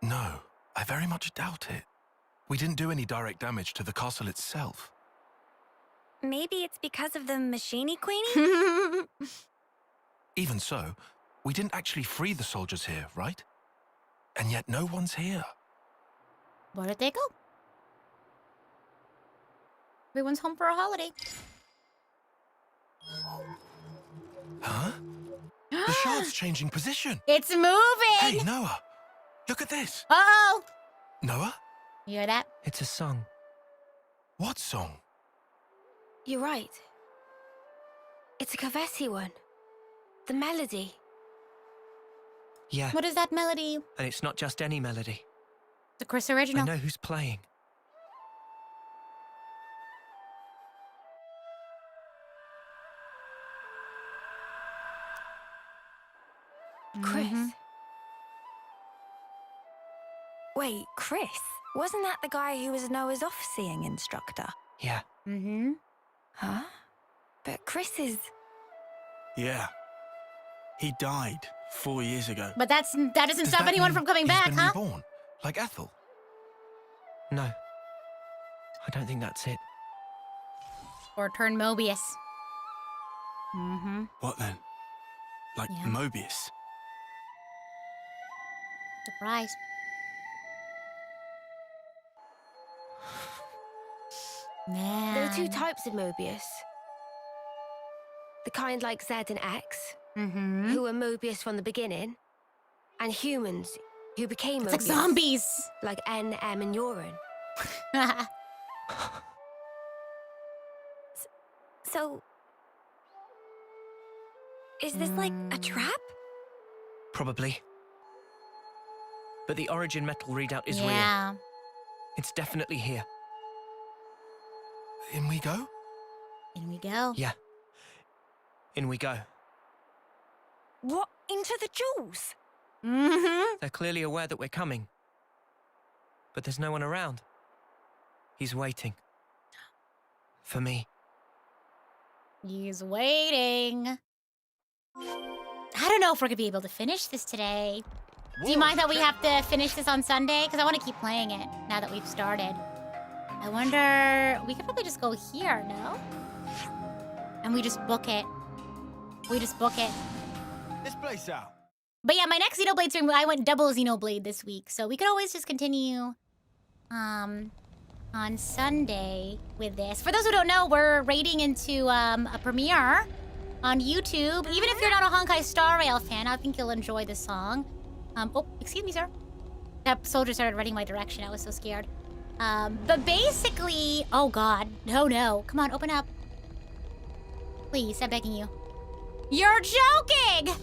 No, I very much doubt it. We didn't do any direct damage to the castle itself. Maybe it's because of the Machini Queenie? Even so, we didn't actually free the soldiers here, right? And yet no one's here. Where did they go? Everyone's home for a holiday. Huh? The shard's changing position. It's moving! Hey, Noah, look at this. Uh-oh! Noah? You hear that? It's a song. What song? You're right. It's a Kavesi one. The melody. Yeah. What is that melody? And it's not just any melody. The Chris original. I know who's playing. Chris. Wait, Chris? Wasn't that the guy who was Noah's off-seeing instructor? Yeah. Mm-hmm. Huh? But Chris is... Yeah. He died 4 years ago. But that doesn't stop anyone from coming back, been huh? Reborn, like Ethel? No. I don't think that's it. Or turn Mobius. Mm-hmm. What then? Like Yeah. Mobius? Surprise. Man. There are two types of Mobius. The kind like Z and X, who were Mobius from the beginning, and humans who became Mobius. It's like zombies! Like N, M, and Urine. So... Is this like a trap? Probably. But the origin metal readout is Yeah. real. It's definitely here. In we go? In we go. Yeah. In we go. What? Into the jewels? Mm-hmm. They're clearly aware that we're coming. But there's no one around. He's waiting. For me. He's waiting. I don't know if we're gonna be able to finish this today. Do you mind that we have to finish this on Sunday? Because I want to keep playing it now that we've started. I wonder... We could probably just go here, no? And we just book it. We just book it. This place out. But yeah, my next Xenoblade stream, I went double Xenoblade this week. So we could always just continue on Sunday with this. For those who don't know, we're raiding into a premiere on YouTube. Even if you're not a Honkai Star Rail fan, I think you'll enjoy the song. Oh, excuse me, sir. That soldier started running my direction. I was so scared. But basically... Oh, God. No. Come on, open up. Please, I'm begging you. You're joking!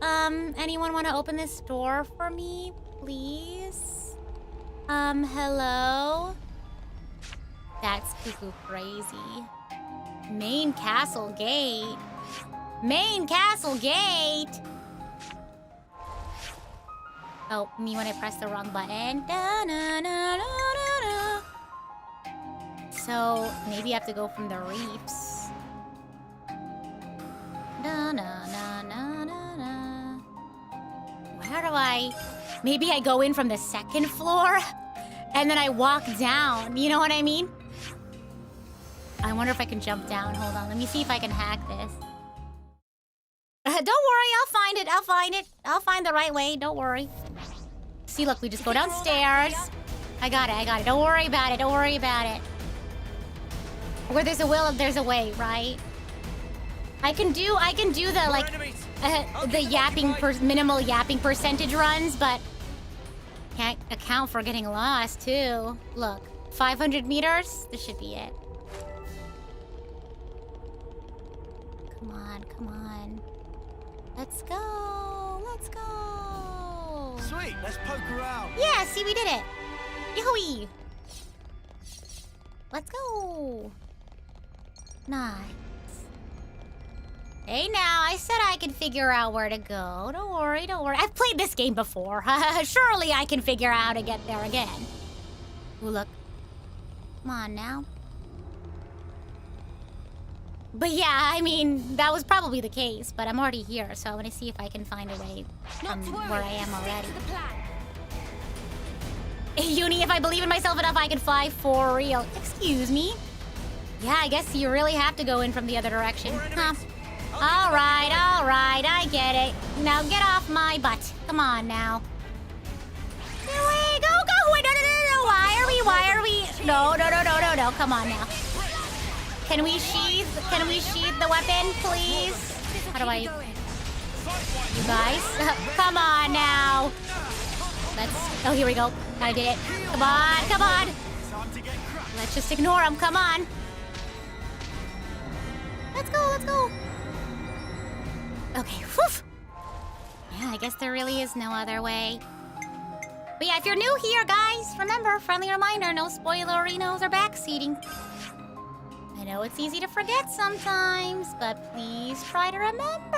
Anyone want to open this door for me, please? Hello? That's cuckoo crazy. Main castle gate. Main castle gate! Oh, me when I pressed the wrong button. So, maybe I have to go from the reefs. maybe I go in from the second floor and then I walk down. You know what I mean? I wonder if I can jump down. Hold on. Let me see if I can hack this. Don't worry. I'll find it. I'll find it. I'll find the right way. Don't worry. See, look, we just go downstairs. I got it. I got it. Don't worry about it. Don't worry about it. Where there's a will, there's a way, right? I can do the, like, the yapping, minimal yapping percentage runs, but can't account for getting lost, too. Look, 500 meters? This should be it. Come on, come on. Let's go. Let's go. Sweet, let's poke around. Yeah, see, we did it. Yoo-hoo! Let's go. Nice. Hey now, I said I could figure out where to go. Don't worry, don't worry. I've played this game before. Surely I can figure out how to get there again. Ooh, look. Come on now. But yeah, I mean, that was probably the case, but I'm already here, so I want to see if I can find a way from where I am already. Uni, if I believe in myself enough, I can fly for real. Excuse me? Yeah, I guess you really have to go in from the other direction, huh? Alright, I get it. Now get off my butt. Come on now. Wait, go! Wait, no. Why are we? No. Come on now. Can we sheath the weapon, please? How do I? You guys? Come on now. Oh, here we go. I did it. Come on. Let's just ignore him. Come on. Let's go. Okay, whew. Yeah, I guess there really is no other way. But yeah, if you're new here, guys, remember, friendly reminder, no spoilerinos or backseating. I know it's easy to forget sometimes, but please try to remember.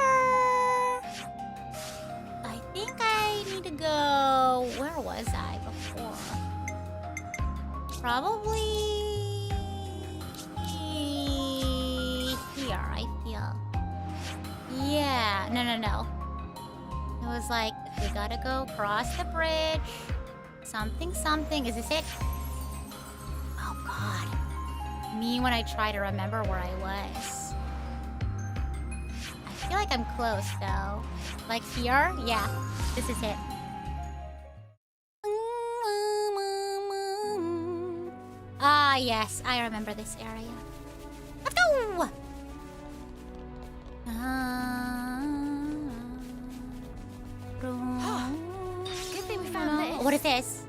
I think I need to go... Where was I before? Probably... here, I feel. Yeah, no. It was like, we gotta go cross the bridge. Something. Is this it? Oh, God. Me when I try to remember where I was. I feel like I'm close, though. Like here? Yeah, this is it. Ah, yes, I remember this area. Let's go! Good thing we found this. What is this?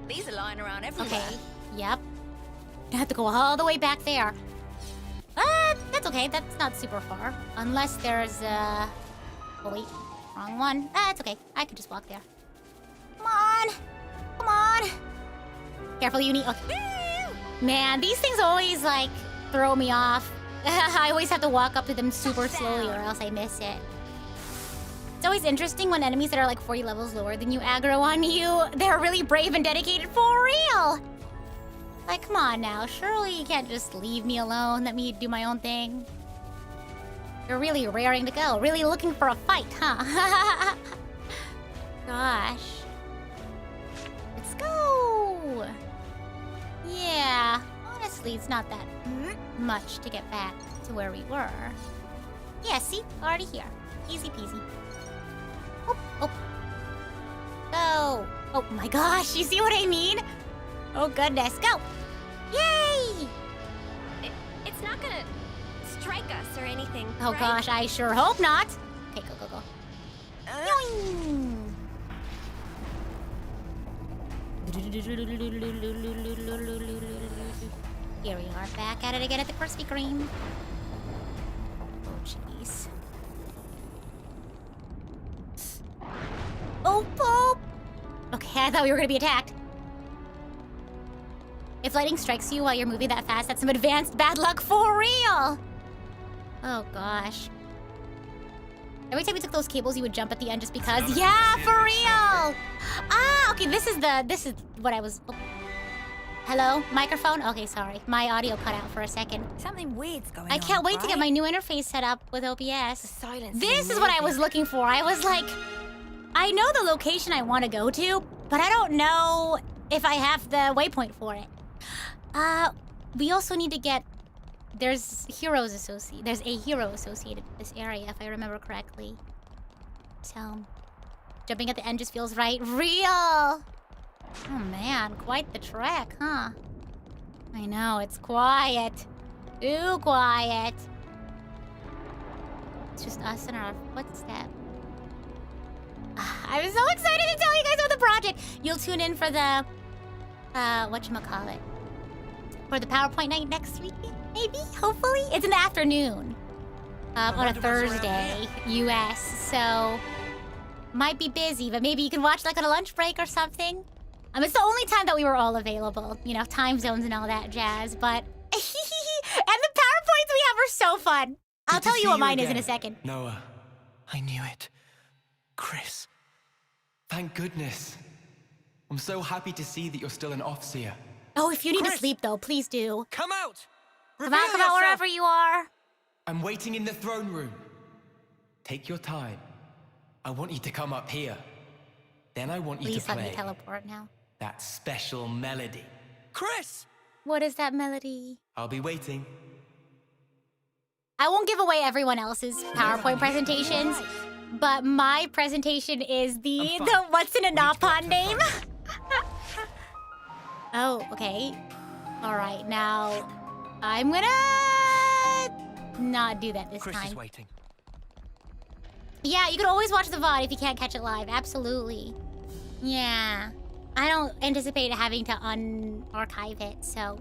These are lying around everywhere. Okay, yep. I have to go all the way back there. That's okay. That's not super far. Unless there's, Oh, wait. Wrong one. It's okay. I can just walk there. Come on. Careful, Uni. Okay. Man, these things always, like, throw me off. I always have to walk up to them super slowly or else I miss it. It's always interesting when enemies that are like 40 levels lower than you aggro on you. They're really brave and dedicated for real. Like, come on now. Surely you can't just leave me alone, let me do my own thing. You're really raring to go. Really looking for a fight, huh? Gosh. Let's go. Yeah. Honestly, it's not that much to get back to where we were. Yeah, see? Already here. Easy peasy. Oh. Go. Oh my gosh, you see what I mean? Oh goodness, go! Yay! It's not gonna strike us or anything. Oh right? gosh, I sure hope not. Okay, go. Yoing! Here we are, back at it again at the Krispy Kreme. Oh jeez. Oh! Okay, I thought we were gonna be attacked. If lightning strikes you while you're moving that fast, that's some advanced bad luck for real! Oh gosh. Every time we took those cables, you would jump at the end just because. Yeah, for real! Okay, this is what I was... Oh. Hello? Microphone? Okay, sorry. My audio cut out for a second. Something weird's going on. I can't wait to get my new interface set up with OBS. This is what I was looking for. I was like... I know the location I want to go to, but I don't know if I have the waypoint for it. We also need to get... There's a hero associated with this area, if I remember correctly. So, jumping at the end just feels right. Real! Oh man, quite the trek, huh? I know, it's quiet. Too quiet. It's just us and our footsteps. I'm so excited to tell you guys about the project. You'll tune in for the, whatchamacallit? For the PowerPoint night next week, maybe? Hopefully? It's in the afternoon. On a Thursday, US, so... Might be busy, but maybe you can watch like on a lunch break or something. It's the only time that we were all available. You know, time zones and all that jazz, but... and the PowerPoints we have are so fun. I'll tell you what mine is in a second. Noah, I knew it. Chris, thank goodness. I'm so happy to see that you're still an Offseer. Oh, if you need to sleep though, please do. Come out! Come out wherever you are. I'm waiting in the throne room. Take your time. I want you to come up here. Then I want you Please to play let me teleport now. that special melody. Chris! What is that melody? I'll be waiting. I won't give away everyone else's PowerPoint presentations, but my presentation is the what's in a Napon name? Oh, okay. All right, now I'm gonna not do that this Chris time. is waiting. Yeah, you can always watch the VOD if you can't catch it live. Absolutely. Yeah. I don't anticipate having to unarchive it, so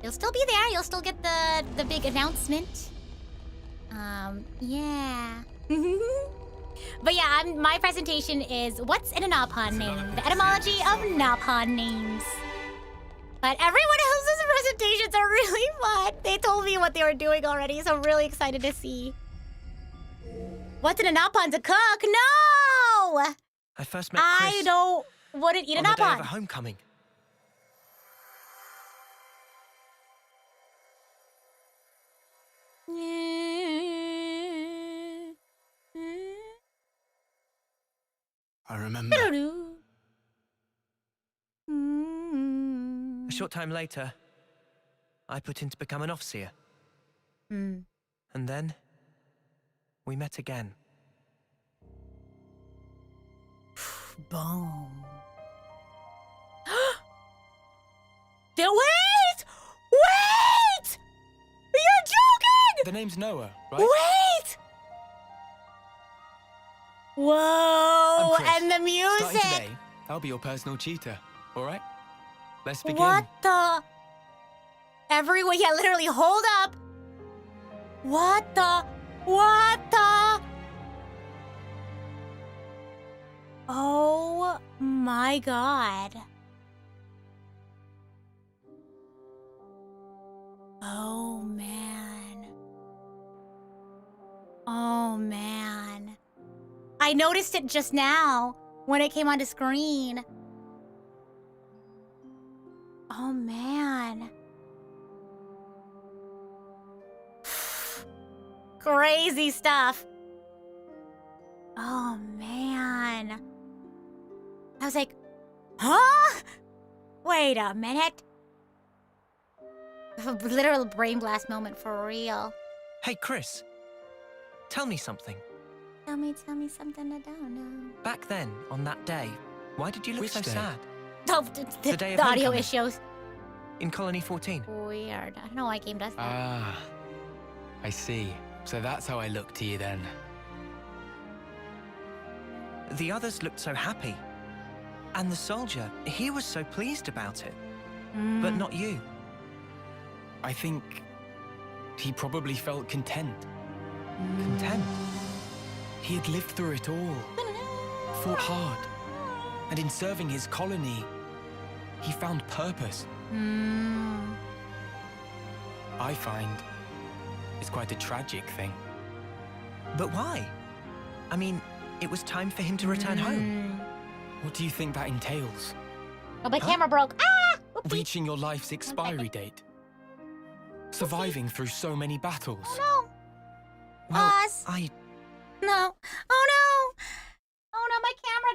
you'll still be there. You'll still get the big announcement. Yeah. But yeah, my presentation is what's in a Napon name? The etymology of Napon names. But everyone else's presentations are really fun. They told me what they were doing already, so I'm really excited to see. What's in a Napon to cook? No! I first met Chris wouldn't eat a on the day of Napon. a homecoming. I remember. A short time later, I put in to become an Offseer. Mm. And then, we met again. Boom. Wait! Wait! You're joking! The name's Noah, right? Wait! Whoa! I'm Chris. And the music! Starting today, I'll be your personal cheater, all right? Let's begin. What the? Everyone, yeah, literally, hold up. What the? Oh my god. Oh man. Oh man. I noticed it just now when it came onto screen. Oh man. Crazy stuff. Oh man. I was like, huh? Wait a minute. A literal brain blast moment for real. Hey, Chris. Tell me something. Tell me something I don't know. Back then, on that day, why did you look so sad? Oh, The day of the audio homecoming. issues. In Colony 14. Weird. I don't know why game does that. Ah, I see. So that's how I look to you then. The others looked so happy. And the soldier, he was so pleased about it. But not you. I think he probably felt content. Content? He had lived through it all, fought hard, and in serving his colony, he found purpose. I find it's quite a tragic thing. But why? I mean, it was time for him to return home. What do you think that entails? Oh, my camera broke. Ah! Reaching your life's expiry date. Surviving through so many battles. No. Well, Pause. No. Oh no. Oh no, my camera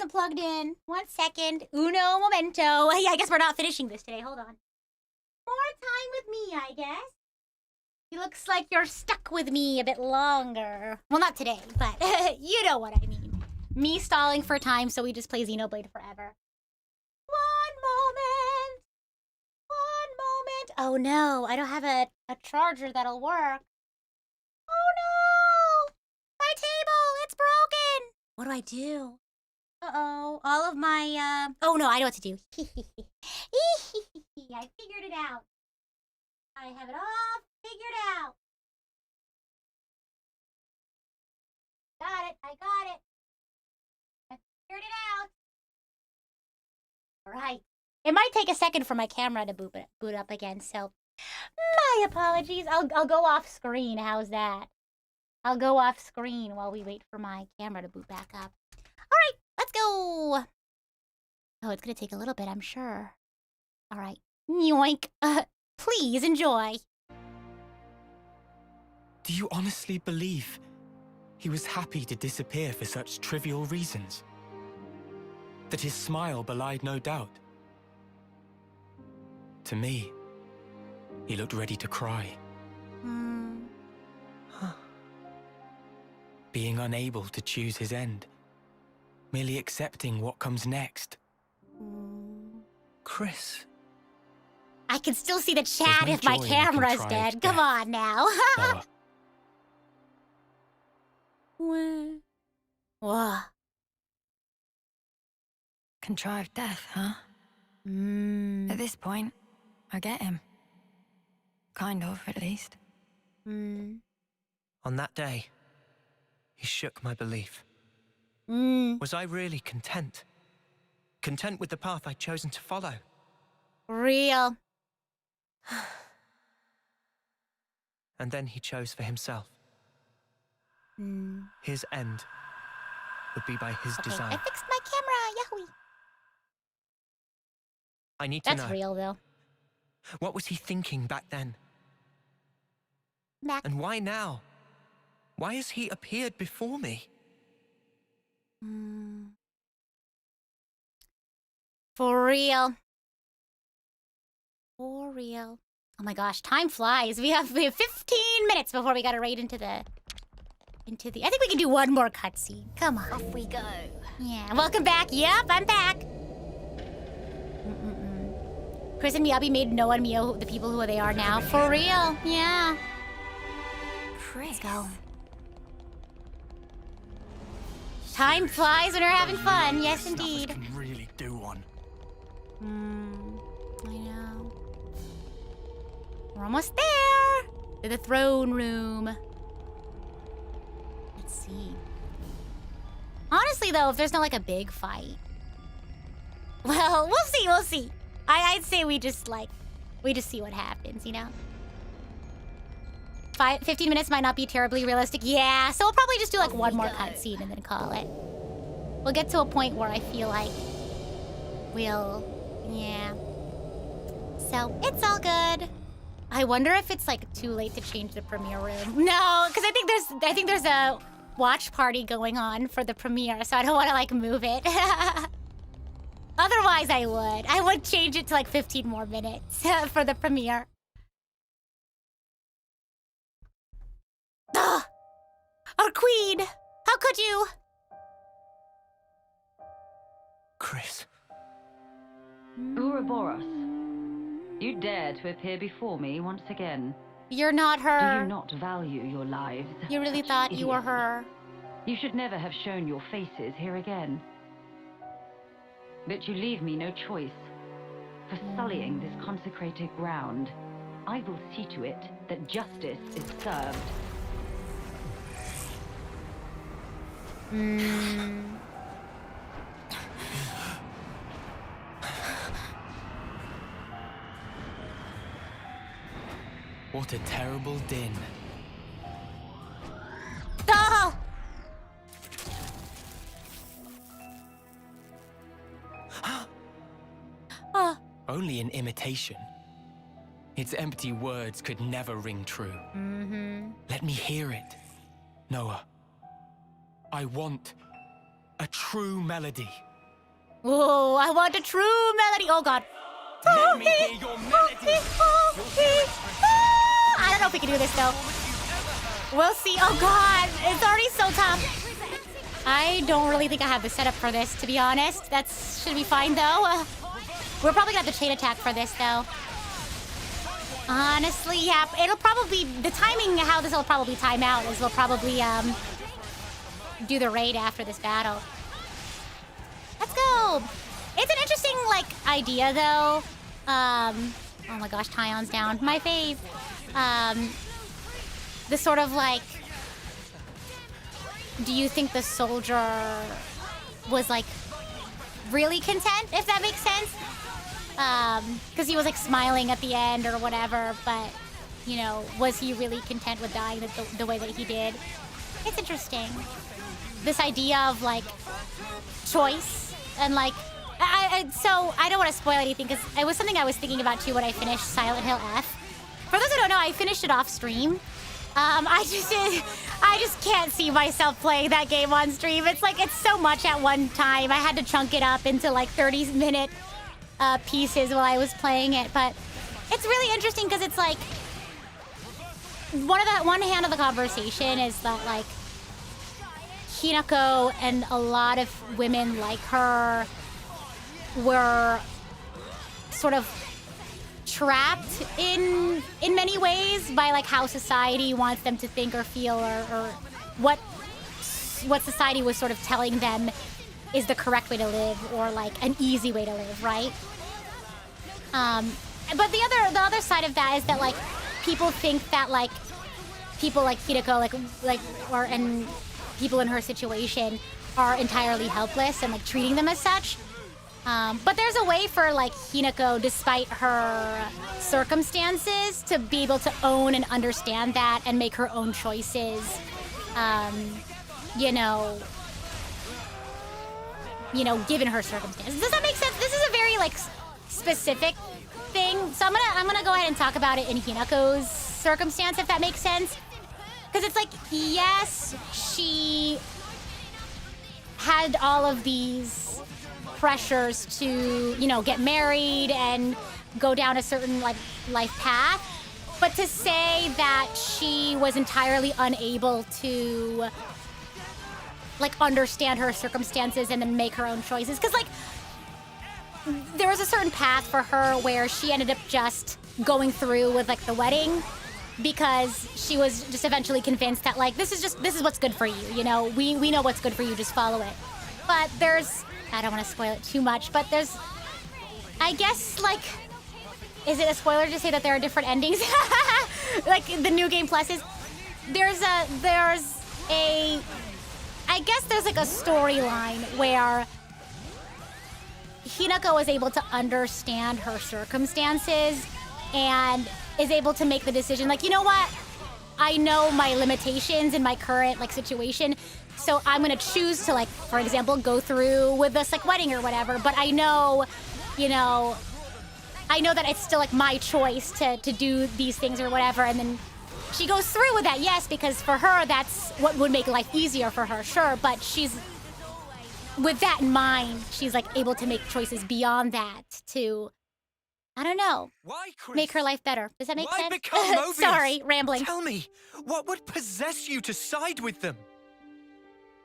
wasn't plugged in. 1 second. Uno momento. Yeah, I guess we're not finishing this today. Hold on. More time with me, I guess. It looks like you're stuck with me a bit longer. Well, not today, but you know what I mean. Me stalling for time, so we just play Xenoblade forever. One moment. Oh no, I don't have a charger that'll work. Oh no! My table, it's broken! What do I do? Uh-oh, all of my, Oh no, I know what to do. I figured it out. I have it all figured out. I got it. I figured it out. All right. It might take a second for my camera to boot up again, so my apologies. I'll go off screen. How's that? I'll go off screen while we wait for my camera to boot back up. All right, let's go. Oh, it's gonna take a little bit, I'm sure. All right, yoink. Please enjoy. Do you honestly believe he was happy to disappear for such trivial reasons? That his smile belied no doubt? To me, he looked ready to cry. Being unable to choose his end, merely accepting what comes next. Chris. I can still see the chat if my camera's dead. Come on now. Whoa. Contrived death, huh? At this point, I get him. Kind of, at least. On that day, he shook my belief. Was I really content? Content with the path I'd chosen to follow? Real. And then he chose for himself. His end would be by his design. I fixed my camera, Yahoo! I need to know. That's real, though. What was he thinking back then? And why now? Why has he appeared before me? For real. For real. Oh my gosh, time flies. We have 15 minutes before we gotta raid into the... I think we can do one more cutscene. Come on. Off we go. Yeah, welcome back. Yep, I'm back. Chris and Miyabi made Noah and Mio the people who they are now. For real. Yeah. Chris. Let's go. Time flies when we're having fun. Yes, indeed. Can really do one. I know. We're almost there. To the throne room. Let's see. Honestly, though, if there's not like a big fight, well, we'll see. I'd say we just see what happens, you know? 15 minutes might not be terribly realistic. Yeah, so we'll probably just do like one more cutscene and then call it. We'll get to a point where I feel like yeah. So, it's all good. I wonder if it's like too late to change the premiere room. No, because I think there's a watch party going on for the premiere, so I don't want to like move it. Otherwise, I would. I would change it to like 15 more minutes for the premiere. Ugh! Our queen! How could you? Chris. Ouroboros, you dare to appear before me once again. You're not her. Do you not value your lives? You really thought you were her. You should never have shown your faces here again. But you leave me no choice. For sullying this consecrated ground, I will see to it that justice is served. What a terrible din. Ah! Only an imitation. Its empty words could never ring true. Let me hear it, Noah. I want a true melody. Whoa, I want a true melody. Oh god. Let me hear your melody. I don't know if we can do this though. We'll see. Oh god, it's already so tough. I don't really think I have the setup for this, to be honest. That should be fine though. We're probably gonna have to chain attack for this though. Honestly, yeah, it'll probably, the timing, how this will probably time out is we'll probably do the raid after this battle. Let's go. It's an interesting like idea though. Oh my gosh, Tyon's down. My fave. The sort of like, do you think the soldier was like really content, if that makes sense? Because he was like smiling at the end or whatever, but you know, was he really content with dying the way that he did? It's interesting. This idea of like choice and like, so I don't want to spoil anything because it was something I was thinking about too when I finished Silent Hill F. For those who don't know, I finished it off stream. I just can't see myself playing that game on stream. It's like, it's so much at one time. I had to chunk it up into like 30-minute pieces while I was playing it. But it's really interesting because it's like, one hand of the conversation is that like, Hinako and a lot of women like her were sort of trapped in many ways by like how society wants them to think or feel or what society was sort of telling them is the correct way to live or like an easy way to live, right? But the other side of that is that like people think that like people like Hinako and people in her situation are entirely helpless and like treating them as such. But there's a way for like Hinako, despite her circumstances, to be able to own and understand that and make her own choices. You know, given her circumstances. Does that make sense? This is a very like specific thing. So I'm gonna go ahead and talk about it in Hinako's circumstance, if that makes sense. Because it's like, yes, she had all of these pressures to, you know, get married and go down a certain like life path, but to say that she was entirely unable to like understand her circumstances and then make her own choices, because like there was a certain path for her where she ended up just going through with like the wedding because she was just eventually convinced that like this is what's good for you, you know, we know what's good for you, just follow it. But I don't want to spoil it too much, but there's, I guess, like, is it a spoiler to say that there are different endings? Like, the New Game Pluses? I guess there's, like, a storyline where Hinako is able to understand her circumstances and is able to make the decision, like, you know what? I know my limitations in my current, like, situation, so I'm gonna choose to, like, for example, go through with this, like, wedding or whatever, but I know, you know, I know that it's still, like, my choice to do these things or whatever, and then she goes through with that, yes, because for her, that's what would make life easier for her, sure, but she's, with that in mind, she's, like, able to make choices beyond that to, I don't know, make her life better. Does that make sense? Become Mobius? Sorry, rambling. Tell me, what would possess you to side with them?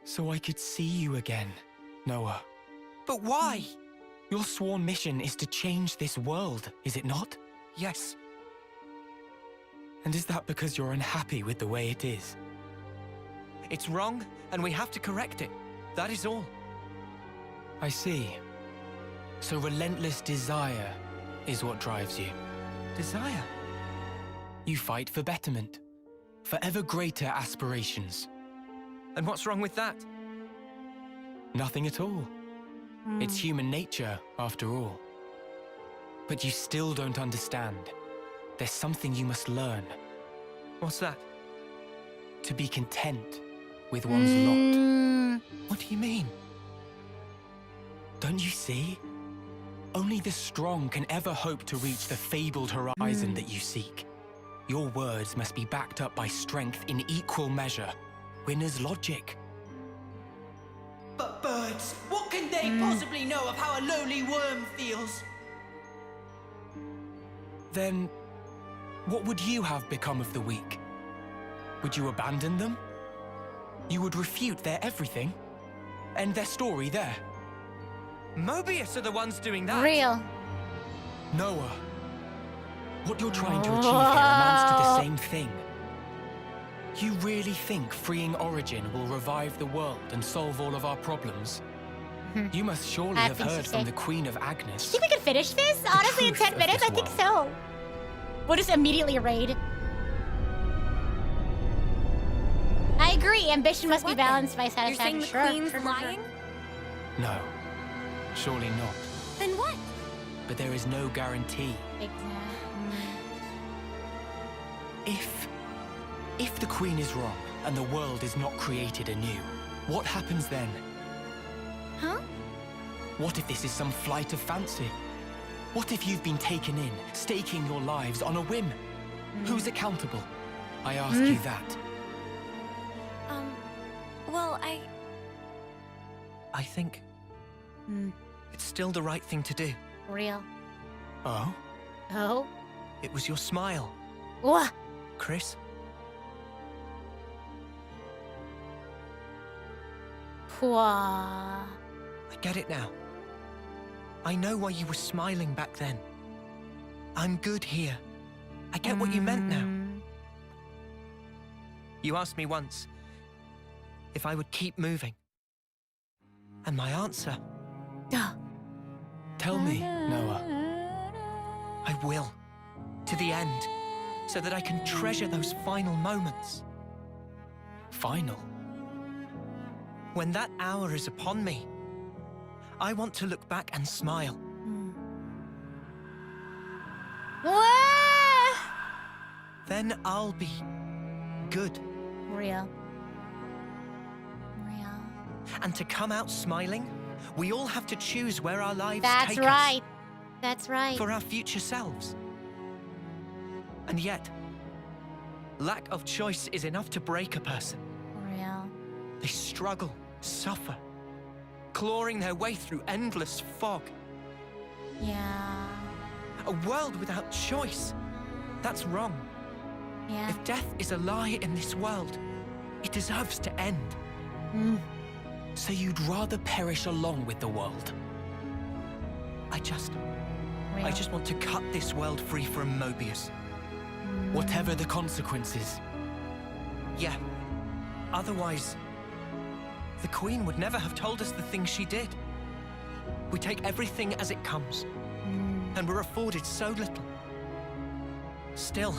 So I could see you again, Noah. But why? Your sworn mission is to change this world, is it not? Yes. And is that because you're unhappy with the way it is? It's wrong, and we have to correct it. That is all. I see. So relentless desire is what drives you. Desire? You fight for betterment, for ever greater aspirations. And what's wrong with that? Nothing at all. It's human nature, after all. But you still don't understand. There's something you must learn. What's that? To be content with one's lot. What do you mean? Don't you see? Only the strong can ever hope to reach the fabled horizon that you seek. Your words must be backed up by strength in equal measure. Winner's logic. But, gods! What can they possibly know of how a lowly worm feels? Then, what would you have become of the weak? Would you abandon them? You would refute their everything? End their story there? Mobius are the ones doing that. Real. Noah, what you're trying to achieve here amounts to the same thing. You really think freeing Origin will revive the world and solve all of our problems? You must surely have heard from the Queen of Agnes. Do you think we can finish this? Honestly, in 10 minutes? I think so. We'll just immediately raid. I agree. Ambition must be balanced by satisfaction. You're saying the Queen's lying? No, surely not. Then what? But there is no guarantee. If the Queen is wrong and the world is not created anew, what happens then? Huh? What if this is some flight of fancy? What if you've been taken in, staking your lives on a whim? Who's accountable? I ask you that. Well, I think it's still the right thing to do. Real. Oh? Oh? It was your smile. What? Chris? Whoa. I get it now. I know why you were smiling back then. I'm good here. I get what you meant now. You asked me once if I would keep moving. And my answer... Tell me, Noah. I will. To the end. So that I can treasure those final moments. Final? When that hour is upon me, I want to look back and smile. Then I'll be good. Real. And to come out smiling, we all have to choose where our lives That's take right. us. That's right. For our future selves. And yet, lack of choice is enough to break a person. Real. They struggle, suffer, clawing their way through endless fog. Yeah. A world without choice. That's wrong. Yeah. If death is a lie in this world, it deserves to end. So you'd rather perish along with the world? I just want to cut this world free from Mobius. Whatever the consequences. Yeah. Otherwise, the Queen would never have told us the things she did. We take everything as it comes, and we're afforded so little. Still,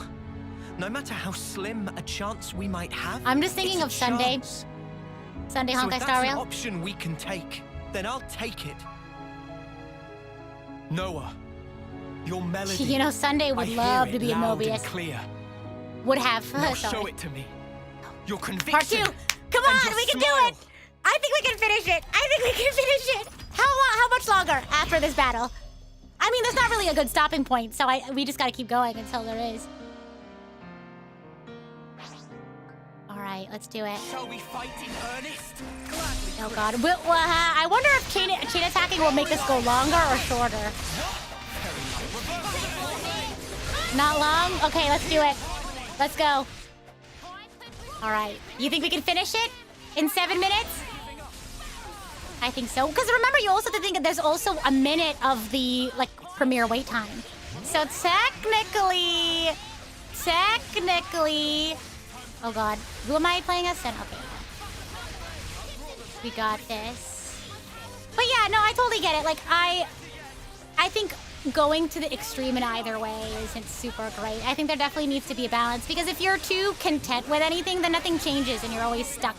no matter how slim a chance we might have, I'm just thinking it's a of Sunday. chance. Sunday So Honkai if Star that's an Rail. option we can take, then I'll take it. Noah, your melody. You know, Sunday would love to be a loud and Mobius. clear. Would have. Now Sorry. show it to me. Your conviction. Part 2. Come and on, your we can smile. do it. I think we can finish it. How much longer after this battle? I mean, there's not really a good stopping point, so we just gotta keep going until there is. All right, let's do it. Shall we fight in earnest? Oh God. I wonder if chain attacking will make this go longer or shorter. Not long? Okay, let's do it. Let's go. All right. You think we can finish it in 7 minutes? I think so. Because remember, you also have to think that there's also a minute of the premiere wait time. So technically, oh God, who am I playing as? Sen? Okay, we got this. But yeah, no, I totally get it. Like I think going to the extreme in either way isn't super great. I think there definitely needs to be a balance, because if you're too content with anything, then nothing changes and you're always stuck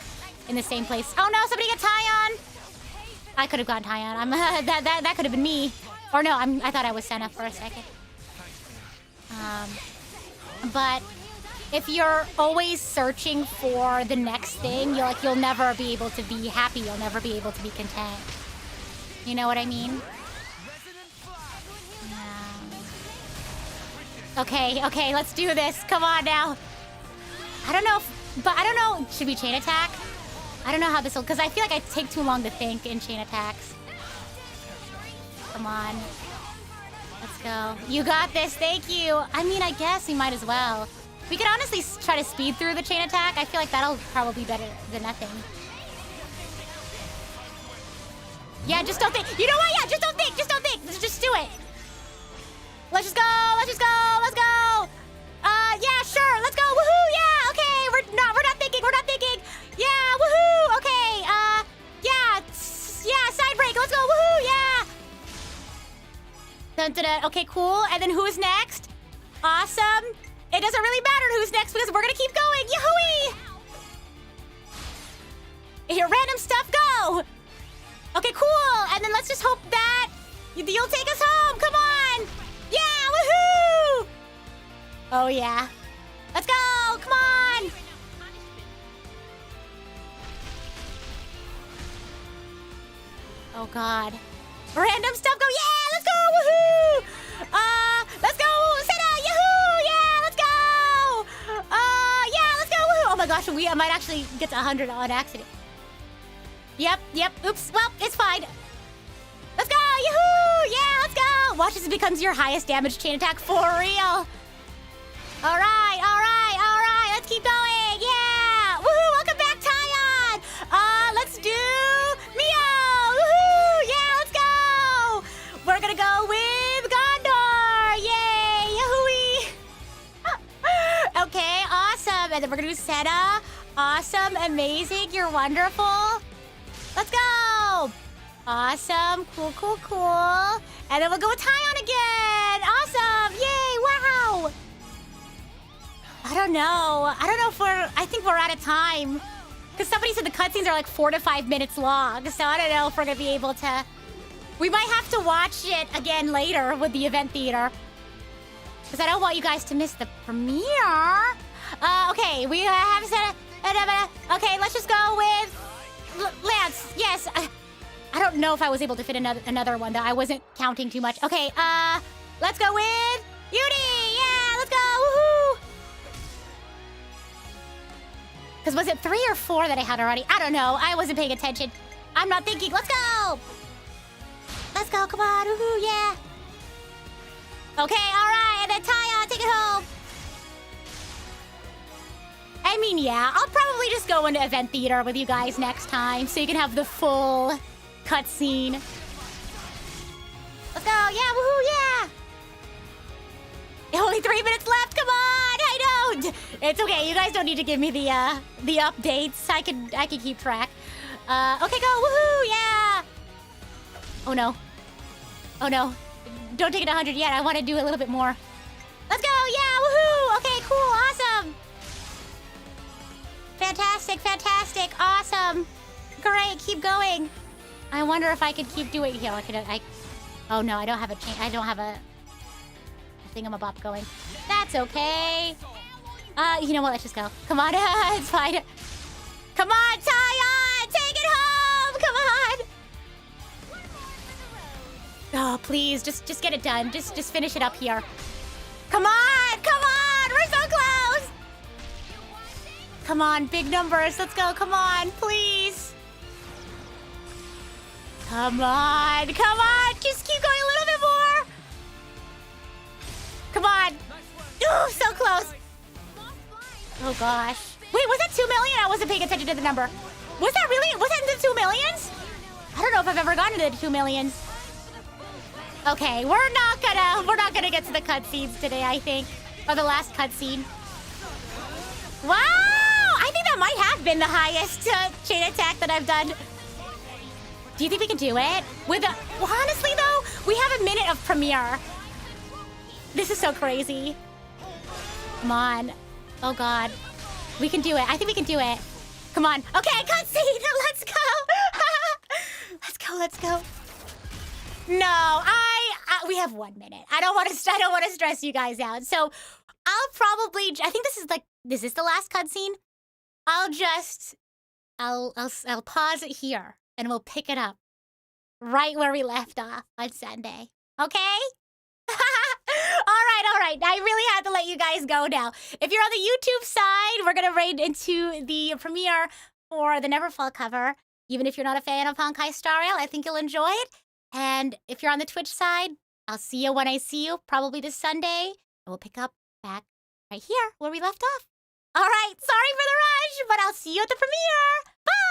in the same place. Oh no, somebody got Tyon! I could have gotten Tyon. That could have been me. Or no, I thought I was Senna for a second. But if you're always searching for the next thing, you'll never be able to be happy. You'll never be able to be content. You know what I mean? Okay, let's do this. Come on now. I don't know, should we chain attack? I don't know how this will, because I feel like I take too long to think in chain attacks. Come on. Let's go. You got this, thank you. I mean, I guess we might as well. We could honestly try to speed through the chain attack. I feel like that'll probably be better than nothing. Yeah, just don't think. You know what? Yeah, just don't think. Just don't think. Just do it. Let's just go. Let's just go. Let's go. Yeah, sure. Let's go. Woohoo. Yeah. Okay. We're not thinking. We're not thinking. Yeah. Woohoo. Okay. Yeah. Yeah. Side break. Let's go. Woohoo. Yeah. Dun, dun, dun. Okay. Cool. And then who's next? Awesome. It doesn't really matter who's next because we're gonna keep going. Yahoo! Here, random stuff. Go. Okay. Cool. And then let's just hope that you'll take us home. Come on. Yeah. Woohoo! Oh, yeah. Let's go! Come on! Oh, God. Random stuff go. Yeah! Let's go! Woohoo! Let's go! Senna! Yahoo! Yeah! Let's go! Yeah! Let's go! Woohoo! Oh, my gosh. I might actually get to 100 on accident. Yep. Oops. Well, it's fine. Let's go! Yahoo! Yeah! Let's go! Watch as it becomes your highest damage chain attack for real. All right. Let's keep going. Yeah. Woohoo! Welcome back, Tyon. Let's do Mio. Woohoo! Yeah, let's go. We're gonna go with Gondor. Yay! Yahooey! Okay, awesome. And then we're gonna do Senna. Awesome, amazing. You're wonderful. Let's go. Awesome. Cool. And then we'll go with Tyon again. Awesome. Yay! Wow. I don't know if I think we're out of time. Because somebody said the cutscenes are like 4 to 5 minutes long. So I don't know if we're going to be able to... We might have to watch it again later with the event theater. Because I don't want you guys to miss the premiere. Okay, we have... Okay, let's just go with... Lance, yes. I don't know if I was able to fit another one, though. I wasn't counting too much. Okay, let's go with... Yudi! Yeah, let's go! Woohoo! Because was it 3 or 4 that I had already? I don't know. I wasn't paying attention. I'm not thinking. Let's go! Let's go. Come on. Woohoo, yeah. Okay, all right. And then Taya, take it home. I mean, yeah. I'll probably just go into event theater with you guys next time so you can have the full cutscene. Let's go. Yeah, woohoo, yeah. Only 3 minutes left. Come on. I know. It's okay. You guys don't need to give me the updates. I can keep track. Okay, go. Woohoo. Yeah. Oh no. Don't take it to 100 yet. I want to do a little bit more. Let's go. Yeah. Woohoo. Okay, cool. Awesome. Fantastic. Awesome. Great. Keep going. I wonder if I could keep doing here. Oh no, I don't have a chain. I don't have a thingamabop going. That's okay. You know what? Let's just go. Come on, it's fine. Come on, Tyon! Take it home! Come on! Oh, please, just get it done. Just finish it up here. Come on! We're so close! Come on, big numbers. Let's go. Come on, please. Come on. Just keep going a little bit more. Come on. Ooh, so close. Oh, gosh. Wait, was that 2 million? I wasn't paying attention to the number. Was that in the 2 millions? I don't know if I've ever gotten to the 2 millions. Okay, we're not gonna get to the cutscenes today, I think. Or the last cutscene. Wow! I think that might have been the highest chain attack that I've done. Do you think we can do it? Well, honestly, though, we have a minute of premiere. This is so crazy. Come on. Oh, God. We can do it. I think we can do it. Come on. Okay, cutscene. Let's go. Let's go. No, we have 1 minute. I don't want to stress you guys out. So I'll probably, I think this is the last cutscene. I'll pause it here and we'll pick it up right where we left off on Sunday. Okay? All right. I really had to let you guys go now. If you're on the YouTube side, we're going to raid into the premiere. for the Neverfall cover. Even if you're not a fan of Honkai Star Rail, I think you'll enjoy it. And if you're on the Twitch side, I'll see you when I see you, probably this Sunday. And we'll pick up back right here where we left off. All right, sorry for the rush, but I'll see you at the premiere. Bye!